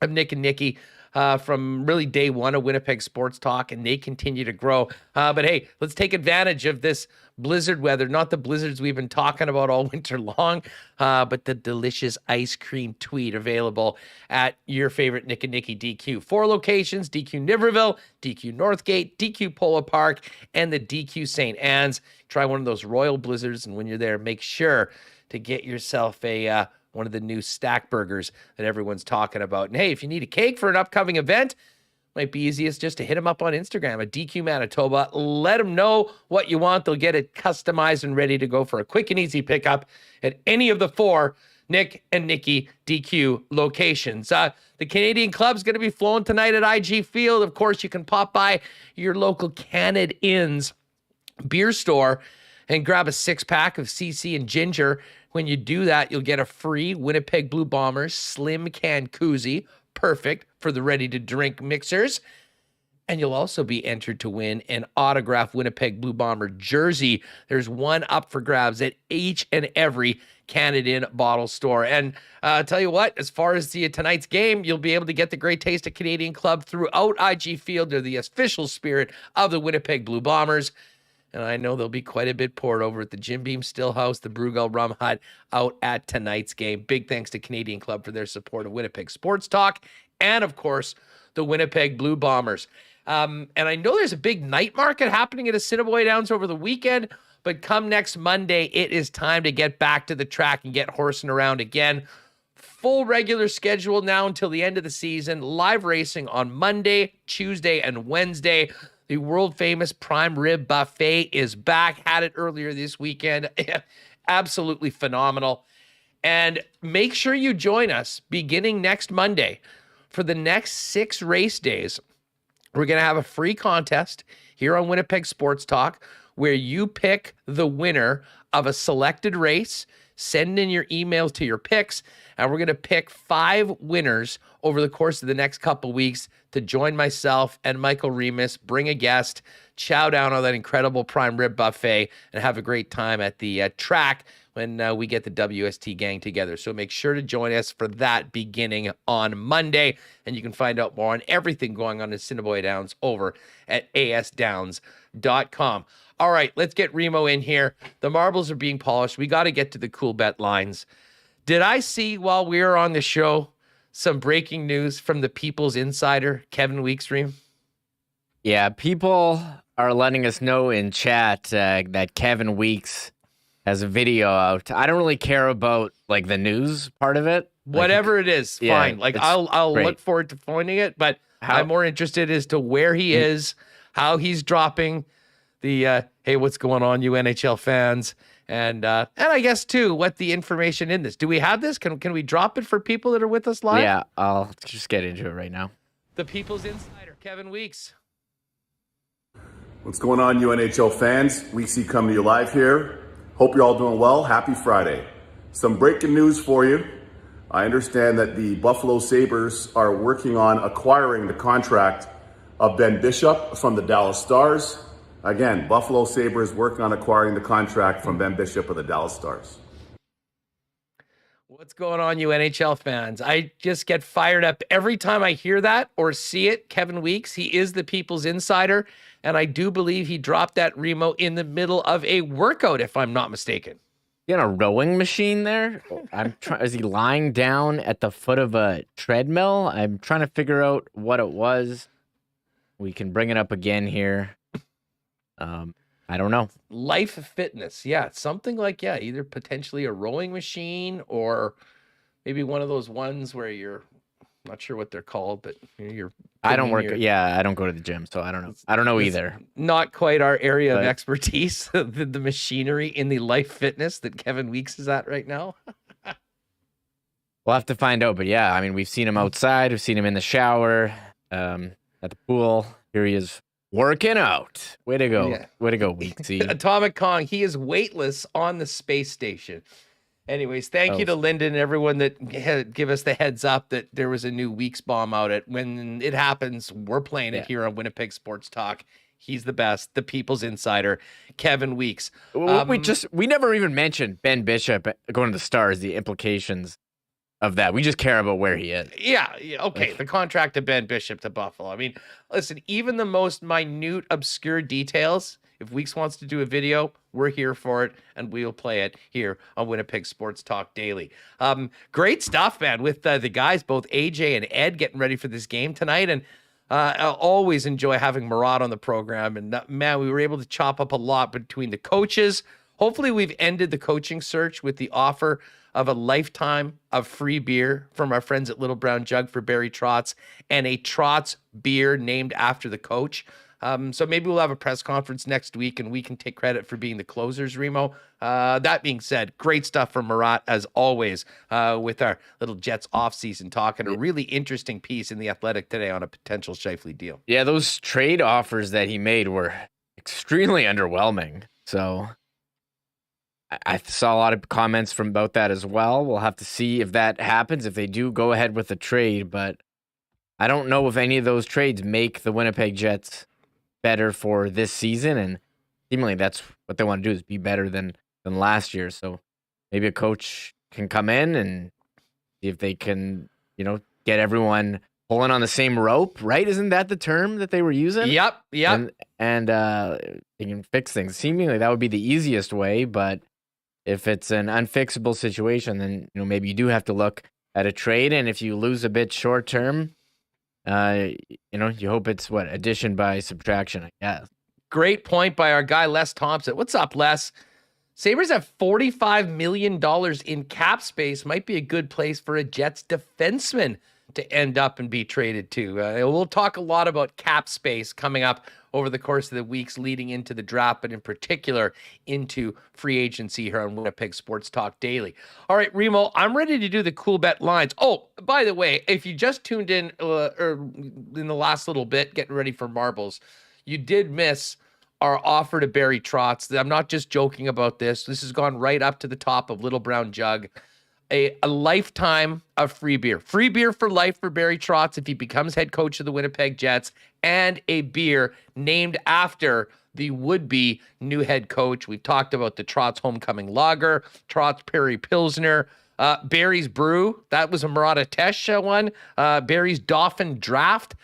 of Nick and Nikki from really day one of Winnipeg Sports Talk, and they continue to grow. But hey, let's take advantage of this blizzard weather, not the blizzards we've been talking about all winter long, but the delicious ice cream tweet available at your favorite Nick and Nikki DQ. 4 locations: DQ Niverville, DQ Northgate, DQ Polo Park, and the DQ St. Anne's. Try one of those royal blizzards, and when you're there, make sure to get yourself one of the new stack burgers that everyone's talking about. And hey, if you need a cake for an upcoming event, might be easiest just to hit them up on Instagram at DQ Manitoba. Let them know what you want. They'll get it customized and ready to go for a quick and easy pickup at any of the 4 Nick and Nikki DQ locations. The Canadian Club's going to be flowing tonight at IG Field. Of course, you can pop by your local Canada Inns beer store and grab a 6-pack of CC and ginger. When you do that, you'll get a free Winnipeg Blue Bombers slim can koozie, perfect for the ready-to-drink mixers. And you'll also be entered to win an autographed Winnipeg Blue Bomber jersey. There's one up for grabs at each and every Canadian bottle store. And tell you what, as far as tonight's game, you'll be able to get the great taste of Canadian Club throughout IG Field. They're the official spirit of the Winnipeg Blue Bombers. And I know there'll be quite a bit poured over at the Jim Beam Stillhouse, the Bruegel Rum Hut out at tonight's game. Big thanks to Canadian Club for their support of Winnipeg Sports Talk and, of course, the Winnipeg Blue Bombers. And I know there's a big night market happening at Assiniboia Downs over the weekend, but come next Monday, it is time to get back to the track and get horsing around again. Full regular schedule now until the end of the season. Live racing on Monday, Tuesday, and Wednesday. The world-famous prime rib buffet is back. Had it earlier this weekend. Absolutely phenomenal. And make sure you join us beginning next Monday for the next 6 race days. We're going to have a free contest here on Winnipeg Sports Talk where you pick the winner of a selected race. Send in your emails to your picks, and we're going to pick 5 winners over the course of the next couple weeks to join myself and Michael Remis, bring a guest, chow down on that incredible prime rib buffet, and have a great time at the track when we get the WST gang together. So make sure to join us for that beginning on Monday, and you can find out more on everything going on in Assiniboia Downs over at asdowns.com. All right, let's get Remo in here. The marbles are being polished. We got to get to the Coolbet lines. Did I see while we were on the show some breaking news from the People's Insider, Kevin Weekstream? Yeah, people are letting us know in chat that Kevin Weeks has a video out. I don't really care about like the news part of it. Whatever it is, yeah, fine. Like it's I'll great. look forward to finding it, but How- I'm more interested as to where he is, how he's dropping the hey, what's going on, you NHL fans, and I guess too what the information in this. Do we have this? Can we drop it for people that are with us live? Yeah, I'll just get into it right now. The People's Insider, Kevin Weeks. What's going on, you NHL fans? Weeksy coming to you live here. Hope you're all doing well. Happy Friday. Some breaking news for you. I understand that the Buffalo Sabres are working on acquiring the contract of Ben Bishop from the Dallas Stars. Again, Buffalo Sabres working on acquiring the contract from Ben Bishop of the Dallas Stars. What's going on, you NHL fans? I just get fired up every time I hear that or see it. Kevin Weeks, he is the People's Insider, and I do believe he dropped that Remo in the middle of a workout, if I'm not mistaken. You got a rowing machine there? Is he lying down at the foot of a treadmill? I'm trying to figure out what it was. We can bring it up again here. I don't know. Life Fitness. Yeah, something like, yeah, either potentially a rowing machine or maybe one of those ones where you're not sure what they're called, but you're. I don't work. Yeah, I don't go to the gym, so I don't know. I don't know either. Not quite our area of expertise, the machinery in the Life Fitness that Kevin Weeks is at right now. We'll have to find out, but yeah, I mean, we've seen him outside. We've seen him in the shower, at the pool. Here he is working out. Way to go. Yeah. Way to go, Weeksy. Atomic Kong, he is weightless on the space station. Anyways, thank you to Lyndon and everyone that give us the heads up that there was a new Weeks bomb out. When it happens, we're playing it here on Winnipeg Sports Talk. He's the best, the People's Insider, Kevin Weeks. We never even mentioned Ben Bishop going to the Stars, the implications of that. We just care about where he is. Yeah, okay. The contract of Ben Bishop to Buffalo. I mean, listen, even the most minute, obscure details, if Weeks wants to do a video, we're here for it, and we'll play it here on Winnipeg Sports Talk Daily. Great stuff, man, with the guys, both AJ and Ed, getting ready for this game tonight. And I always enjoy having Murat on the program. And, man, we were able to chop up a lot between the coaches. Hopefully we've ended the coaching search with the offer of a lifetime of free beer from our friends at Little Brown Jug for Barry Trotz and a Trotz beer named after the coach. So maybe we'll have a press conference next week and we can take credit for being the closers, Remo. That being said, great stuff from Murat as always with our little Jets offseason talk and a really interesting piece in The Athletic today on a potential Scheifele deal. Yeah, those trade offers that he made were extremely underwhelming. So I saw a lot of comments about that as well. We'll have to see if that happens, if they do go ahead with the trade. But I don't know if any of those trades make the Winnipeg Jets better for this season. And seemingly that's what they want to do, is be better than last year. So maybe a coach can come in and see if they can, get everyone pulling on the same rope, right? Isn't that the term that they were using? Yep. And they can fix things. Seemingly that would be the easiest way, but if it's an unfixable situation, then maybe you do have to look at a trade. And if you lose a bit short term, you hope it's addition by subtraction, I guess. Great point by our guy Les Thompson. What's up, Les? Sabres have $45 million in cap space. Might be a good place for a Jets defenseman to end up and be traded to. We'll talk a lot about cap space coming up over the course of the weeks leading into the draft, but in particular into free agency here on Winnipeg Sports Talk Daily. All right, Remo, I'm ready to do the Coolbet lines. Oh, by the way, if you just tuned in in the last little bit, getting ready for marbles, you did miss our offer to Barry Trotz. I'm not just joking about this. This has gone right up to the top of Little Brown Jug. A lifetime of free beer. Free beer for life for Barry Trotz if he becomes head coach of the Winnipeg Jets, and a beer named after the would-be new head coach. We've talked about the Trotz Homecoming Lager, Trotz Prairie Pilsner, Barry's Brew. That was a Murat Tesh one. Barry's Dauphin Draft.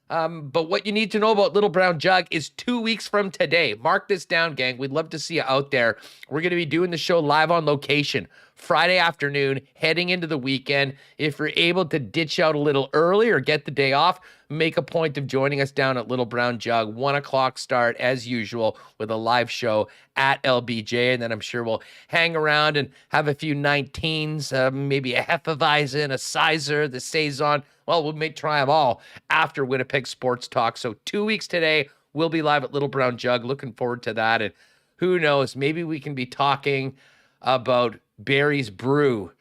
But what you need to know about Little Brown Jug is 2 weeks from today. Mark this down, gang. We'd love to see you out there. We're going to be doing the show live on location Friday afternoon, heading into the weekend. If you're able to ditch out a little early or get the day off, make a point of joining us down at Little Brown Jug, 1 o'clock start as usual with a live show at LBJ. And then I'm sure we'll hang around and have a few 19s, maybe a Hefeweizen, a Sizer, the Saison. Well, we may try them all after Winnipeg Sports Talk. So 2 weeks today, we'll be live at Little Brown Jug. Looking forward to that. And who knows, maybe we can be talking about Barry's Brew.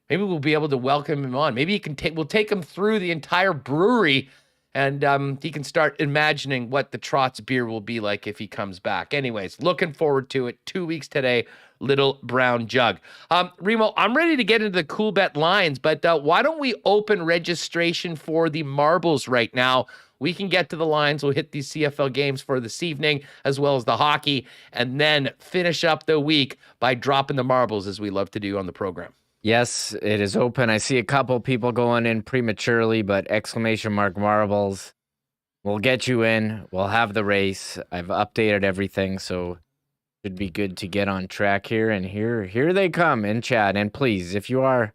Maybe we'll be able to welcome him on. Maybe we'll take him through the entire brewery, and he can start imagining what the Trotz beer will be like if he comes back. Anyways, looking forward to it. 2 weeks today, Little Brown Jug. Remo, I'm ready to get into the Coolbet lines, but why don't we open registration for the marbles right now? We can get to the lines. We'll hit these CFL games for this evening, as well as the hockey, and then finish up the week by dropping the marbles, as we love to do on the program. Yes, it is open. I see a couple people going in prematurely, but exclamation mark marbles. We'll get you in. We'll have the race. I've updated everything, so should be good to get on track here. And here they come in chat. And please, if you are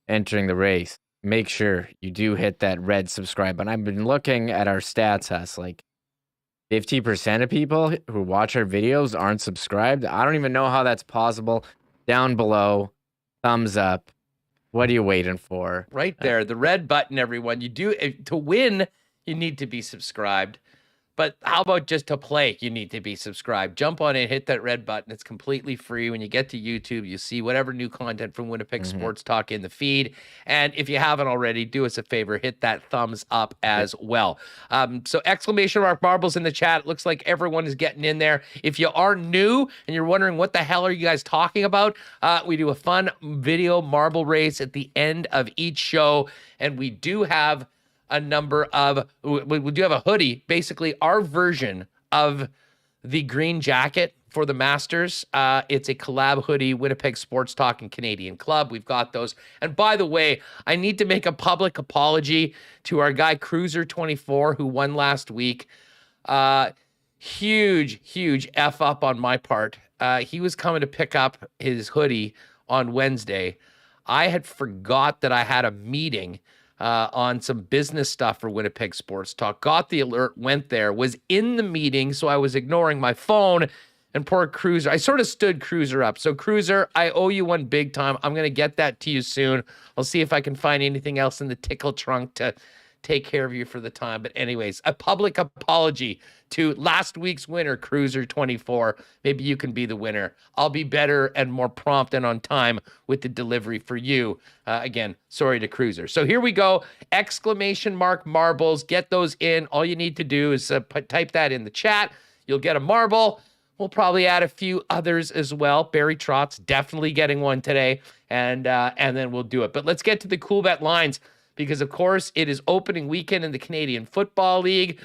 entering the race, make sure you do hit that red subscribe button. I've been looking at our stats, Huss. Like 50% of people who watch our videos aren't subscribed. I don't even know how that's possible. Down below, thumbs up. What are you waiting for? Right there, the red button, everyone. You do to win, you need to be subscribed. But how about just to play? You need to be subscribed. Jump on in, hit that red button. It's completely free. When you get to YouTube, you see whatever new content from Winnipeg Sports Talk in the feed. And if you haven't already, do us a favor, hit that thumbs up as well. So exclamation mark marbles in the chat. It looks like everyone is getting in there. If you are new and you're wondering what the hell are you guys talking about, we do a fun video marble race at the end of each show. And we do have we do have a hoodie, basically our version of the green jacket for the Masters. It's a collab hoodie, Winnipeg Sports Talk and Canadian Club. We've got those. And by the way, I need to make a public apology to our guy Cruiser24 who won last week. Huge F up on my part. He was coming to pick up his hoodie on Wednesday. I had forgot that I had a meeting on some business stuff for Winnipeg Sports Talk. Got the alert, went there, was in the meeting, so I was ignoring my phone. And poor Cruiser, I sort of stood Cruiser up. So Cruiser, I owe you one big time. I'm going to get that to you soon. I'll see if I can find anything else in the tickle trunk to take care of you for the time. But anyways, a public apology to last week's winner, Cruiser24. Maybe you can be the winner. I'll be better and more prompt and on time with the delivery for you. Again, sorry to Cruiser. So here we go. Exclamation mark marbles. Get those in. All you need to do is type that in the chat. You'll get a marble. We'll probably add a few others as well. Barry Trotz definitely getting one today, and then we'll do it. But let's get to the Coolbet lines, because, of course, it is opening weekend in the Canadian Football League.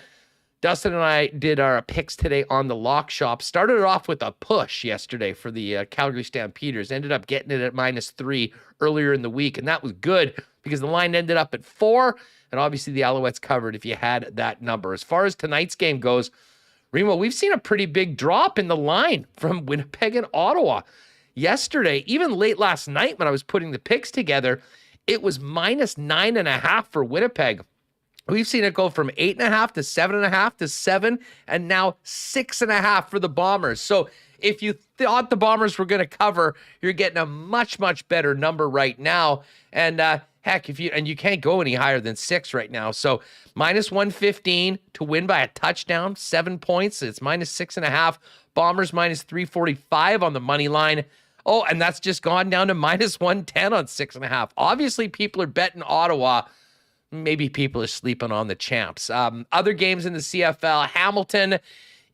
Dustin and I did our picks today on the Lock Shop. Started off with a push yesterday for the Calgary Stampeders. Ended up getting it at -3 earlier in the week, and that was good because the line ended up at 4, and obviously the Alouettes covered if you had that number. As far as tonight's game goes, Remo, we've seen a pretty big drop in the line from Winnipeg and Ottawa. Yesterday, even late last night when I was putting the picks together, it was -9.5 for Winnipeg. We've seen it go from 8.5 to 7.5 to 7, and now 6.5 for the Bombers. So if you thought the Bombers were going to cover, you're getting a much better number right now. And heck, you can't go any higher than 6 right now. So -115 to win by a touchdown, 7 points. It's -6.5. Bombers -345 on the money line. Oh, and that's just gone down to -110 on 6.5. Obviously, people are betting Ottawa. Maybe people are sleeping on the champs. Other games in the CFL, Hamilton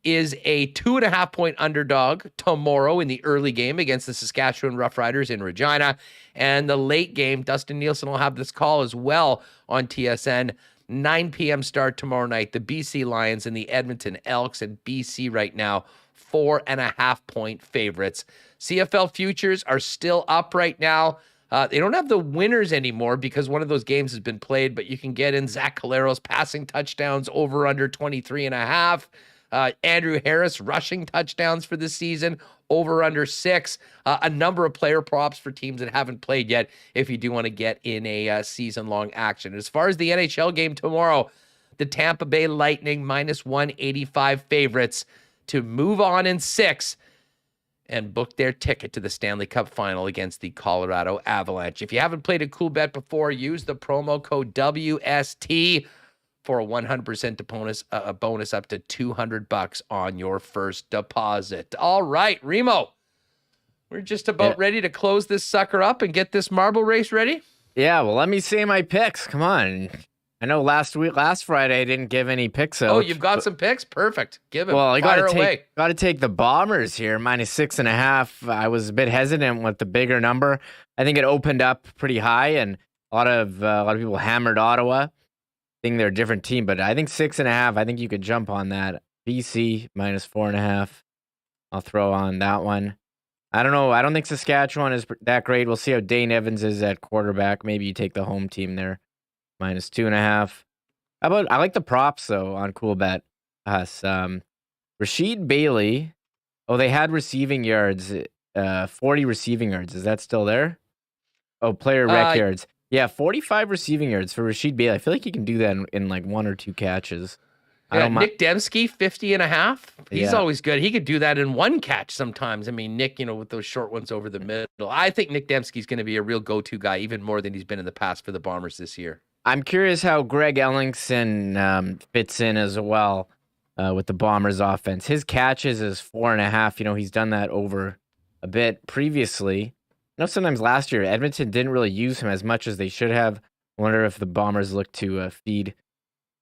is a 2.5-point underdog tomorrow in the early game against the Saskatchewan Roughriders in Regina. And the late game, Dustin Nielsen will have this call as well on TSN. 9 p.m. start tomorrow night. The BC Lions and the Edmonton Elks, and BC right now 4.5-point favorites. CFL futures are still up right now. They don't have the winners anymore because one of those games has been played, but you can get in Zach Calero's passing touchdowns over under 23.5. Andrew Harris rushing touchdowns for this season over under 6. A number of player props for teams that haven't played yet if you do want to get in a season-long action. As far as the NHL game tomorrow, the Tampa Bay Lightning minus 185 favorites to move on in 6 and book their ticket to the Stanley Cup final against the Colorado Avalanche. If you haven't played a Coolbet before, use the promo code WST for a 100% bonus up to $200 on your first deposit. All right, Remo, we're just about ready to close this sucker up and get this marble race ready. Yeah, well, let me say my picks. Come on. I know last Friday, I didn't give any picks out. Oh, you've got some picks? Perfect. Give it. Well, I Fire away. Got to take the Bombers here, minus 6.5. I was a bit hesitant with the bigger number. I think it opened up pretty high, and a lot of people hammered Ottawa. I think they're a different team, but I think 6.5. I think you could jump on that. BC minus 4.5. I'll throw on that one. I don't know. I don't think Saskatchewan is that great. We'll see how Dane Evans is at quarterback. Maybe you take the home team there. Minus 2.5. I like the props though on Coolbet. Rashid Bailey. Oh, they had receiving yards. 40 receiving yards. Is that still there? Oh, player rec yards. Yeah, 45 receiving yards for Rashid Bailey. I feel like he can do that in like 1 or 2 catches. Yeah, Nick Dembski, 50.5. He's always good. He could do that in 1 catch sometimes. I mean, Nick, with those short ones over the middle. I think Nick Dembski's going to be a real go-to guy, even more than he's been in the past for the Bombers this year. I'm curious how Greg Ellingson fits in as well with the Bombers offense. His catches is 4.5. He's done that over a bit previously. Sometimes last year, Edmonton didn't really use him as much as they should have. I wonder if the Bombers look to feed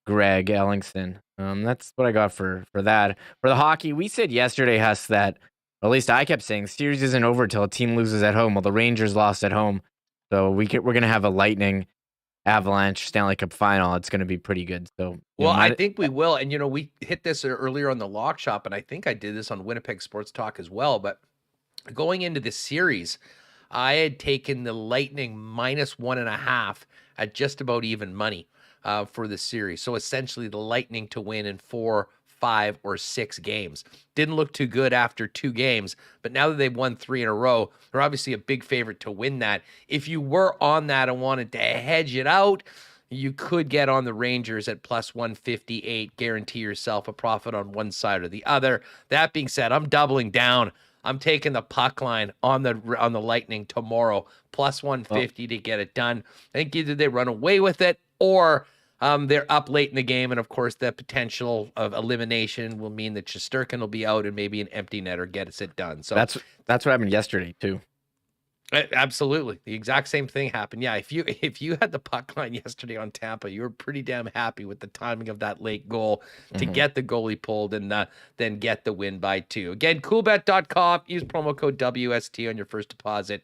Greg Ellingson. That's what I got for that. For the hockey, we said yesterday, Huss, that, or at least I kept saying, series isn't over till a team loses at home. Well, the Rangers lost at home. So we're going to have a Lightning Avalanche Stanley Cup final. It's going to be pretty good. So, I think we will. And, we hit this earlier on the Lock Shop, and I think I did this on Winnipeg Sports Talk as well. But going into this series, I had taken the Lightning minus 1.5 at just about even money for the series. So essentially the Lightning to win in 4, 5, or 6 games. Didn't look too good after 2 games, but now that they've won 3 in a row, they're obviously a big favorite to win that. If you were on that and wanted to hedge it out, you could get on the Rangers at plus 158, guarantee yourself a profit on one side or the other. That being said, I'm doubling down. I'm taking the puck line on the Lightning tomorrow, plus 150 to get it done. I think either they run away with it or they're up late in the game, and of course, the potential of elimination will mean that Shesterkin will be out, and maybe an empty netter gets it done. So that's what happened yesterday too. Absolutely, the exact same thing happened. Yeah, if you had the puck line yesterday on Tampa, you were pretty damn happy with the timing of that late goal to get the goalie pulled and then get the win by 2. Again, Coolbet.com. Use promo code WST on your first deposit.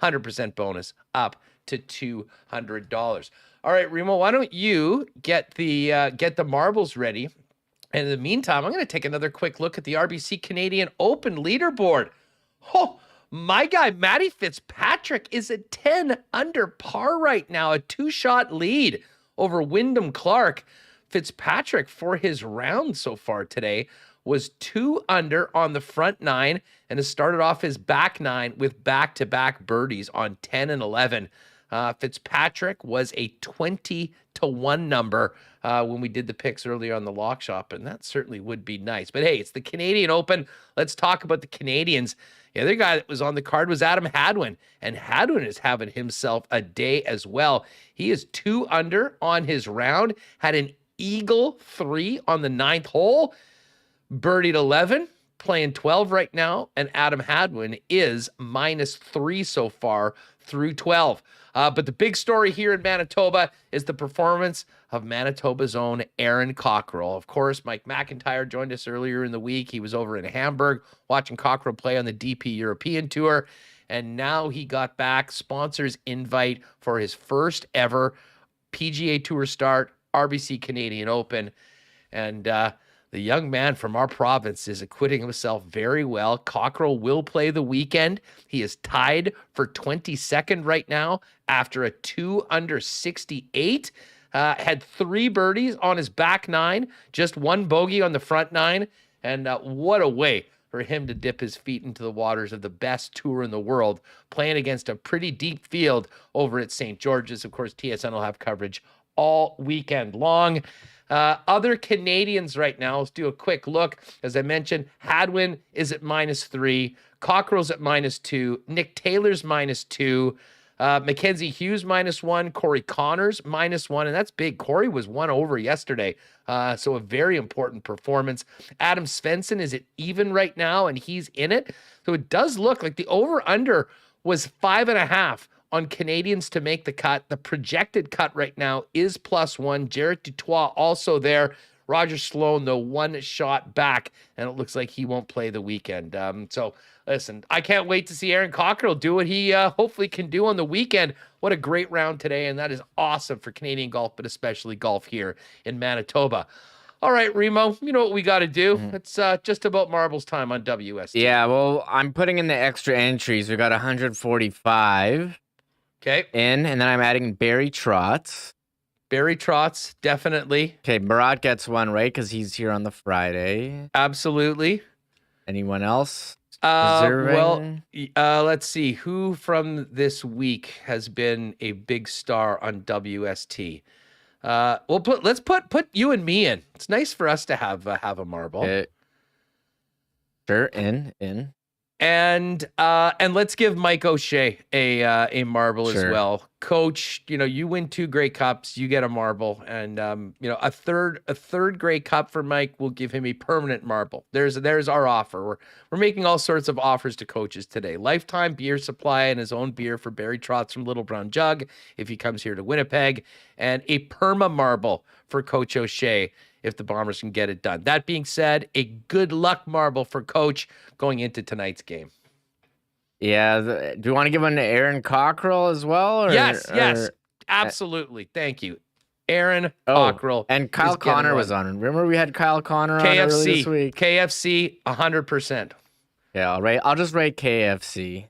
100% bonus up to $200. All right, Remo, why don't you get the marbles ready? And in the meantime, I'm going to take another quick look at the RBC Canadian Open leaderboard. Oh, my guy, Matty Fitzpatrick, is at 10 under par right now, a 2-shot lead over Wyndham Clark. Fitzpatrick, for his round so far today, was 2 under on the front 9 and has started off his back 9 with back-to-back birdies on 10 and 11. Fitzpatrick was a 20-1 number when we did the picks earlier on the Lock Shop, and that certainly would be nice. But hey, it's the Canadian Open. Let's talk about the Canadians. The other guy that was on the card was Adam Hadwin, and Hadwin is having himself a day as well. He is 2 under on his round, had an eagle 3 on the 9th hole, birdied 11, playing 12 right now, and Adam Hadwin is minus 3 so far through 12. But the big story here in Manitoba is the performance of Manitoba's own Aaron Cockrell. Of course, Mike McIntyre joined us earlier in the week. He was over in Hamburg watching Cockrell play on the DP European Tour. And now he got back sponsors invite for his first ever PGA Tour start, RBC Canadian Open. And the young man from our province is acquitting himself very well. Cockrell will play the weekend. He is tied for 22nd right now after a 2 under 68. Had 3 birdies on his back 9, just 1 bogey on the front 9. And what a way for him to dip his feet into the waters of the best tour in the world, playing against a pretty deep field over at St. George's. Of course, TSN will have coverage all weekend long. Other Canadians right now, let's do a quick look. As I mentioned, Hadwin is at -3. Cockrell's at -2. Nick Taylor's -2. Mackenzie Hughes -1. Corey Connors -1. And that's big. Corey was 1 over yesterday. So a very important performance. Adam Svensson is at even right now, and he's in it. So it does look like the over-under was 5.5 on Canadians to make the cut. The projected cut right now is +1. Jarrett Dutoit also there. Roger Sloan, though, 1 shot back, and it looks like he won't play the weekend. So, listen, I can't wait to see Aaron Cockrell do what he hopefully can do on the weekend. What a great round today, and that is awesome for Canadian golf, but especially golf here in Manitoba. All right, Remo, you know what we got to do. It's just about marbles time on WST. Yeah, well, I'm putting in the extra entries. We got 145 Okay. in, and then I'm adding Barry Trotz. Barry Trotz, definitely. Okay, Murat gets one right because he's here on the Friday. Absolutely. Anyone else? Well, let's see. Who from this week has been a big star on WST? Let's put you and me in. It's nice for us to have a marble. Sure, in. And let's give Mike O'Shea a marble as Sure. well. Coach, you win 2 Grey Cups, you get a marble, and a third Grey Cup for Mike will give him a permanent marble. There's our offer. We're making all sorts of offers to coaches today. Lifetime beer supply and his own beer for Barry Trotz from Little Brown Jug if he comes here to Winnipeg, and a perma marble for Coach O'Shea if the Bombers can get it done. That being said, a good luck marble for Coach going into tonight's game. Yeah. Do you want to give one to Aaron Cockrell as well? Or, Yes, absolutely. Thank you. Aaron Cockrell. And Kyle Connor was on. Remember we had Kyle Connor on earlier this week? KFC, 100%. Yeah, I'll just write KFC.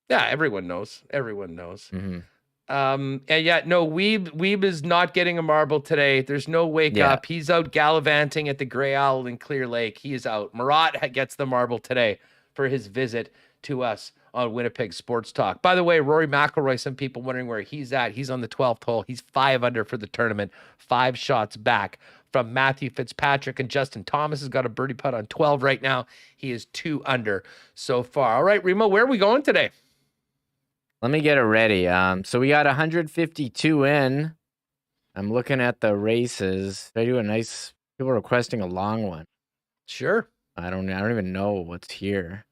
Yeah, everyone knows. Mm-hmm. And yeah, no, Weeb is not getting a marble today. There's no wake up. He's out gallivanting at the Grey Owl in Clear Lake. He is out. Murat gets the marble today for his visit to us on Winnipeg Sports Talk. By the way, Rory McIlroy, some people wondering where he's at. He's on the 12th hole. He's 5 under for the tournament, 5 shots back from Matthew Fitzpatrick, and Justin Thomas has got a birdie putt on 12 right now. He is 2 under so far. All right, Remo, where are we going today? Let me get it ready. So we got 152 in. I'm looking at the races. They do a nice. People are requesting a long one. Sure. I don't even know what's here.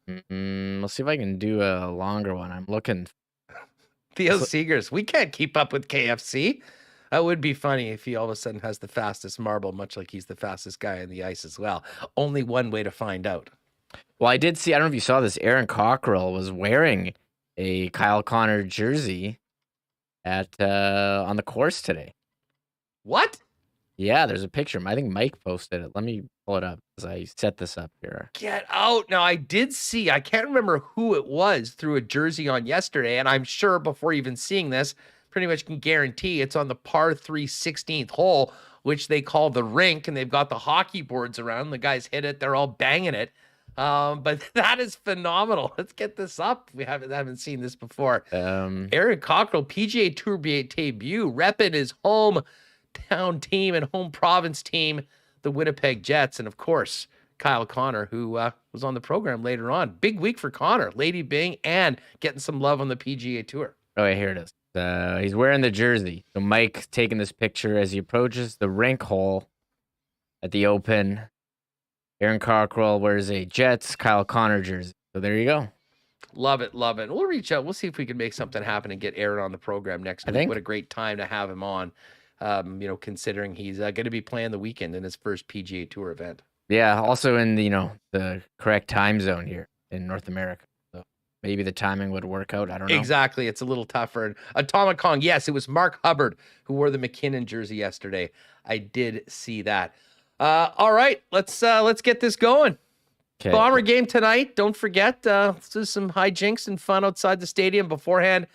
Let's see if I can do a longer one. I'm looking. Theo Seegers. We can't keep up with KFC. That would be funny if he all of a sudden has the fastest marble, much like he's the fastest guy on the ice as well. Only one way to find out. Well, I did see. I don't know if you saw this. Aaron Cockrell was wearing a Kyle Connor jersey at on the course today. What? Yeah, there's a picture. I think Mike posted it. Let me pull it up as I set this up here. Get out. Now, I did see, I can't remember who it was, threw a jersey on yesterday, and I'm sure before even seeing this, pretty much can guarantee it's on the par 3 16th hole, which they call the rink, and they've got the hockey boards around. The guys hit it. They're all banging it. But that is phenomenal. Let's get this up. We haven't seen this before. Aaron Cockrell, PGA Tour debut, repping his hometown team and home province team, the Winnipeg Jets. And of course, Kyle Connor, who was on the program later on. Big week for Connor, Lady Bing, and getting some love on the PGA Tour. Oh, yeah, here it is. He's wearing the jersey. So Mike taking this picture as he approaches the rink hole at the Open. Aaron Cockrell wears a Jets Kyle Connor jersey. So there you go. Love it, love it. We'll reach out. We'll see if we can make something happen and get Aaron on the program next week. What a great time to have him on, considering he's going to be playing the weekend in his first PGA Tour event. Yeah, also in the correct time zone here in North America. So maybe the timing would work out. I don't know. Exactly. It's a little tougher. And Atomic Kong, yes, it was Mark Hubbard who wore the McKinnon jersey yesterday. I did see that. All right, let's get this going. Okay. Bomber game tonight. Don't forget, let's do some hijinks and fun outside the stadium beforehand.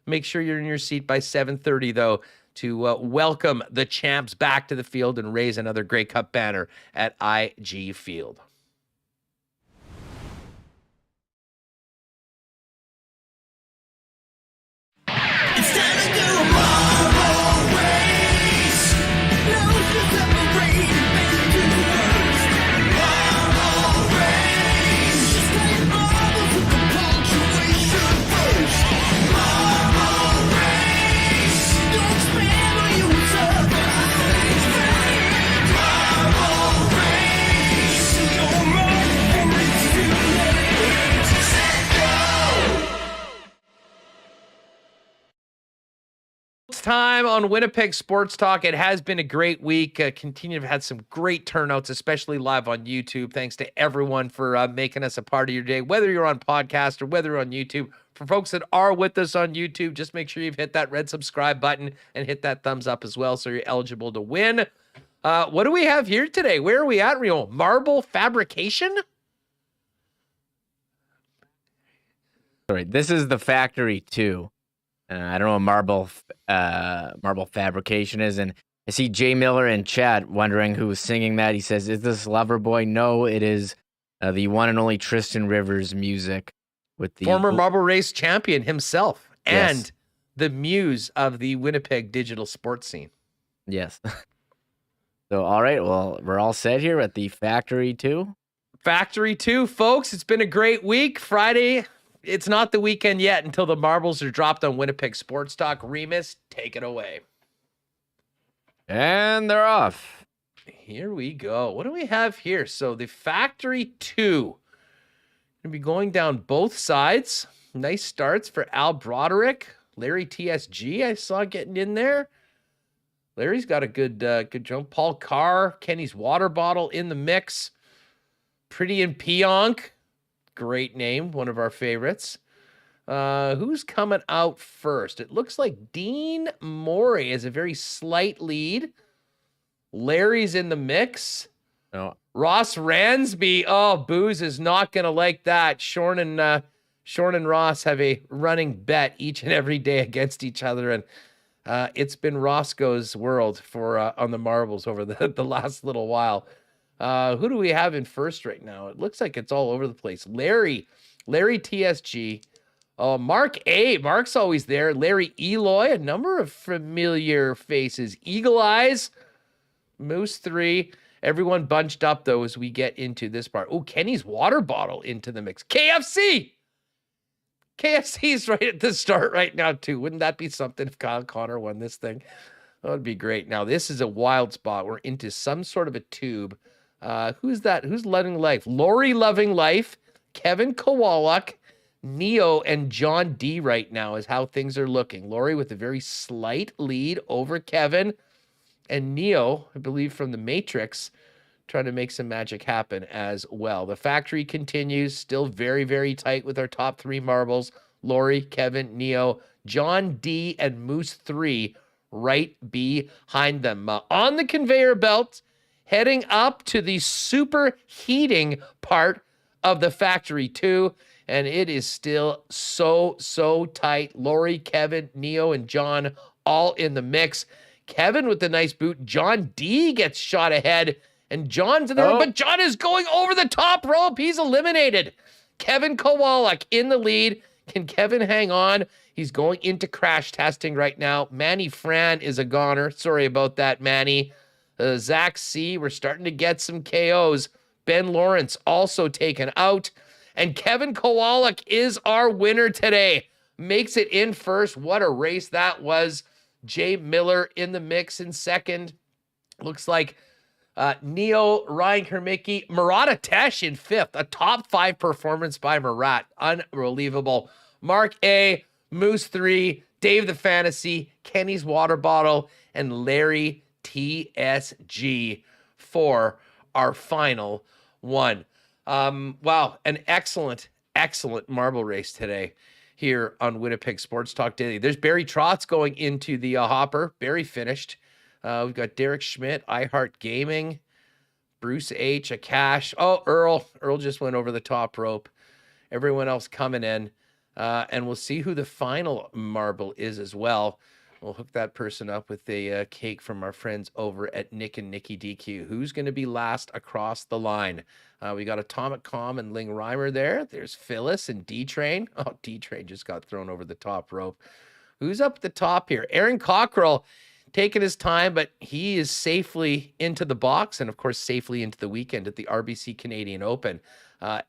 Make sure you're in your seat by 7:30, though, to welcome the champs back to the field and raise another Grey Cup banner at IG Field. It's time to do a marble race. No time on Winnipeg Sports Talk. It has been a great week. Continue to have had some great turnouts, especially live on YouTube. Thanks to everyone for making us a part of your day, whether you're on podcast or whether you're on YouTube. For folks that are with us on YouTube, just make sure you've hit that red subscribe button and hit that thumbs up as well so you're eligible to win. What do we have here today? Where are we at, Rio? Marble fabrication? Sorry, this is the Factory 2. I don't know what marble fabrication is, and I see Jay Miller in chat wondering who was singing that. He says, "Is this Loverboy?" No, it is the one and only Tristan Rivers music with the former marble race champion himself and Yes. the muse of the Winnipeg digital sports scene. Yes. So, all right, well, we're all set here at the Factory 2. Factory 2, folks. It's been a great week. Friday. It's not the weekend yet until the marbles are dropped on Winnipeg Sports Talk. Remis, take it away. And they're off. Here we go. What do we have here? So the Factory 2. Going to be going down both sides. Nice starts for Al Broderick. Larry TSG, I saw getting in there. Larry's got a good jump. Paul Carr, Kenny's water bottle in the mix. Pretty and Pionk. Great name, one of our favorites. Who's coming out first? It looks like Dean Morey has a very slight lead. Larry's in the mix. No. Ross Ransby. Oh, Booze is not going to like that. Shorn and Ross have a running bet each and every day against each other. And it's been Roscoe's world for on the marbles over the last little while. Who do we have in first right now? It looks like it's all over the place. Larry TSG. Oh, Mark A. Mark's always there. Larry Eloy, a number of familiar faces. Eagle Eyes, Moose 3. Everyone bunched up, though, as we get into this part. Oh, Kenny's water bottle into the mix. KFC! KFC's right at the start right now, too. Wouldn't that be something if Kyle Connor won this thing? That would be great. Now, this is a wild spot. We're into some sort of a tube. Who's that? Who's Loving Life? Lori Loving Life, Kevin Kowaluk, Neo, and John D right now is how things are looking. Lori with a very slight lead over Kevin. And Neo, I believe from the Matrix, trying to make some magic happen as well. The Factory continues, still very, very tight with our top 3 marbles. Lori, Kevin, Neo, John D, and Moose 3 right behind them. On the conveyor belt, heading up to the superheating part of the Factory 2, and it is still so tight. Lori, Kevin, Neo, and John all in the mix. Kevin with the nice boot. John D gets shot ahead, and John's in there, but John is going over the top rope. He's eliminated. Kevin Kowaluk in the lead. Can Kevin hang on? He's going into crash testing right now. Manny Fran is a goner. Sorry about that, Manny. Zach C, we're starting to get some KOs. Ben Lawrence also taken out. And Kevin Kowaluk is our winner today. Makes it in first. What a race that was. Jay Miller in the mix in second. Looks like Neo, Ryan Kermicki, Murat Tesh in fifth. A top 5 performance by Murat. Unbelievable. Mark A, Moose 3, Dave the Fantasy, Kenny's water bottle, and Larry TSG for our final one. Wow, an excellent marble race today here on Winnipeg Sports Talk Daily. There's Barry Trotz going into the hopper. Barry finished. We've got Derek Schmidt, iHeart Gaming, Bruce H, Akash. Oh, Earl. Earl just went over the top rope. Everyone else coming in. And we'll see who the final marble is as well. We'll hook that person up with a cake from our friends over at Nick and Nikki DQ. Who's going to be last across the line? We got Atomic Com and Ling Reimer there. There's Phyllis and D-Train. Oh, D-Train just got thrown over the top rope. Who's up at the top here? Aaron Cockrell taking his time, but he is safely into the box and, of course, safely into the weekend at the RBC Canadian Open.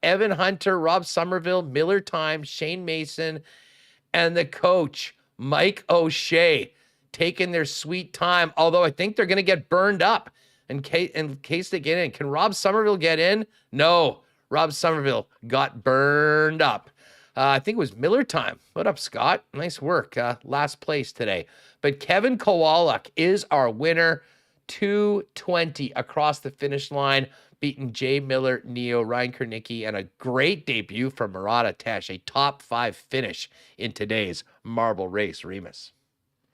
Evan Hunter, Rob Somerville, Miller Time, Shane Mason, and the coach, Mike O'Shea, taking their sweet time, although I think they're going to get burned up in case they get in. Can Rob Somerville get in? No, Rob Somerville got burned up. I think it was Miller time. What up, Scott? Nice work. Last place today. But Kevin Kirouac is our winner. 220 across the finish line, beating Jay Miller, Neo, Ryan Kernicki, and a great debut from Murat, a top 5 finish in today's marble race. Remis.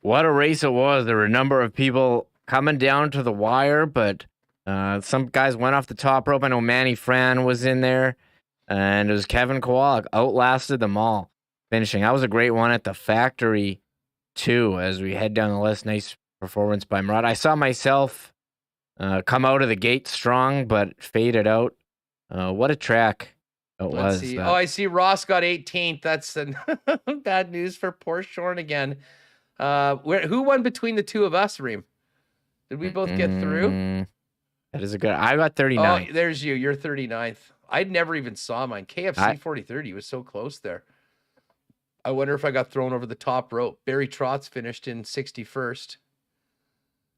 What a race it was. There were a number of people coming down to the wire, but some guys went off the top rope. I know Manny Fran was in there, and it was Kevin Kirouac outlasted them all, finishing. That was a great one at the factory, too, as we head down the list. Nice performance by Murat. I saw myself come out of the gate strong, but faded out. What a track it was. Oh, I see Ross got 18th. That's bad news for poor Shorn again. Who won between the two of us, Reem? Did we both get through? That is a good. I got 39. Oh, there's you. You're 39th. I never even saw mine. KFC 40-30 was so close there. I wonder if I got thrown over the top rope. Barry Trotz finished in 61st.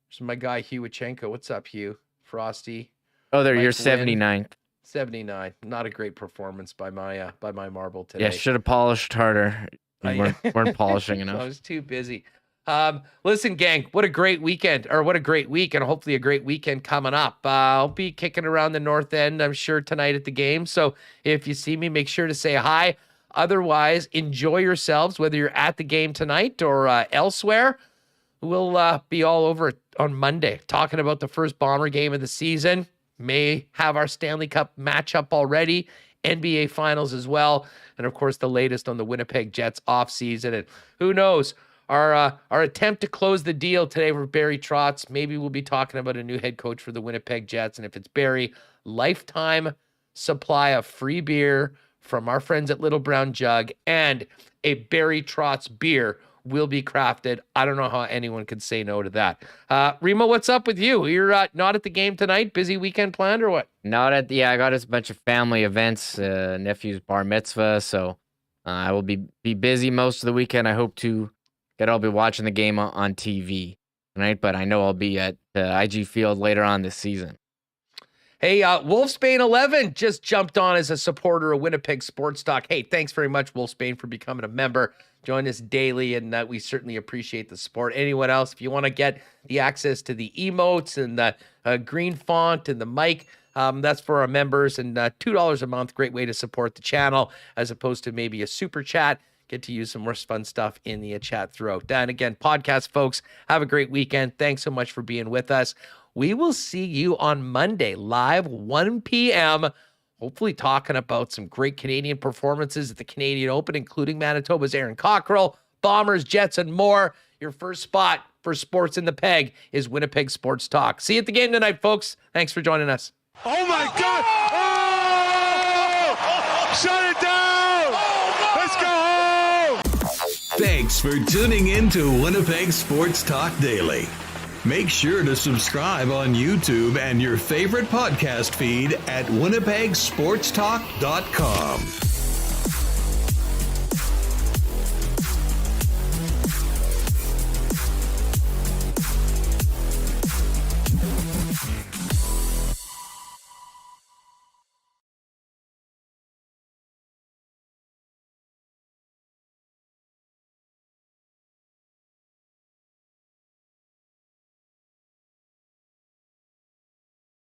There's my guy, Hugh Wachenko. What's up, Hugh? Frosty. Oh, there, Mike you're Lynn. 79th. 79. Not a great performance by my marble today. Yeah, should have polished harder. You weren't polishing enough. I was too busy. Listen, gang, what a great weekend, or what a great week, and hopefully a great weekend coming up. I'll be kicking around the north end, I'm sure, tonight at the game. So if you see me, make sure to say hi. Otherwise, enjoy yourselves, whether you're at the game tonight or elsewhere. We'll be all over it on Monday, talking about the first Bomber game of the season. May have our Stanley Cup matchup already, NBA Finals as well, and of course the latest on the Winnipeg Jets offseason. And who knows, our attempt to close the deal today for Barry Trotz. Maybe we'll be talking about a new head coach for the Winnipeg Jets, and if it's Barry, lifetime supply of free beer from our friends at Little Brown Jug, and a Barry Trotz beer will be crafted. I don't know how anyone could say no to that. Remo, what's up with you? You're not at the game tonight? Busy weekend planned or what? I got us a bunch of family events, nephew's bar mitzvah, so I will be busy most of the weekend. I hope to I'll be watching the game on TV tonight, but I know I'll be at IG Field later on this season. Hey, Wolfsbane 11 just jumped on as a supporter of Winnipeg Sports Talk. Hey, thanks very much, Wolfsbane, for becoming a member. Join us daily, and we certainly appreciate the support. Anyone else, if you want to get the access to the emotes and the green font and the mic, that's for our members, and $2 a month, great way to support the channel, as opposed to maybe a super chat. Get to use some more fun stuff in the chat throughout. And again, podcast folks, have a great weekend. Thanks so much for being with us. We will see you on Monday, live 1 p.m., hopefully talking about some great Canadian performances at the Canadian Open, including Manitoba's Aaron Cockrell, Bombers, Jets, and more. Your first spot for Sports in the Peg is Winnipeg Sports Talk. See you at the game tonight, folks. Thanks for joining us. Oh, my God! Oh! Shut it down! Let's go home! Thanks for tuning in to Winnipeg Sports Talk Daily. Make sure to subscribe on YouTube and your favorite podcast feed at winnipegsportstalk.com.